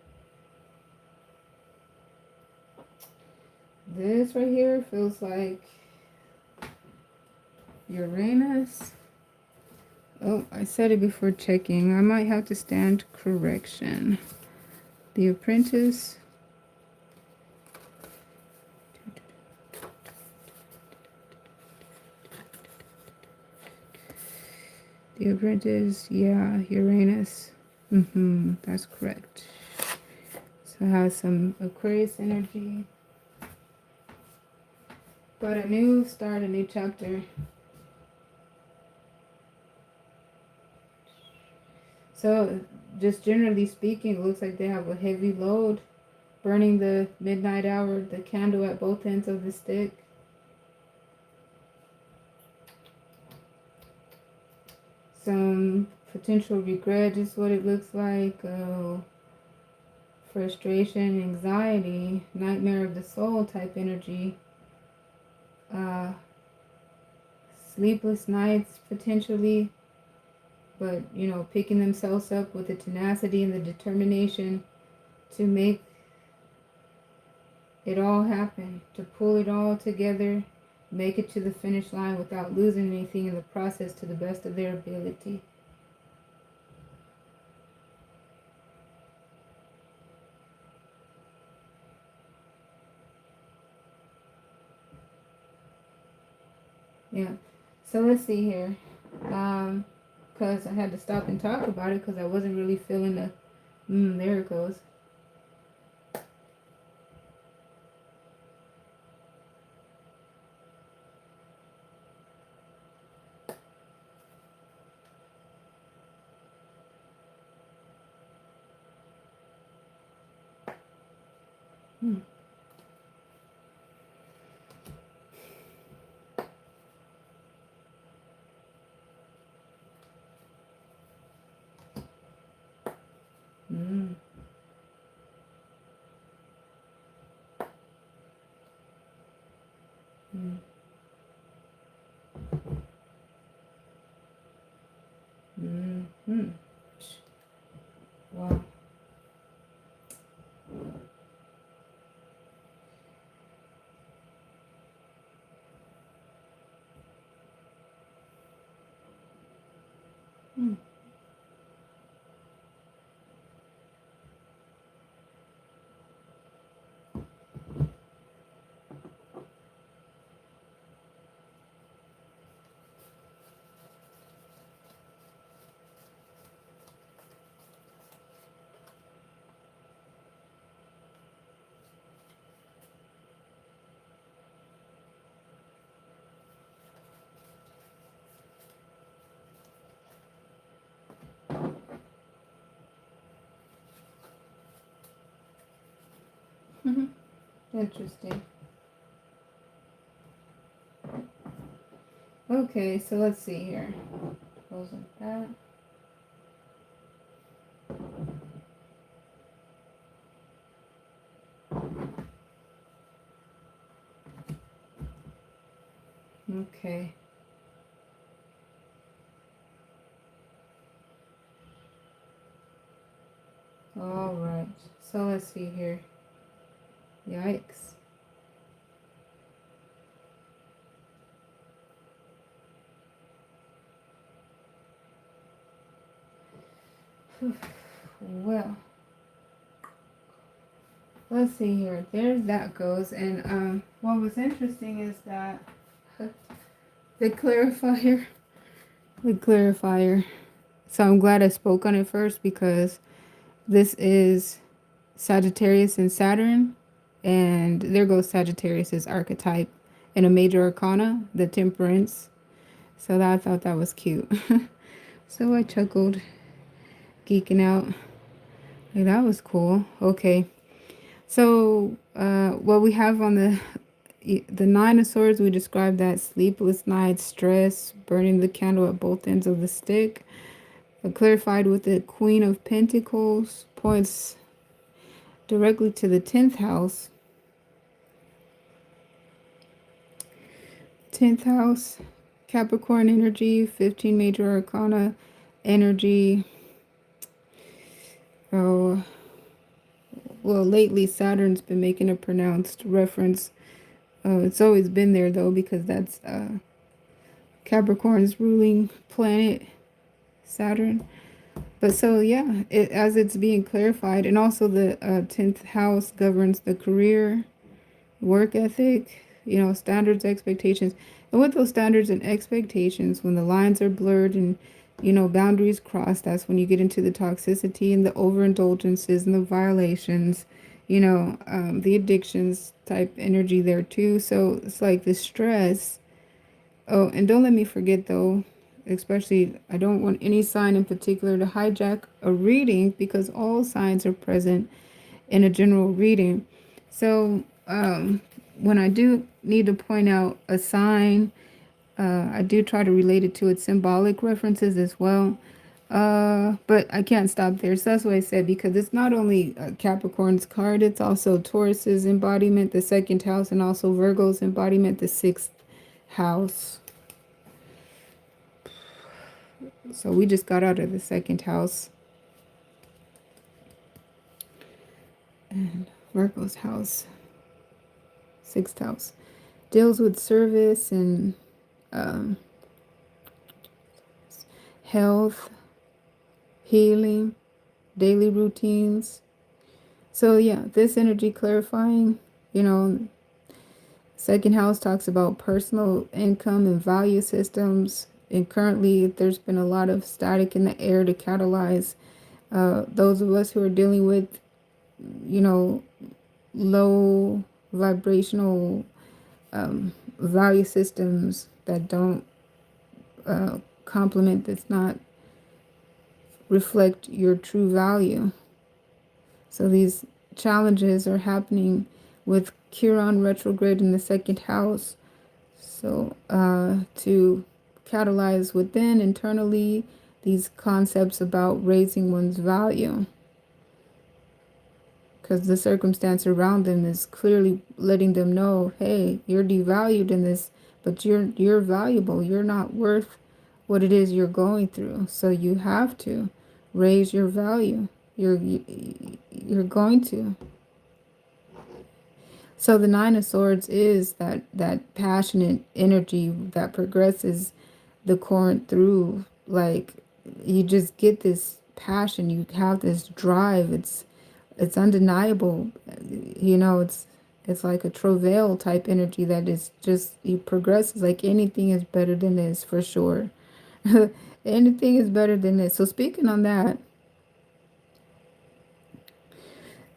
[SPEAKER 1] This right here feels like Uranus. Oh, I said it before checking. I might have to stand correction. The Apprentice. The Apprentice, yeah, Uranus. That's correct. So it has some Aquarius energy. But a new start, a new chapter. So just generally speaking, it looks like they have a heavy load burning the midnight hour, the candle at both ends of the stick. Some potential regret is what it looks like. Frustration, anxiety, nightmare of the soul type energy. Uh, Sleepless nights potentially, but picking themselves up with the tenacity and the determination to make it all happen, to pull it all together, make it to the finish line without losing anything in the process to the best of their ability. Yeah. So let's see here. Because I had to stop and talk about it because I wasn't really feeling the, there it goes. Hmm. Mm. Mm. Mm. Wow. Mm. Mm-hmm. Interesting. Okay, so let's see here. Close like that. Okay. All right. So let's see here. Yikes. Well, let's see here. There's that goes. And what was interesting is that the clarifier, the clarifier. So I'm glad I spoke on it first because this is Sagittarius and Saturn, and there goes Sagittarius's archetype in a major arcana, the Temperance. So I thought that was cute. So I chuckled, geeking out. Like, that was cool. Okay. So what we have on the Nine of Swords, we described that sleepless nights, stress, burning the candle at both ends of the stick. Clarified with the Queen of Pentacles, points directly to the 10th house. 10th house, Capricorn energy, 15 major arcana energy. Oh, well, lately Saturn's been making a pronounced reference. It's always been there though because that's Capricorn's ruling planet, Saturn. But so yeah, as it's being clarified, and also the 10th house governs the career, work ethic, standards, expectations. And with those standards and expectations, when the lines are blurred and boundaries crossed. That's when you get into the toxicity and the overindulgences and the violations, the addictions type energy there too. So it's like the stress. Oh, and don't let me forget though, especially I don't want any sign in particular to hijack a reading because all signs are present in a general reading. So when I do need to point out a sign, I do try to relate it to its symbolic references as well. But I can't stop there. So that's what I said, because it's not only Capricorn's card, it's also Taurus's embodiment, the second house, and also Virgo's embodiment, the sixth house. So we just got out of the second house. And Virgo's house, sixth house, deals with service and health, healing, daily routines. So yeah, this energy clarifying, second house talks about personal income and value systems. And currently there's been a lot of static in the air to catalyze those of us who are dealing with, low vibrational value systems that don't complement, that's not reflect your true value. So these challenges are happening with Chiron retrograde in the second house. So to catalyze within internally these concepts about raising one's value, because the circumstance around them is clearly letting them know, hey, you're devalued in this, but you're valuable. You're not worth what it is you're going through. So you have to raise your value. You're going to. So the Nine of Swords is that passionate energy that progresses the current through. Like, you just get this passion. You have this drive. It's undeniable. It's like a travail type energy that is just, it progresses. Like anything is better than this, for sure. Anything is better than this. So speaking on that,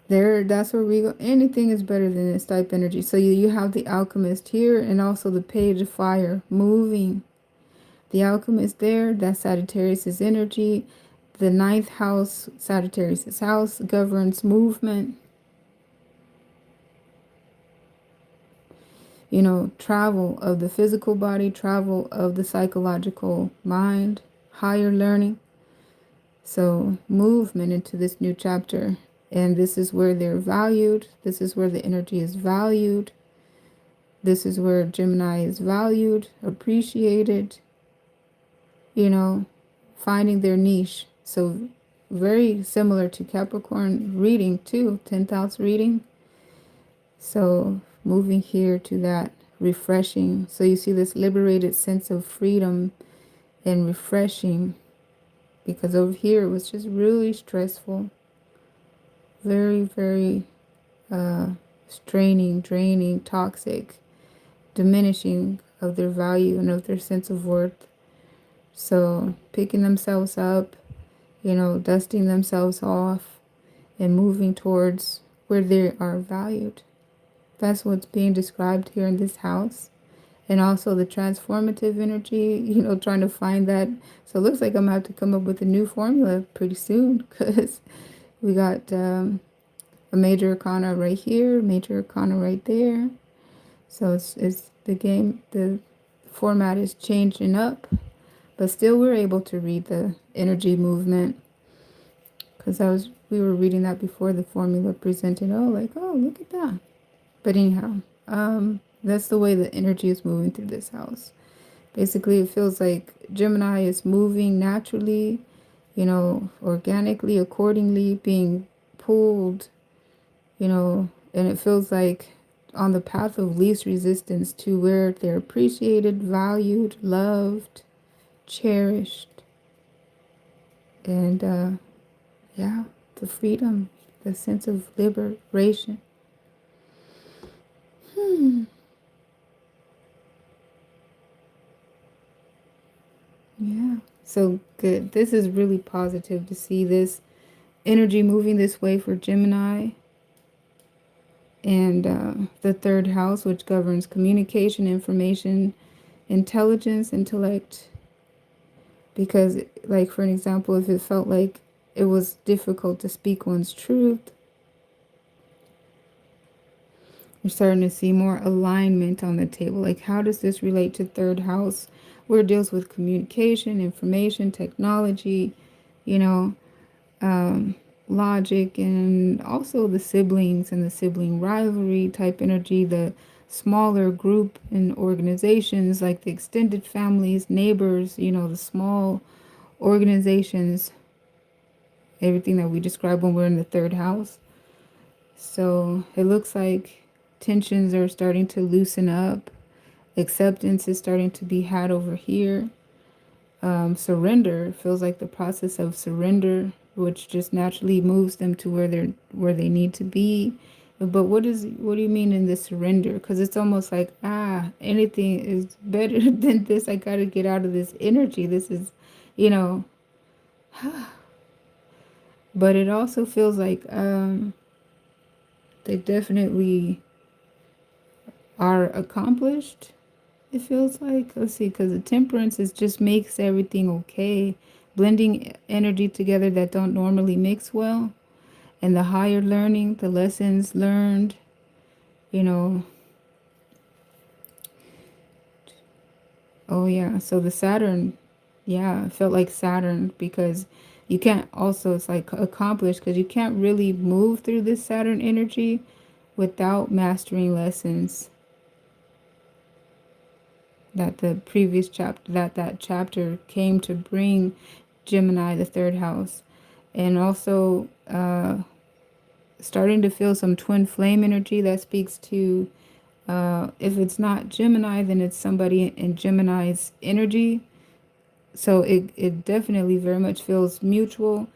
[SPEAKER 1] that's where we go. Anything is better than this type energy. So you have the Alchemist here, and also the Page of Fire moving. The Alchemist there, that's Sagittarius's energy. The ninth house, Sagittarius's house, governs movement. Travel of the physical body, travel of the psychological mind, higher learning. So movement into this new chapter. And this is where they're valued. This is where the energy is valued. This is where Gemini is valued, appreciated, finding their niche. So very similar to Capricorn reading too, 10th house reading. So moving here to that refreshing. So you see this liberated sense of freedom and refreshing, because over here it was just really stressful. Very, very straining, draining, toxic, diminishing of their value and of their sense of worth. So picking themselves up, dusting themselves off and moving towards where they are valued. That's what's being described here in this house. And also the transformative energy, trying to find that. So it looks like I'm going to have to come up with a new formula pretty soon, because we got a major arcana right here, major arcana right there. So it's the game, the format is changing up, but still we're able to read the energy movement, because we were reading that before the formula presented. Oh, look at that. But anyhow, that's the way the energy is moving through this house. Basically, it feels like Gemini is moving naturally, organically, accordingly, being pulled, and it feels like on the path of least resistance to where they're appreciated, valued, loved, cherished. And the freedom, the sense of liberation. Yeah. So good. This is really positive to see this energy moving this way for Gemini. And the third house, which governs communication, information, intelligence, intellect. Because, like, for an example, if it felt like it was difficult to speak one's truth, you're starting to see more alignment on the table. Like, how does this relate to third house, where it deals with communication, information, technology, you know, logic, and also the siblings and the sibling rivalry type energy, the smaller group and organizations like the extended families, neighbors, you know, the small organizations, everything that we describe when we're in the third house. So it looks like tensions are starting to loosen up. Acceptance is starting to be had over here. Surrender feels like the process of surrender, which just naturally moves them to where they need to be. But what do you mean in this surrender? Because it's almost like anything is better than this. I got to get out of this energy. This is, you know. But it also feels like they definitely are accomplished. It feels like, let's see, because the temperance is just makes everything okay, blending energy together that don't normally mix well, and the higher learning, the lessons learned, you know. Oh yeah, so the Saturn, yeah, it felt like Saturn because you can't also, it's like accomplished because you can't really move through this Saturn energy without mastering lessons that the previous chapter, that chapter came to bring Gemini, the third house. And also starting to feel some twin flame energy that speaks to, if it's not Gemini, then it's somebody in Gemini's energy. So it definitely very much feels mutual.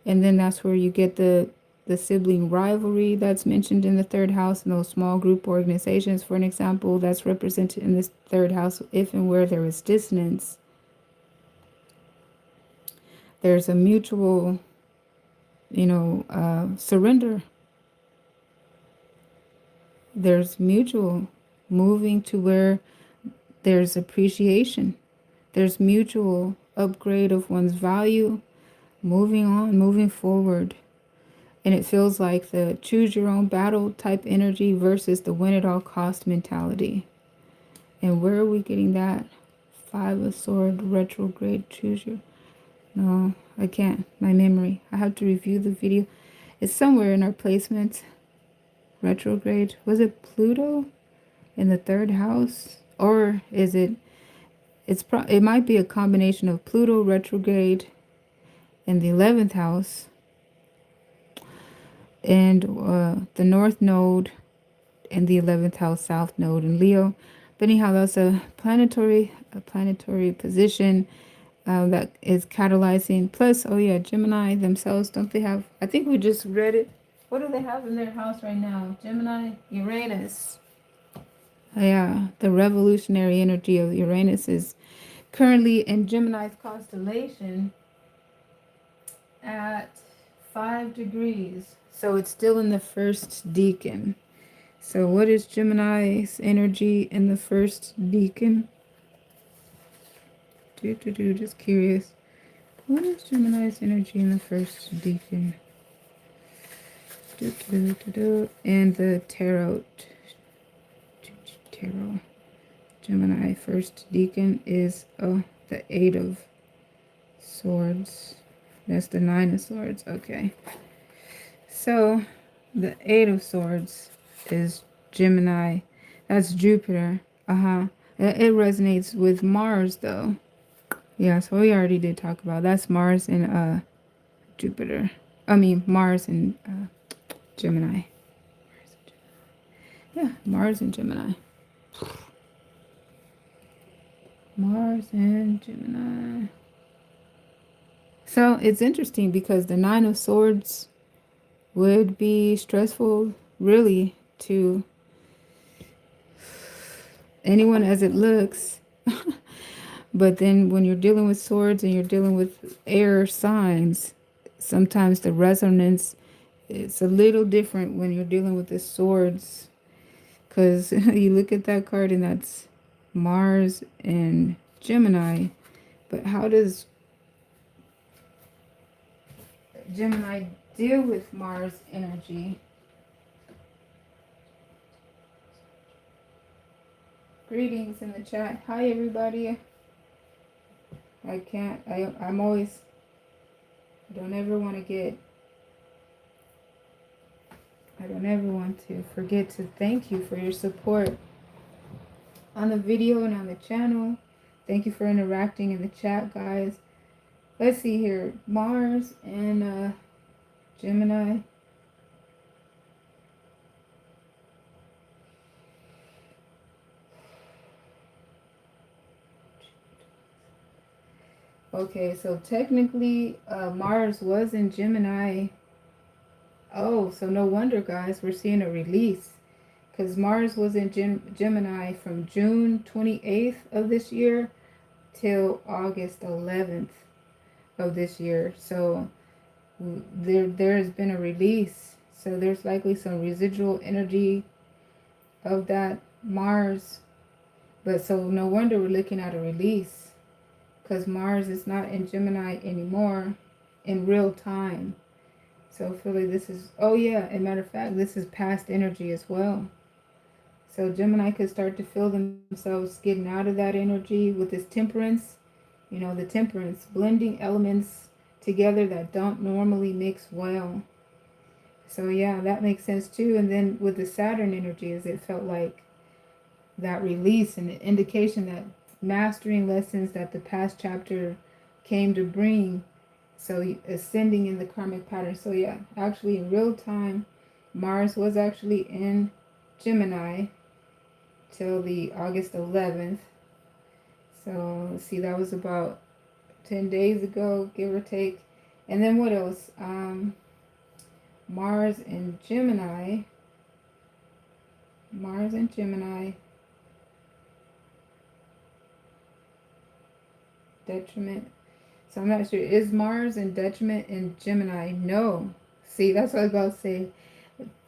[SPEAKER 1] And then that's where you get the sibling rivalry that's mentioned in the third house, and those small group organizations, for an example, that's represented in this third house. If and where there is dissonance, there's a mutual, surrender. There's mutual moving to where there's appreciation. There's mutual upgrade of one's value, moving on, moving forward. And it feels like the choose your own battle type energy versus the win at all cost mentality. And where are we getting that? Five of Sword, retrograde, choose your... No, I can't. My memory. I have to review the video. It's somewhere in our placements. Retrograde. Was it Pluto in the third house? Or is it... it might be a combination of Pluto retrograde in the 11th house and the North Node and the 11th house South Node in Leo. But anyhow, that's a planetary position that is catalyzing. Plus, oh yeah, Gemini themselves, don't they have, I think we just read it. What do they have in their house right now? Gemini, Uranus. Yeah, the revolutionary energy of Uranus is currently in Gemini's constellation at 5 degrees. So it's still in the first decan. So what is Gemini's energy in the first decan? Just curious. What is Gemini's energy in the first decan? And the tarot. Gemini first decan is the 8 of Swords. That's the 9 of Swords. Okay. So the 8 of Swords is Gemini. That's Jupiter. It resonates with Mars though. Yeah, so we already did talk about that's Mars and Jupiter. I mean Mars and Gemini. Yeah, Mars and Gemini. Mars and Gemini. So it's interesting because the 9 of Swords would be stressful, really, to anyone as it looks. But then when you're dealing with swords and you're dealing with air signs, sometimes the resonance is a little different when you're dealing with the swords. Because you look at that card and that's Mars and Gemini. But how does Gemini deal with Mars energy? Greetings in the chat. Hi everybody. I'm always, I don't ever want to forget to thank you for your support on the video and on the channel. Thank you for interacting in the chat, guys. Let's see here. Mars and Gemini. Okay, so technically Mars was in Gemini. Oh, so no wonder, guys, we're seeing a release. Because Mars was in Gemini from June 28th of this year till August 11th of this year. So there has been a release. So there's likely some residual energy of that Mars. But so no wonder we're looking at a release. Because Mars is not in Gemini anymore in real time. So I feel like this is, oh yeah, as a matter of fact, this is past energy as well. So Gemini could start to feel themselves getting out of that energy with this temperance. You know, the temperance, blending elements together that don't normally mix well. So yeah, that makes sense too. And then with the Saturn energies, it felt like that release and the indication that mastering lessons that the past chapter came to bring. So ascending in the karmic pattern. So yeah, actually in real time, Mars was actually in Gemini till the August 11th. So let's see, that was about 10 days ago, give or take. And then what else? Mars and Gemini. Mars and Gemini. Detriment. So I'm not sure. Is Mars in detriment in Gemini? No. See, that's what I was about to say.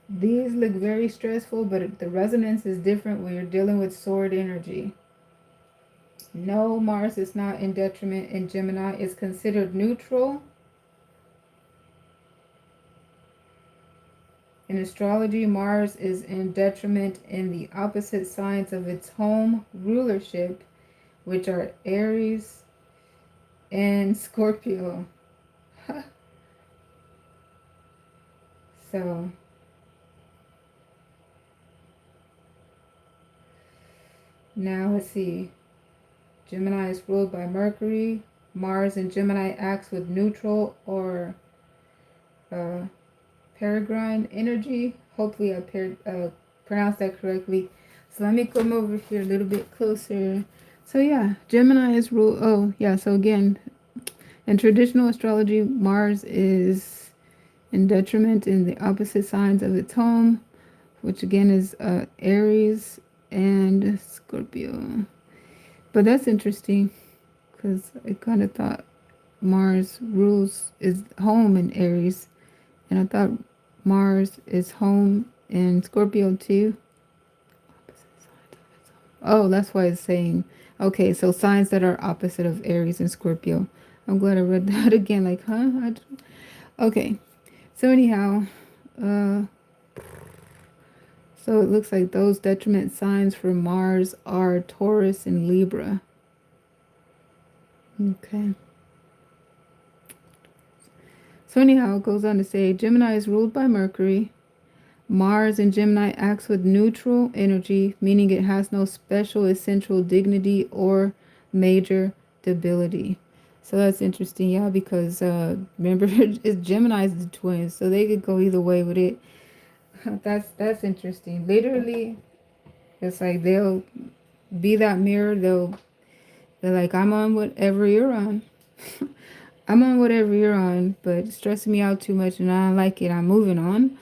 [SPEAKER 1] These look very stressful, but the resonance is different when you're dealing with sword energy. No, Mars is not in detriment in Gemini. It's considered neutral. In astrology, Mars is in detriment in the opposite signs of its home rulership, which are Aries and Scorpio. So now let's see. Gemini is ruled by Mercury. Mars in Gemini acts with neutral or peregrine energy. Hopefully I pronounced that correctly. So let me come over here a little bit closer. So yeah, Gemini is ruled. Oh yeah, so again, in traditional astrology, Mars is in detriment in the opposite signs of its home, which again is Aries and Scorpio. But that's interesting because I kind of thought Mars rules is home in Aries, and I thought Mars is home in Scorpio too. Oh, that's why it's saying, okay, so signs that are opposite of Aries and Scorpio. I'm glad I read that again, like, huh? Okay, so anyhow, so it looks like those detriment signs for Mars are Taurus and Libra. Okay. So anyhow, it goes on to say, Gemini is ruled by Mercury. Mars in Gemini acts with neutral energy, meaning it has no special essential dignity or major debility. So that's interesting, yeah, because remember, it's Gemini's the twins, so they could go either way with it. That's interesting. Literally, it's like they'll be that mirror. They're like, I'm on whatever you're on. I'm on whatever you're on, but it's stressing me out too much and I don't like it. I'm moving on.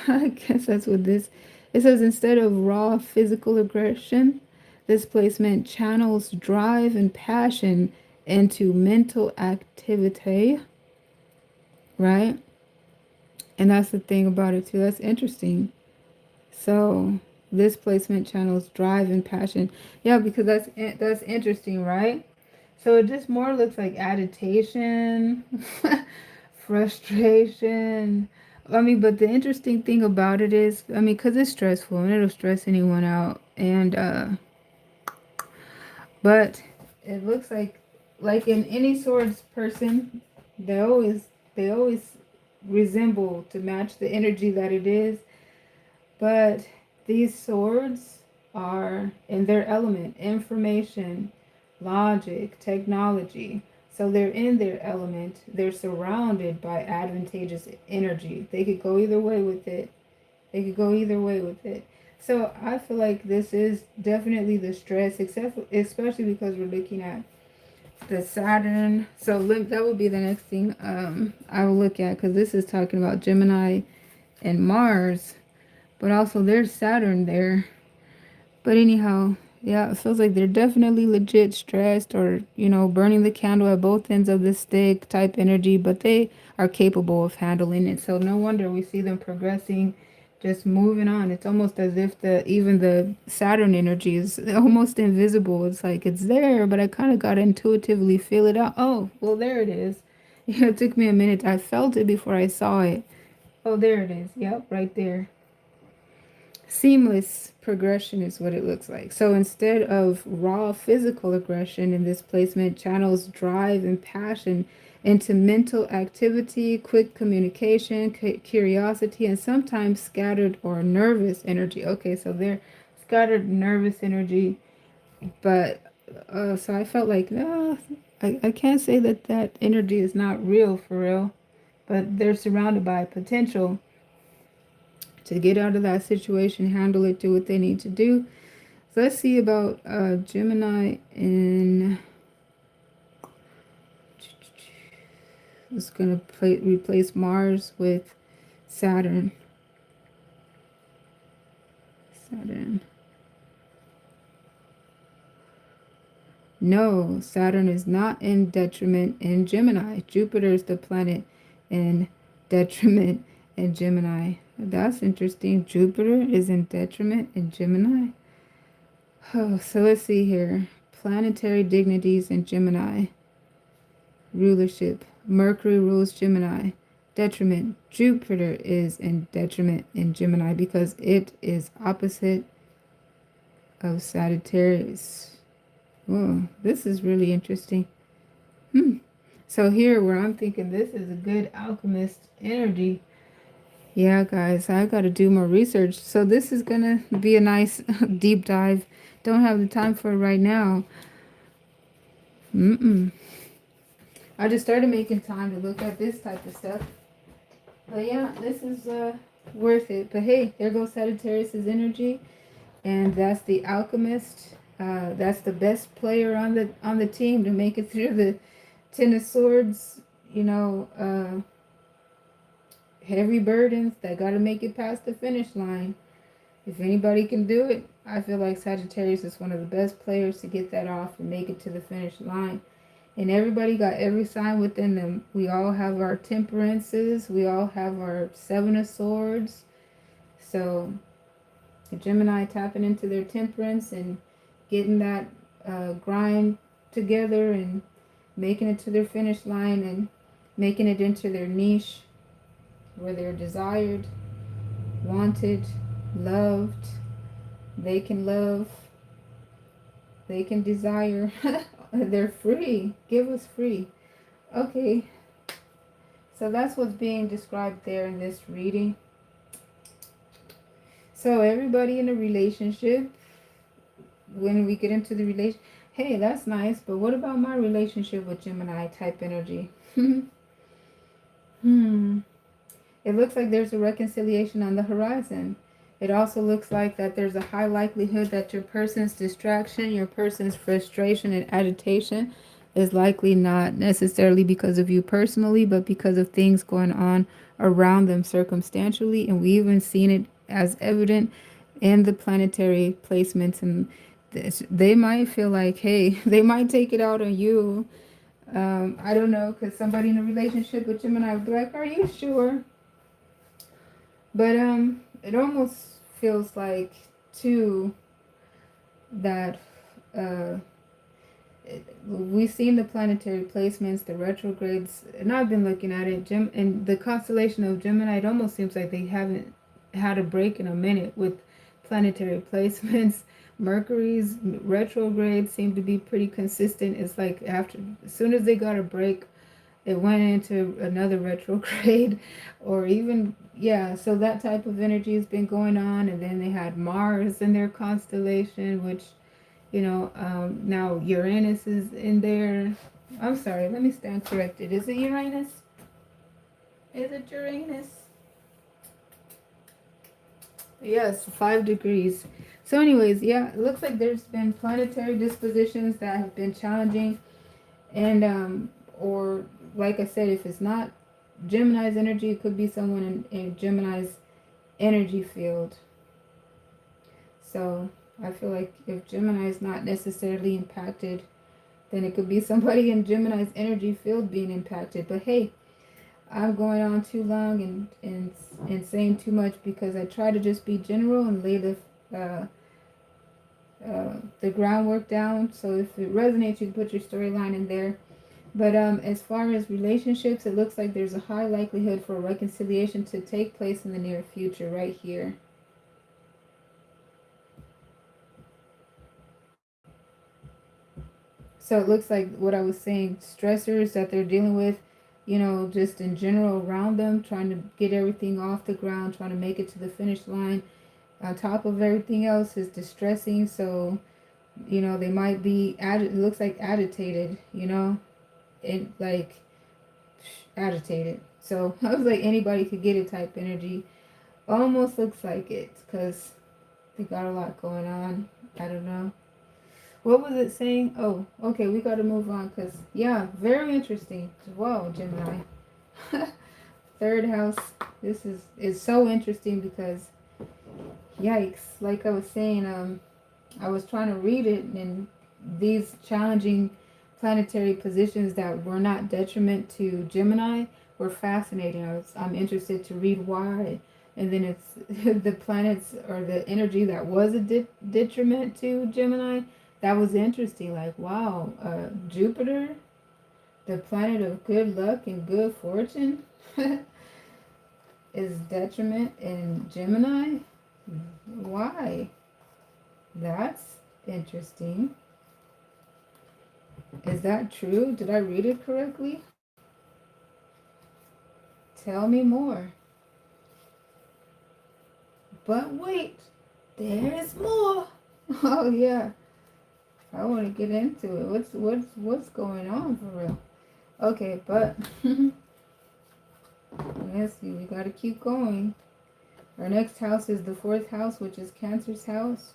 [SPEAKER 1] I guess that's what this, it says instead of raw physical aggression, This placement channels drive and passion into mental activity, right? And that's the thing about it too. That's interesting. So this placement channels drive and passion. Yeah, because that's interesting, right? So it just more looks like agitation, frustration. I mean, but the interesting thing about it is, I mean, because it's stressful and it'll stress anyone out. And, but it looks like in any swords person, they always, they always resemble to match the energy that it is. But these swords are in their element, information, logic, technology. So they're in their element. They're surrounded by advantageous energy. They could go either way with it. They could go either way with it. So I feel like this is definitely the stress, especially because we're looking at the Saturn. So that would be the next thing I will look at, because this is talking about Gemini and Mars, but also there's Saturn there. But anyhow, yeah, it feels like they're definitely legit stressed, or, you know, burning the candle at both ends of the stick type energy, but they are capable of handling it. So no wonder we see them progressing, just moving on. It's almost as if even the Saturn energy is almost invisible. It's like it's there, but I kind of got to intuitively feel it out. Oh, well, there it is. It took me a minute. I felt it before I saw it. Oh, there it is. Yep, right there. Seamless progression is what it looks like. So instead of raw physical aggression in this placement, channels drive and passion into mental activity, quick communication, curiosity, and sometimes scattered or nervous energy. Okay, so they're scattered nervous energy, but so I felt like, I can't say that energy is not real for real, but they're surrounded by potential to get out of that situation, handle it, do what they need to do. So let's see about Gemini in. It's going to replace Mars with Saturn. Saturn. No, Saturn is not in detriment in Gemini. Jupiter is the planet in detriment in Gemini. That's interesting. Jupiter is in detriment in Gemini. Oh, so let's see here. Planetary dignities in Gemini. Rulership. Mercury rules Gemini. Detriment. Jupiter is in detriment in Gemini because it is opposite of Sagittarius. Oh, this is really interesting. So here where I'm thinking this is a good alchemist energy. Yeah, guys, I got to do more research. So this is going to be a nice deep dive. Don't have the time for it right now. I just started making time to look at this type of stuff. But yeah, this is worth it. But hey, there goes Sagittarius's energy. And that's the alchemist. That's the best player on the team to make it through the Ten of Swords. You know, heavy burdens that got to make it past the finish line. If anybody can do it, I feel like Sagittarius is one of the best players to get that off and make it to the finish line. And everybody got every sign within them. We all have our temperances. We all have our Seven of Swords. So the Gemini tapping into their temperance and getting that grind together and making it to their finish line and making it into their niche where they're desired, wanted, loved. They can love. They can desire. They're free. Give us free. Okay. So that's what's being described there in this reading. So everybody in a relationship, when we get into the relation, hey, that's nice, but what about my relationship with Gemini type energy? It looks like there's a reconciliation on the horizon. It also looks like that there's a high likelihood that your person's distraction, your person's frustration and agitation is likely not necessarily because of you personally, but because of things going on around them circumstantially. And we even seen it as evident in the planetary placements and they might feel like, hey, they might take it out on you. I don't know, because somebody in a relationship with Gemini would be like, are you sure? But it almost feels like, too, that uh, we've seen the planetary placements, the retrogrades, and I've been looking at it. And the constellation of Gemini, it almost seems like they haven't had a break in a minute with planetary placements. Mercury's retrograde seemed to be pretty consistent. It's like after, as soon as they got a break, it went into another retrograde, or even, yeah. So that type of energy has been going on, and then they had Mars in their constellation, which, now Uranus is in there. I'm sorry, let me stand corrected. Is it Uranus? Is it Uranus? Yes, 5 degrees. So anyways, yeah, it looks like there's been planetary dispositions that have been challenging. And or like I said, if it's not Gemini's energy, it could be someone in Gemini's energy field. So I feel like if Gemini is not necessarily impacted, then it could be somebody in Gemini's energy field being impacted. But hey, I'm going on too long and saying too much, because I try to just be general and lay the groundwork down. So if it resonates, you can put your storyline in there. But as far as relationships, it looks like there's a high likelihood for a reconciliation to take place in the near future, right here. So it looks like what I was saying, stressors that they're dealing with, just in general around them, trying to get everything off the ground, trying to make it to the finish line. On top of everything else is distressing. So, they might be, it looks like agitated, it like agitated. So I was like, anybody could get it type energy. Almost looks like it, because they got a lot going on. I don't know. What was it saying? Oh, okay, we got to move on, because, yeah, very interesting. Whoa, Gemini. Third house. This is so interesting because, yikes, like I was saying, I was trying to read it, and these challenging planetary positions that were not detriment to Gemini were fascinating. I'm interested to read why. And then it's the planets or the energy that was a detriment to Gemini. That was interesting. Like, wow, Jupiter, the planet of good luck and good fortune, is detriment in Gemini. Why? That's interesting. Is that true? Did I read it correctly? Tell me more. But wait, there's more. Oh yeah, I want to get into it. What's going on for real? Okay, but let's see. We gotta keep going. Our next house is the 4th house, which is Cancer's house.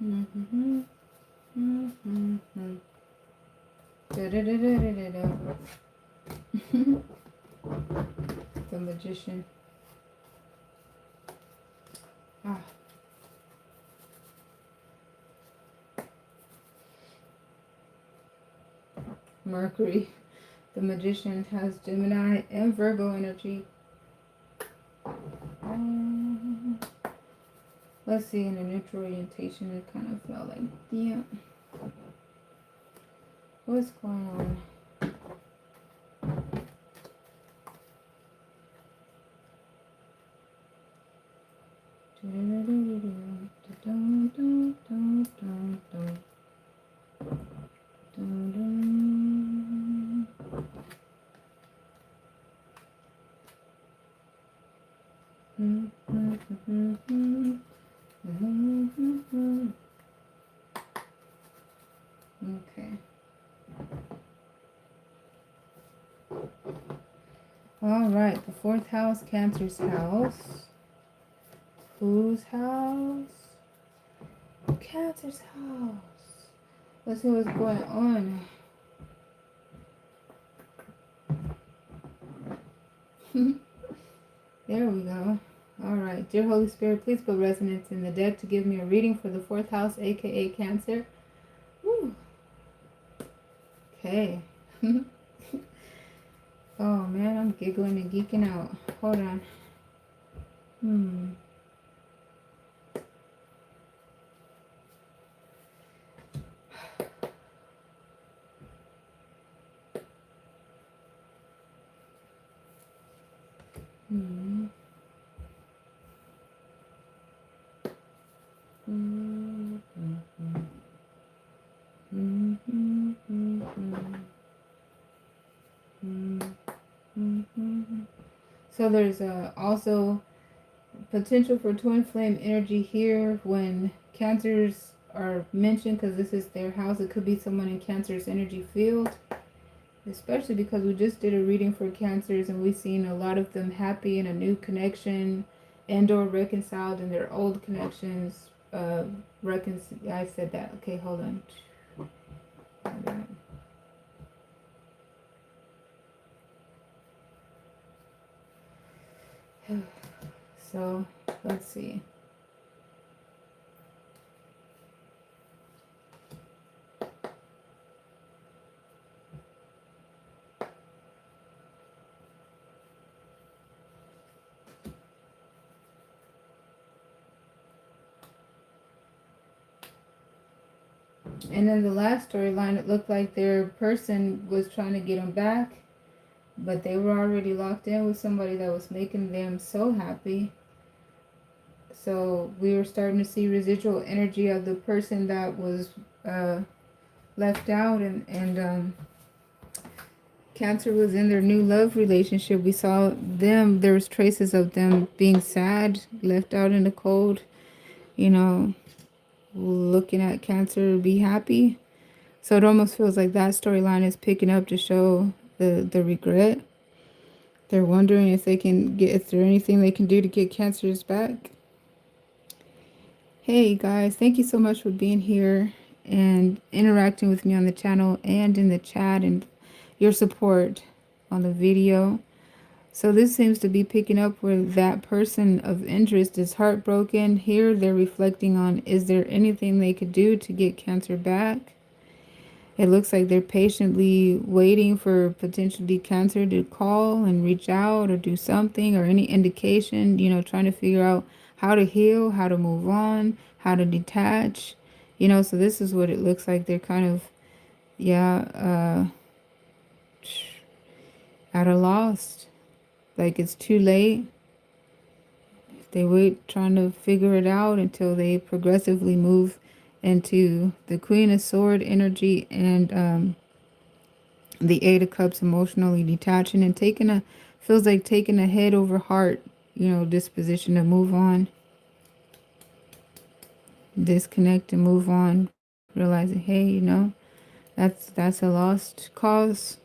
[SPEAKER 1] Mm-hmm. Mm-hmm. The Magician. Ah. Mercury. The Magician has Gemini and Virgo energy. Let's see, in a neutral orientation, it kind of felt like, yeah. What's going on? Okay. All right. The fourth house, Cancer's house. Whose house? Cancer's house. Let's see what's going on. There we go. All right. Dear Holy Spirit, please put resonance in the deck to give me a reading for the fourth house, aka Cancer. Woo. Okay. Oh man, I'm giggling and geeking out. Hold on. Hmm. Hmm. Hmm. Hmm. Hmm. So there's also potential for twin flame energy here when cancers are mentioned, because this is their house. It could be someone in Cancer's energy field, especially because we just did a reading for Cancers and we've seen a lot of them happy in a new connection and or reconciled in their old connections. I said that. Okay, hold on. So let's see. And then the last storyline, it looked like their person was trying to get them back, but they were already locked in with somebody that was making them so happy. So we were starting to see residual energy of the person that was left out, and Cancer was in their new love relationship. We saw them, there was traces of them being sad, left out in the cold, you know, looking at Cancer be happy. So it almost feels like that storyline is picking up to show the regret. They're wondering if they can get, if there anything they can do to get Cancers back. Hey guys, thank you so much for being here and interacting with me on the channel and in the chat, and your support on the video. So this seems to be picking up where that person of interest is heartbroken. Here they're reflecting on, is there anything they could do to get Cancer back? It looks like they're patiently waiting for potentially Cancer to call and reach out or do something, or any indication, you know, trying to figure out how to heal, how to move on, how to detach, you know. So this is what it looks like. They're kind of, yeah, at a loss. Like it's too late. They wait trying to figure it out until they progressively move into the Queen of Sword energy and the Eight of Cups, emotionally detaching and taking a, feels like taking a head over heart, you know, disposition to move on, disconnect and move on, realizing, hey, you know, that's a lost cause.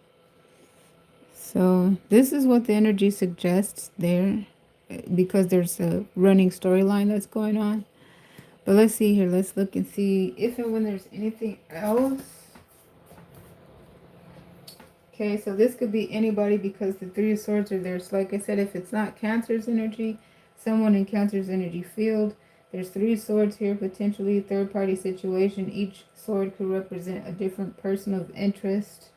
[SPEAKER 1] So this is what the energy suggests there, because there's a running storyline that's going on. But let's see here. Let's look and see if and when there's anything else. Okay, so this could be anybody, because the Three of Swords are there. So like I said, if it's not Cancer's energy, someone in Cancer's energy field, there's Three Swords here, potentially a third-party situation. Each sword could represent a different person of interest.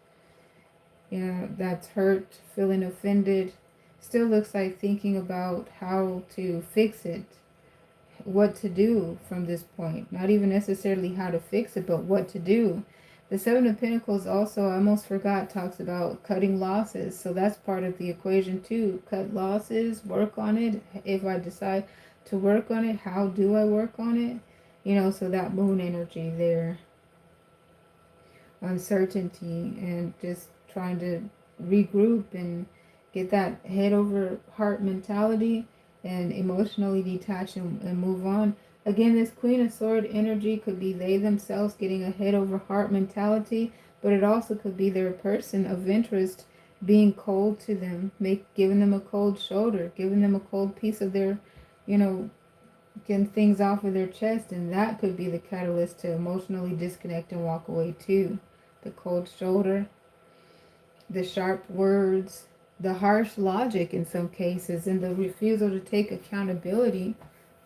[SPEAKER 1] Yeah, that's hurt, feeling offended. Still looks like thinking about how to fix it, what to do from this point. Not even necessarily how to fix it, but what to do. The Seven of Pentacles also, I almost forgot, talks about cutting losses. So that's part of the equation too. Cut losses, work on it. If I decide to work on it, how do I work on it? You know, so that moon energy there. Uncertainty and just trying to regroup and get that head over heart mentality and emotionally detach and move on. Again, this Queen of Sword energy could be they themselves getting a head over heart mentality, but it also could be their person of interest being cold to them, giving them a cold shoulder, giving them a cold piece of their, you know, getting things off of their chest, and that could be the catalyst to emotionally disconnect and walk away too. The cold shoulder, the sharp words, the harsh logic in some cases, and the refusal to take accountability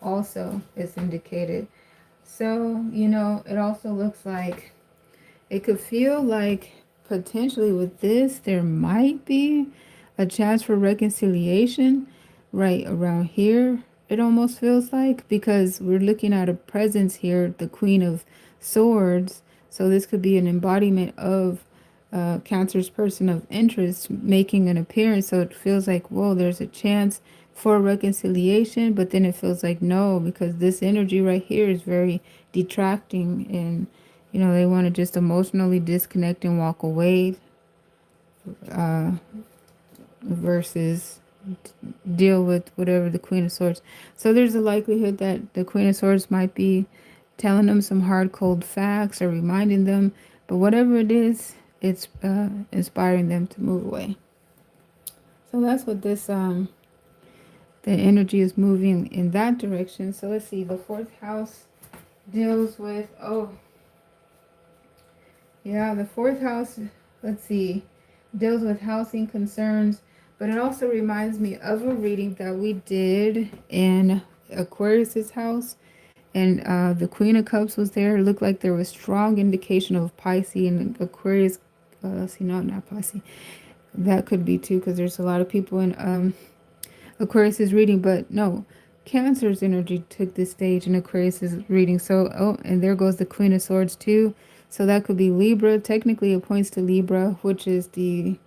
[SPEAKER 1] also is indicated. So, you know, it also looks like it could feel like potentially with this, there might be a chance for reconciliation right around here. It almost feels like, because we're looking at a presence here, the Queen of Swords. So this could be an embodiment of Cancer's person of interest making an appearance. So it feels like, whoa, there's a chance for reconciliation, but then it feels like no, because this energy right here is very detracting, and you know, they want to just emotionally disconnect and walk away versus deal with whatever the Queen of Swords. So there's a likelihood that the Queen of Swords might be telling them some hard, cold facts or reminding them, but whatever it is, it's inspiring them to move away. So that's what this, the energy is moving in that direction. So let's see, the fourth house deals with, oh, yeah, the fourth house, let's see, deals with housing concerns, but it also reminds me of a reading that we did in Aquarius's house, and the Queen of Cups was there. It looked like there was strong indication of Pisces and Aquarius. See, no, not Pisces. That could be too, because there's a lot of people in Aquarius's reading, but no, Cancer's energy took the stage in Aquarius's reading. So, oh, and there goes the Queen of Swords too. So that could be Libra. Technically, it points to Libra, which is the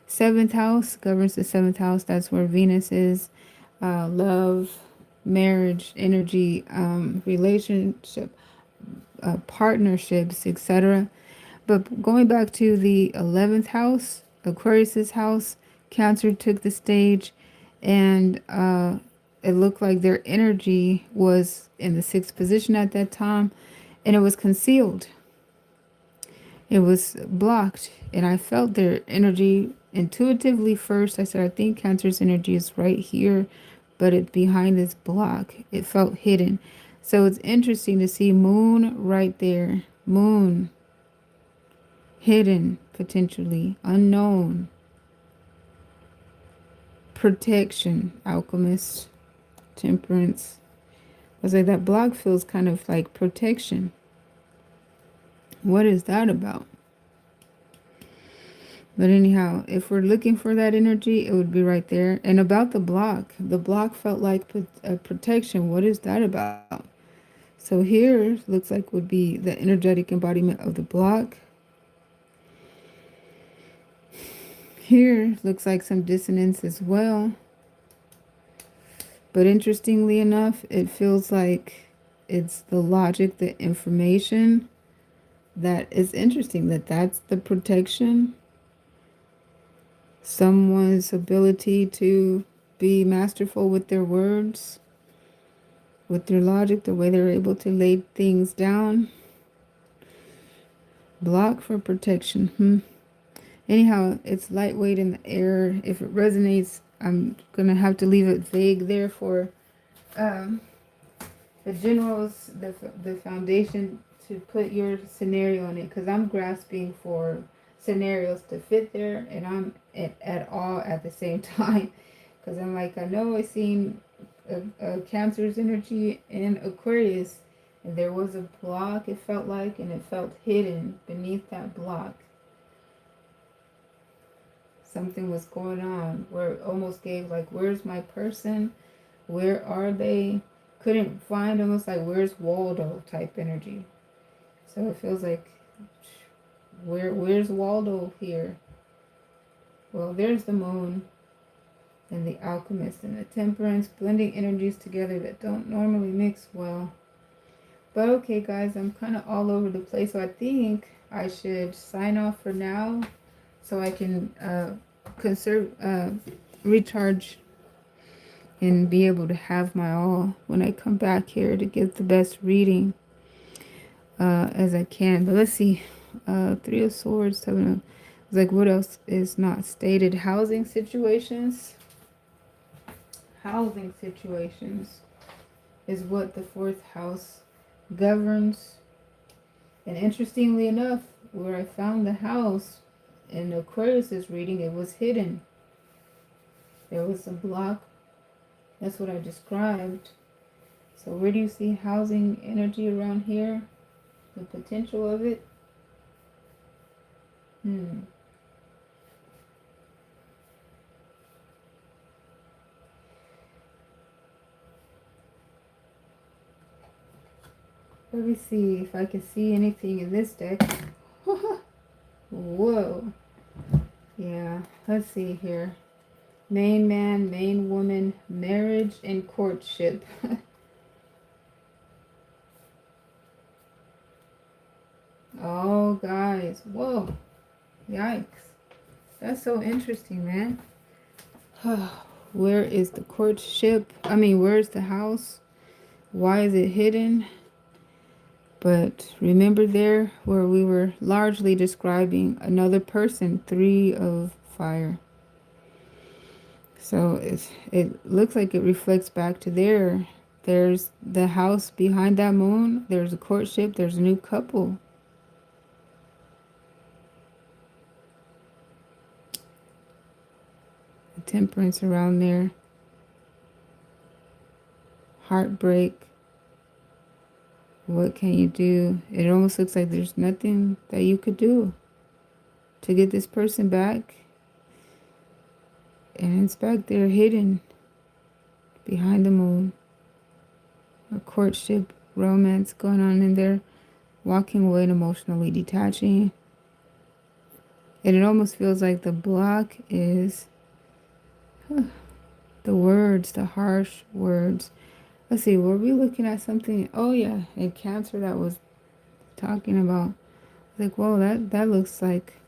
[SPEAKER 1] seventh house, governs the seventh house. That's where Venus is. Love, marriage, energy, relationship, partnerships, etc. But going back to the 11th house, Aquarius's house, Cancer took the stage, and it looked like their energy was in the sixth position at that time, and it was concealed. It was blocked, and I felt their energy intuitively first. I said, I think Cancer's energy is right here, but it behind this block. It felt hidden. So it's interesting to see Moon right there. Moon, hidden, potentially, unknown. Protection, Alchemist, Temperance. I was like, that block feels kind of like protection. What is that about? But anyhow, if we're looking for that energy, it would be right there. And about the block felt like a protection. What is that about? So here looks like would be the energetic embodiment of the block. Here looks like some dissonance as well. But interestingly enough, it feels like it's the logic, the information that is interesting, that's the protection. Someone's ability to be masterful with their words, with their logic, the way they're able to lay things down. Block for protection. Anyhow, it's lightweight in the air. If it resonates, I'm going to have to leave it vague there for the generals, the foundation, to put your scenario in it, because I'm grasping for scenarios to fit there, and I'm at all at the same time, because I'm like, I know I seen a Cancer's energy in Aquarius, and there was a block, it felt like, and it felt hidden beneath that block. Something was going on where it almost gave like, where's my person? Where are they? Couldn't find, almost like, where's Waldo type energy. So it feels like Where's Waldo here? Well, there's the moon and the alchemist and the temperance, blending energies together that don't normally mix well. But okay, guys, I'm kind of all over the place, so I think I should sign off for now so I can recharge and be able to have my all when I come back here to get the best reading as I can. But let's see. Three of Swords, Seven of... It's like, what else is not stated? Housing situations. Housing situations is what the fourth house governs. And interestingly enough, where I found the house in Aquarius's reading, it was hidden. There was a block. That's what I described. So where do you see housing energy around here? The potential of it? Let me see if I can see anything in this deck. Whoa. Yeah, let's see here. Main man, main woman, marriage and courtship. Oh, guys. Whoa. Yikes. That's so interesting, man. Where is the courtship? I mean, where's the house? Why is it hidden? But remember there where we were largely describing another person, Three of Fire. So it looks like it reflects back to there. There's the house behind that moon. There's a courtship. There's a new couple. The temperance around there. Heartbreak. What can you do? It almost looks like there's nothing that you could do to get this person back. And it's back there hidden behind the moon. A courtship, romance going on in there. Walking away and emotionally detaching. And it almost feels like the block is the words, the harsh words. Let's see, were we looking at something? Oh yeah, in Cancer that was talking about. Like, whoa, that looks like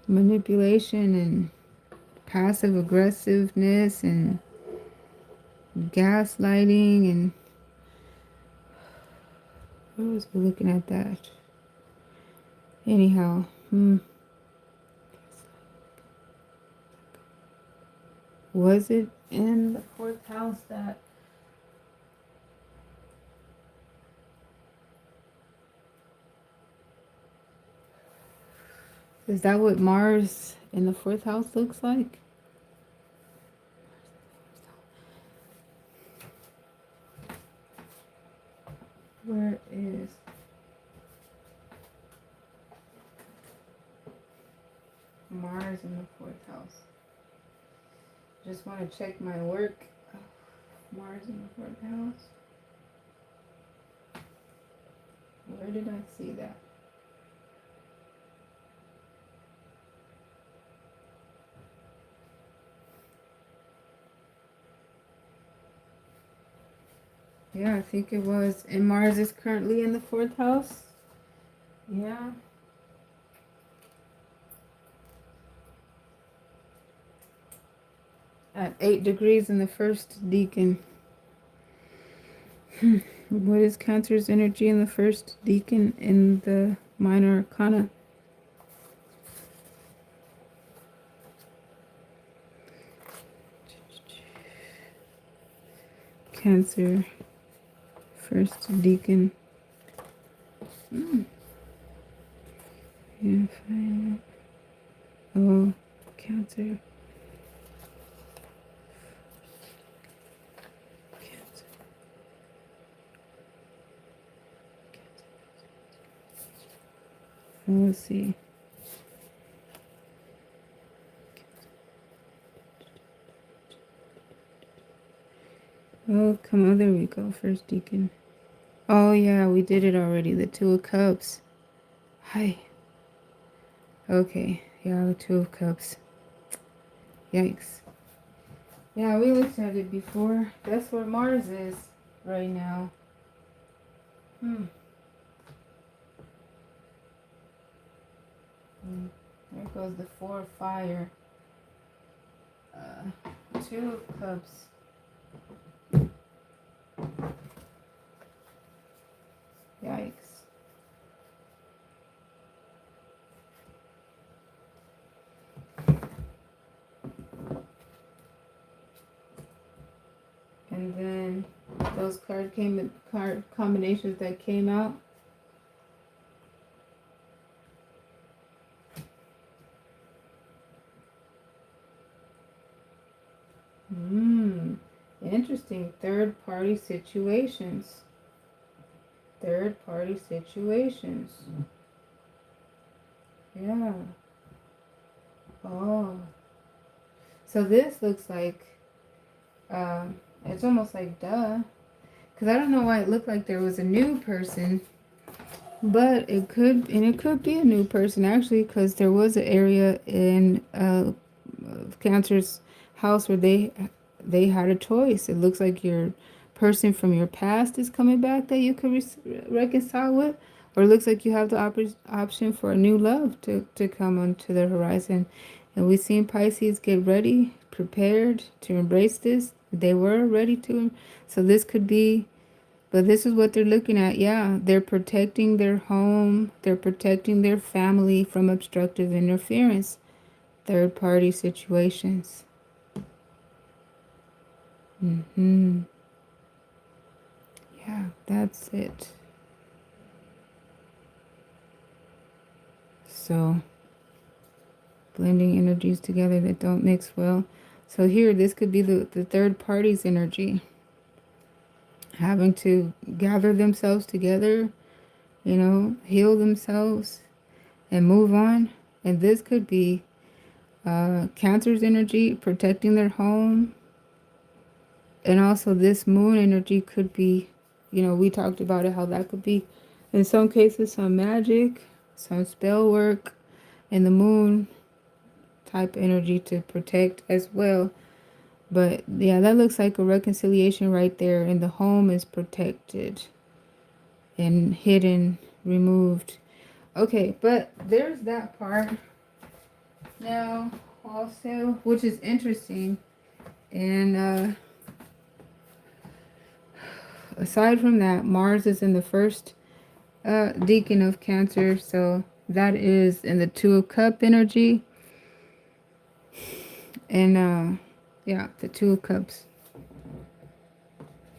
[SPEAKER 1] manipulation and passive aggressiveness and gaslighting. And where was we looking at that? Anyhow, was it in the fourth house that is that what Mars in the fourth house looks like? Where is Mars in the fourth house? Just want to check my work. Mars in the fourth house. Where did I see that? Yeah, I think it was. And Mars is currently in the fourth house. Yeah. At 8 degrees in the first decan. What is Cancer's energy in the first decan in the minor arcana? Cancer, first decan. Yeah, fine. Oh, Cancer. Let's see. Oh, come on. There we go. First decan. Oh, yeah. We did it already. The Two of Cups. Hi. Okay, yeah, the Two of Cups. Yikes. Yeah, we looked at it before. That's where Mars is right now. There goes the Four of Fire. Two of Cups. Yikes. And then those card combinations that came out. Interesting. Third party situations. Third party situations. Yeah. Oh. So this looks like, it's almost like duh. Because I don't know why it looked like there was a new person. But it could be a new person actually, because there was an area in Cancer's house where they had a choice. It looks like your person from your past is coming back that you could reconcile with, or it looks like you have the option for a new love to come onto the horizon. And we've seen Pisces get ready, prepared to embrace this. They were ready to. So this could be, but this is what they're looking at. Yeah, they're protecting their home. They're protecting their family from obstructive interference. Third party situations. Yeah, that's it. So, blending energies together that don't mix well. So here, this could be the third party's energy. Having to gather themselves together, heal themselves and move on. And this could be Cancer's energy, protecting their home. And also this moon energy could be, we talked about it, how that could be, in some cases, some magic, some spell work, and the moon type energy to protect as well. But yeah, that looks like a reconciliation right there. And the home is protected and hidden, removed. Okay, but there's that part. Now, also, which is interesting. And aside from that, Mars is in the first decan of Cancer. So that is in the Two of Cup energy. And yeah, the Two of Cups.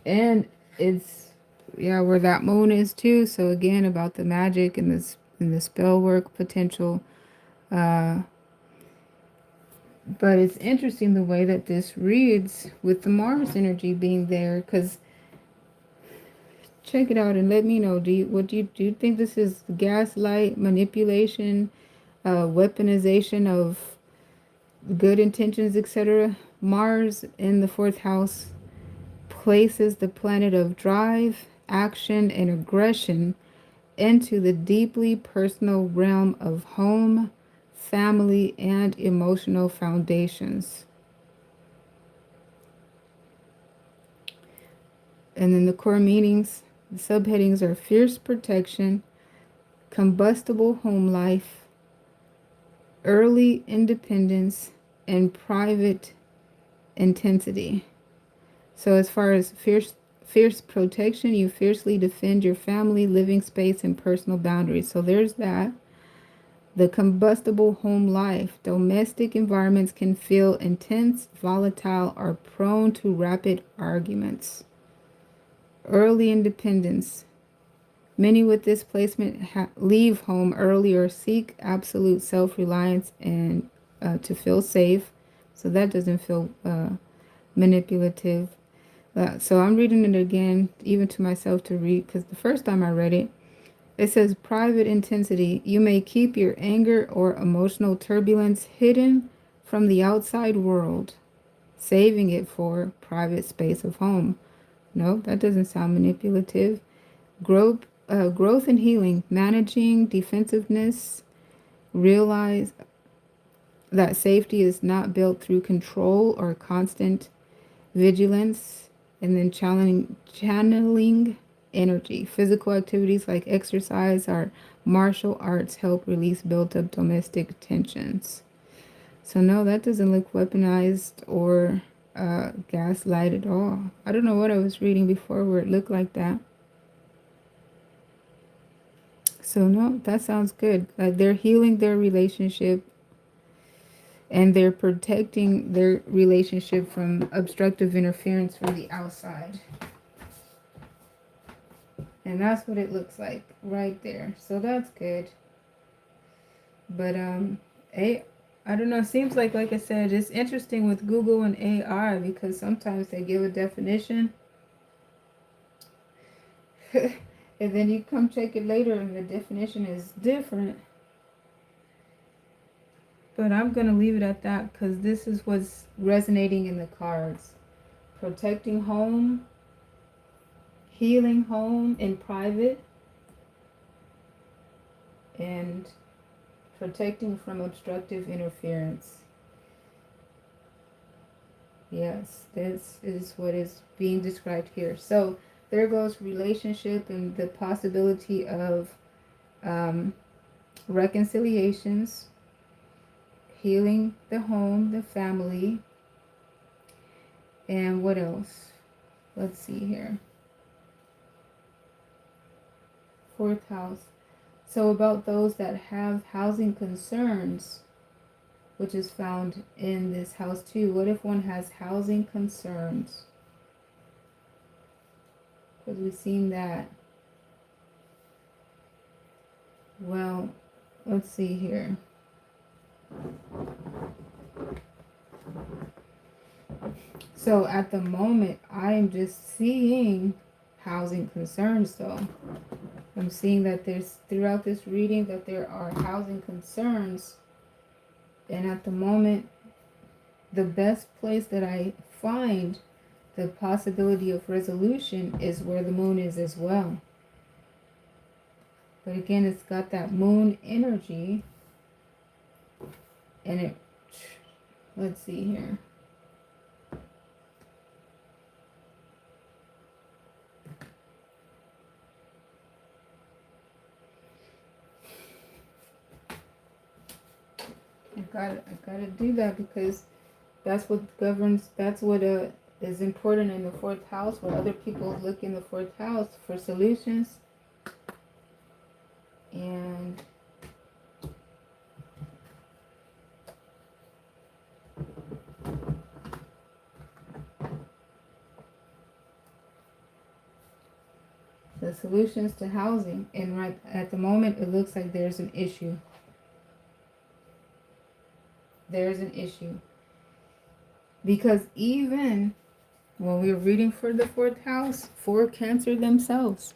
[SPEAKER 1] And it's, yeah, where that moon is too. So again, about the magic and the spell work potential. But it's interesting the way that this reads with the Mars energy being there, because check it out and let me know. Do you think this is gaslight, manipulation, weaponization of good intentions, etc.? Mars in the fourth house places the planet of drive, action, and aggression into the deeply personal realm of home, family, and emotional foundations. And then the core meanings, the subheadings are fierce protection, combustible home life, early independence, and private intensity. So as far as fierce protection, you fiercely defend your family, living space, and personal boundaries. So there's that. The combustible home life. Domestic environments can feel intense, volatile, or prone to rapid arguments. Early independence. Many with this placement leave home early or seek absolute self-reliance and to feel safe. So that doesn't feel manipulative. So I'm reading it again, even to myself to read, because the first time I read it, it says private intensity. You may keep your anger or emotional turbulence hidden from the outside world, saving it for private space of home. No, that doesn't sound manipulative. Growth and healing, managing defensiveness Realize that safety is not built through control or constant vigilance, and then channeling energy. Physical activities like exercise or martial arts help release built up domestic tensions. So, no, that doesn't look weaponized or gaslight at all. I don't know what I was reading before where it looked like that. So, no, that sounds good. They're healing their relationship and they're protecting their relationship from obstructive interference from the outside. And that's what it looks like right there. So that's good. But I don't know, it seems like I said, it's interesting with Google and AI because sometimes they give a definition and then you come check it later and the definition is different. But I'm going to leave it at that because this is what's resonating in the cards. Protecting home, healing home in private, and protecting from obstructive interference. Yes, this is what is being described here. So there goes relationship and the possibility of reconciliations, healing the home, the family, and what else? Let's see here. Fourth house. So about those that have housing concerns, which is found in this house too. What if one has housing concerns? Because we've seen that. Well, let's see here. So at the moment, I am just seeing housing concerns though. I'm seeing that there's, throughout this reading, that there are housing concerns. And at the moment, the best place that I find the possibility of resolution is where the moon is as well. But again, it's got that moon energy. And it, let's see here. I gotta do that because that's what governs, that's what is important in the fourth house, where other people look in the fourth house for solutions. And the solutions to housing, and right at the moment it looks like there's an issue. There's an issue. Because even when we're reading for the fourth house, for Cancer themselves,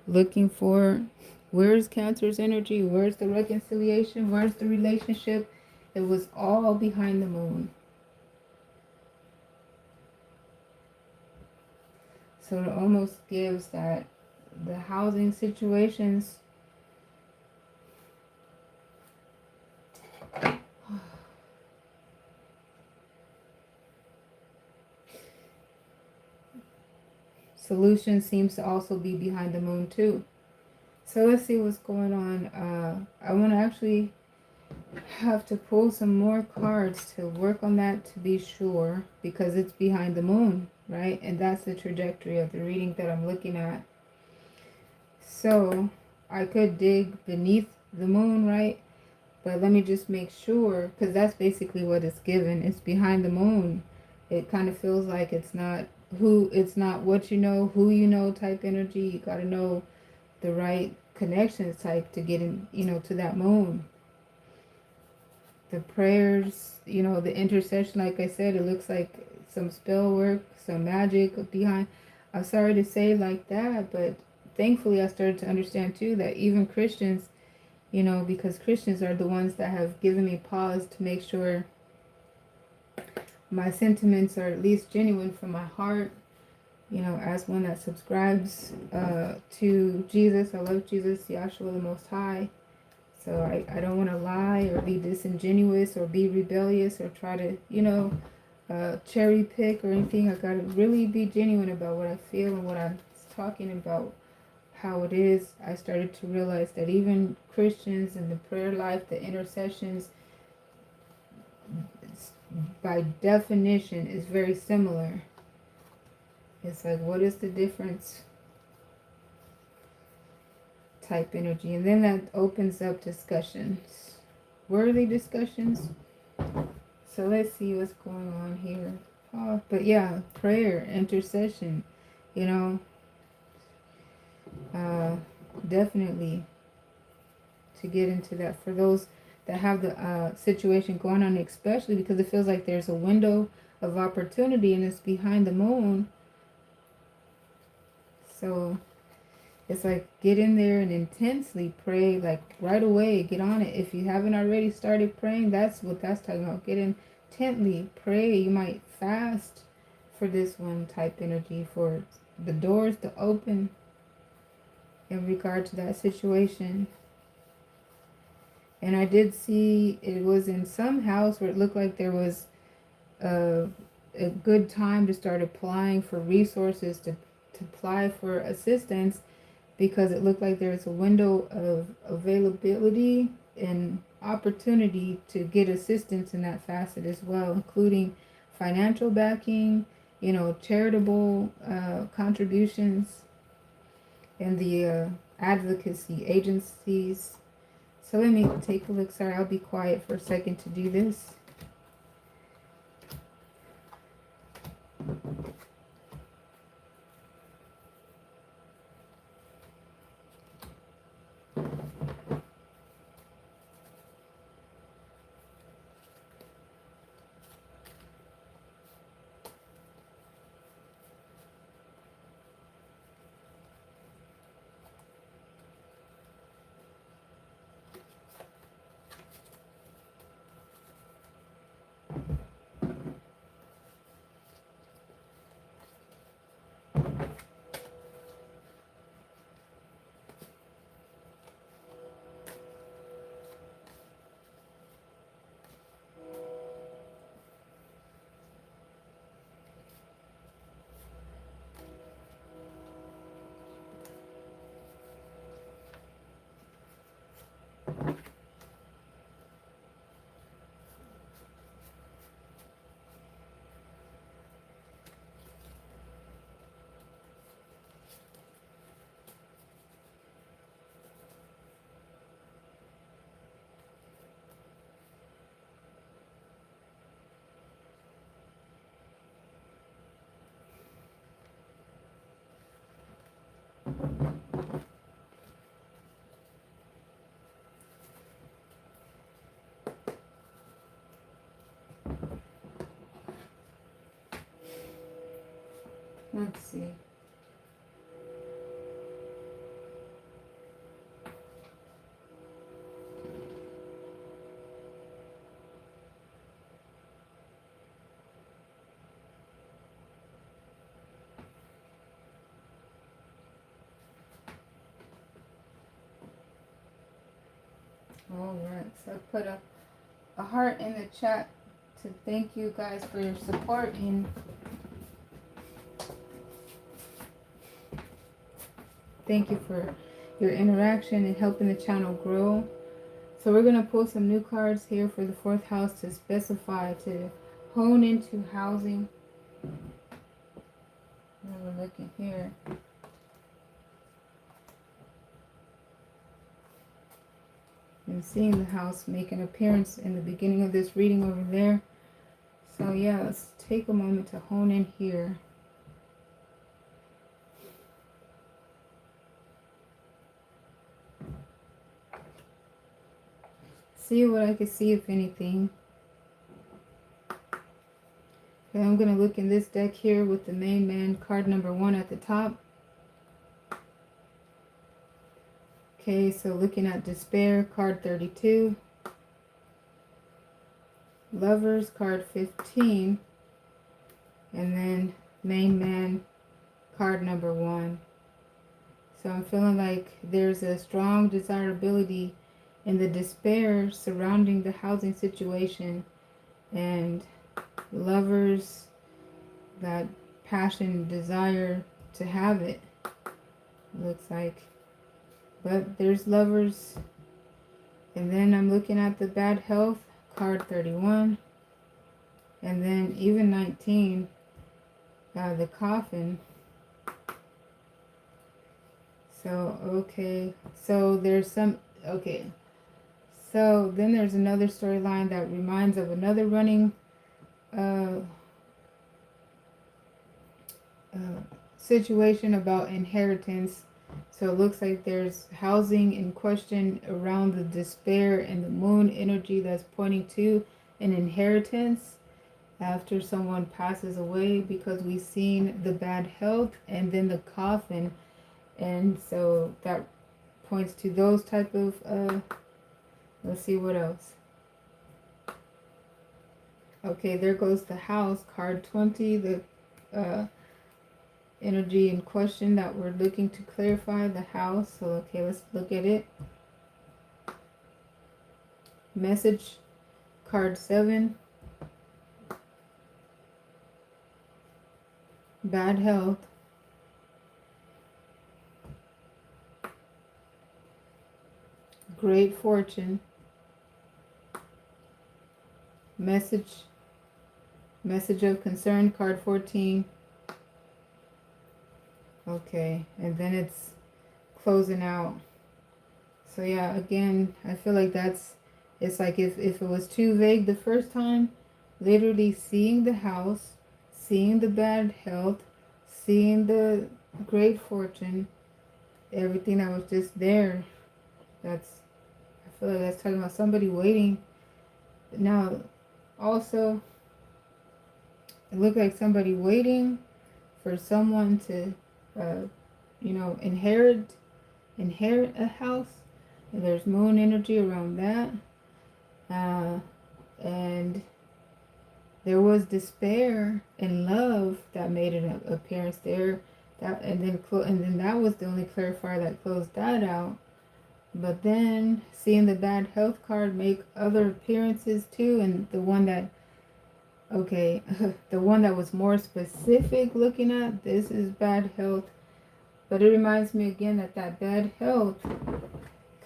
[SPEAKER 1] looking for where's Cancer's energy, where's the reconciliation, where's the relationship, it was all behind the moon. So it almost gives that the housing situations solution seems to also be behind the moon too. So let's see what's going on. I want to actually have to pull some more cards to work on that to be sure, because it's behind the moon, right? And that's the trajectory of the reading that I'm looking at. So I could dig beneath the moon, right? But let me just make sure, because that's basically what it's given. It's behind the moon. It kind of feels like it's not what you know, who you know type energy. You got to know the right connections type to get in, to that moon. The prayers, the intercession, like I said, it looks like some spell work, some magic behind. I'm sorry to say like that, but thankfully I started to understand too that even Christians, because Christians are the ones that have given me pause to make sure my sentiments are at least genuine from my heart, as one that subscribes to Jesus. I love Jesus, Yahshua the Most High. So I don't want to lie or be disingenuous or be rebellious or try to, cherry pick or anything. I got to really be genuine about what I feel and what I'm talking about, how it is. I started to realize that even Christians and the prayer life, the intercessions, by definition, is very similar. It's like, what is the difference? Type energy. And then that opens up discussions. Worthy discussions. So let's see what's going on here. But yeah, prayer, intercession, you know, definitely to get into that for those that have the situation going on, especially because it feels like there's a window of opportunity and it's behind the moon. So it's like get in there and intensely pray, like right away, get on it. If you haven't already started praying, that's what that's talking about. Get intently, pray. You might fast for this one type energy, for the doors to open in regard to that situation. And I did see it was in some house where it looked like there was a good time to start applying for resources, to apply for assistance, because it looked like there was a window of availability and opportunity to get assistance in that facet as well, including financial backing, charitable contributions, and the advocacy agencies. So let me take a look. Sorry, I'll be quiet for a second to do this. Let's see. All right, so I put a heart in the chat to thank you guys for your support, and thank you for your interaction and helping the channel grow. So we're going to pull some new cards here for the fourth house to specify, to hone into housing. And we're looking here. And seeing the house make an appearance in the beginning of this reading over there. So yeah, let's take a moment to hone in here. See what I can see, if anything. Okay, I'm going to look in this deck here with the main man, card number 1 at the top. Okay, so looking at despair, card 32. Lovers, card 15. And then main man, card number 1. So I'm feeling like there's a strong desirability and the despair surrounding the housing situation, and lovers, that passion, desire to have it, looks like. But there's lovers. And then I'm looking at the bad health, card 31. And then even 19, the coffin. So, okay. So there's some, okay. So then there's another storyline that reminds of another running uh, situation about inheritance. So it looks like there's housing in question around the despair and the moon energy that's pointing to an inheritance after someone passes away, because we've seen the bad health and then the coffin. And so that points to those type of, let's see what else. Okay, there goes the house, card 20, the energy in question that we're looking to clarify, the house. So, okay, let's look at it. Message, card 7. Bad health. Great fortune. Message of concern, card 14. Okay, and then it's closing out. So yeah, again, I feel like it's like if it was too vague the first time, literally seeing the house, seeing the bad health, seeing the great fortune, everything that was just there, I feel like that's talking about somebody waiting. Now, also, it looked like somebody waiting for someone to, inherit a house. And there's moon energy around that. And there was despair and love that made an appearance there. And then that was the only clarifier that closed that out. But then seeing the bad health card make other appearances too, and the one that the one that was more specific looking at, this is bad health. But it reminds me again that bad health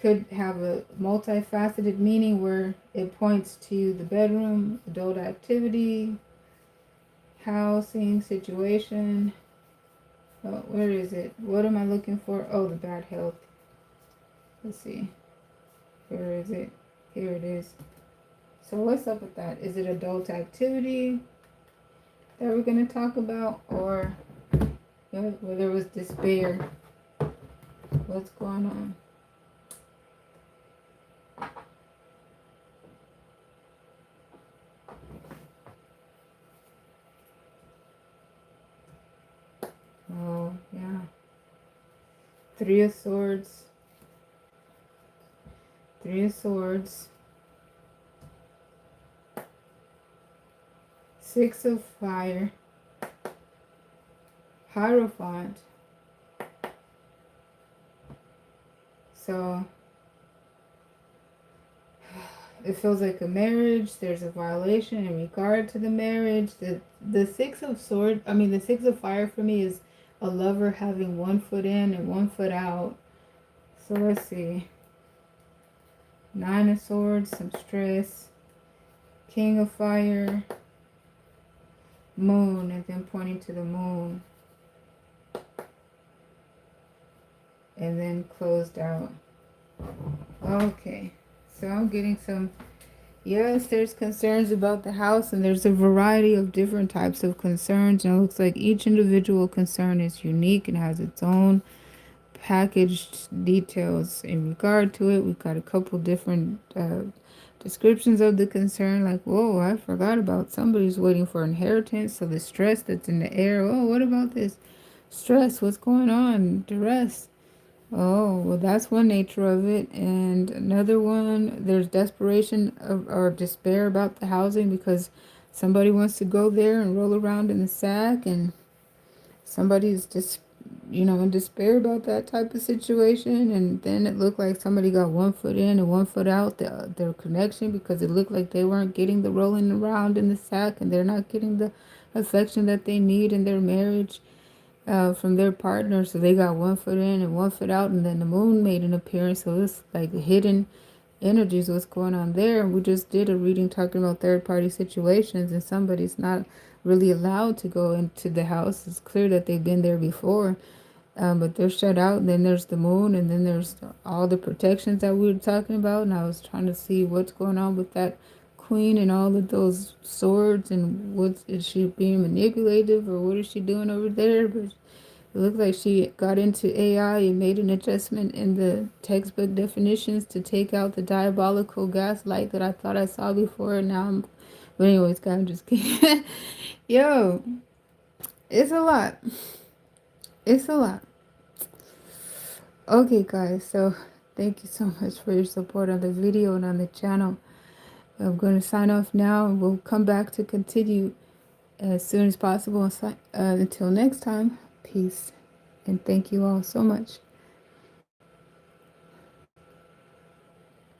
[SPEAKER 1] could have a multifaceted meaning where it points to the bedroom, adult activity, housing situation. Oh, where is it? What am I looking for? Oh, the bad health. Let's see. Where is it? Here it is. So what's up with that? Is it adult activity that we're going to talk about? Or where there was despair? What's going on? Oh, yeah. 3 of Swords. 3 of Swords. 6 of Fire. Hierophant. So it feels like a marriage. There's a violation in regard to the marriage. The 6 of Swords, the 6 of Fire for me is a lover having one foot in and one foot out. So let's see. 9 of Swords, some stress. King of Fire. Moon, and then pointing to the moon. And then closed out. Okay. So I'm getting some, yes, there's concerns about the house, and there's a variety of different types of concerns. And it looks like each individual concern is unique and has its own packaged details in regard to it. We've got a couple different descriptions of the concern, like, whoa, I forgot about somebody's waiting for inheritance. So the stress that's in the air. Oh, what about this stress? What's going on? Duress. Oh, well, that's one nature of it. And another one, there's desperation or despair about the housing because somebody wants to go there and roll around in the sack, and somebody's just in despair about that type of situation. And then it looked like somebody got one foot in and one foot out, their connection, because it looked like they weren't getting the rolling around in the sack, and they're not getting the affection that they need in their marriage from their partner. So they got one foot in and one foot out, and then the moon made an appearance. So it's like hidden energies, what's going on there. And we just did a reading talking about third party situations, and somebody's not really allowed to go into the house. It's clear that they've been there before, but they're shut out. And then there's the moon, and then there's all the protections that we were talking about. And I was trying to see what's going on with that queen and all of those swords, and what is she being manipulative, or what is she doing over there? But it looked like she got into AI and made an adjustment in the textbook definitions to take out the diabolical gaslight that I thought I saw before. And now I'm, but anyways, guys, I'm just kidding. Yo, it's a lot. It's a lot. Okay, guys, so thank you so much for your support on the video and on the channel. I'm going to sign off now, and we'll come back to continue as soon as possible. Until next time, peace, and thank you all so much.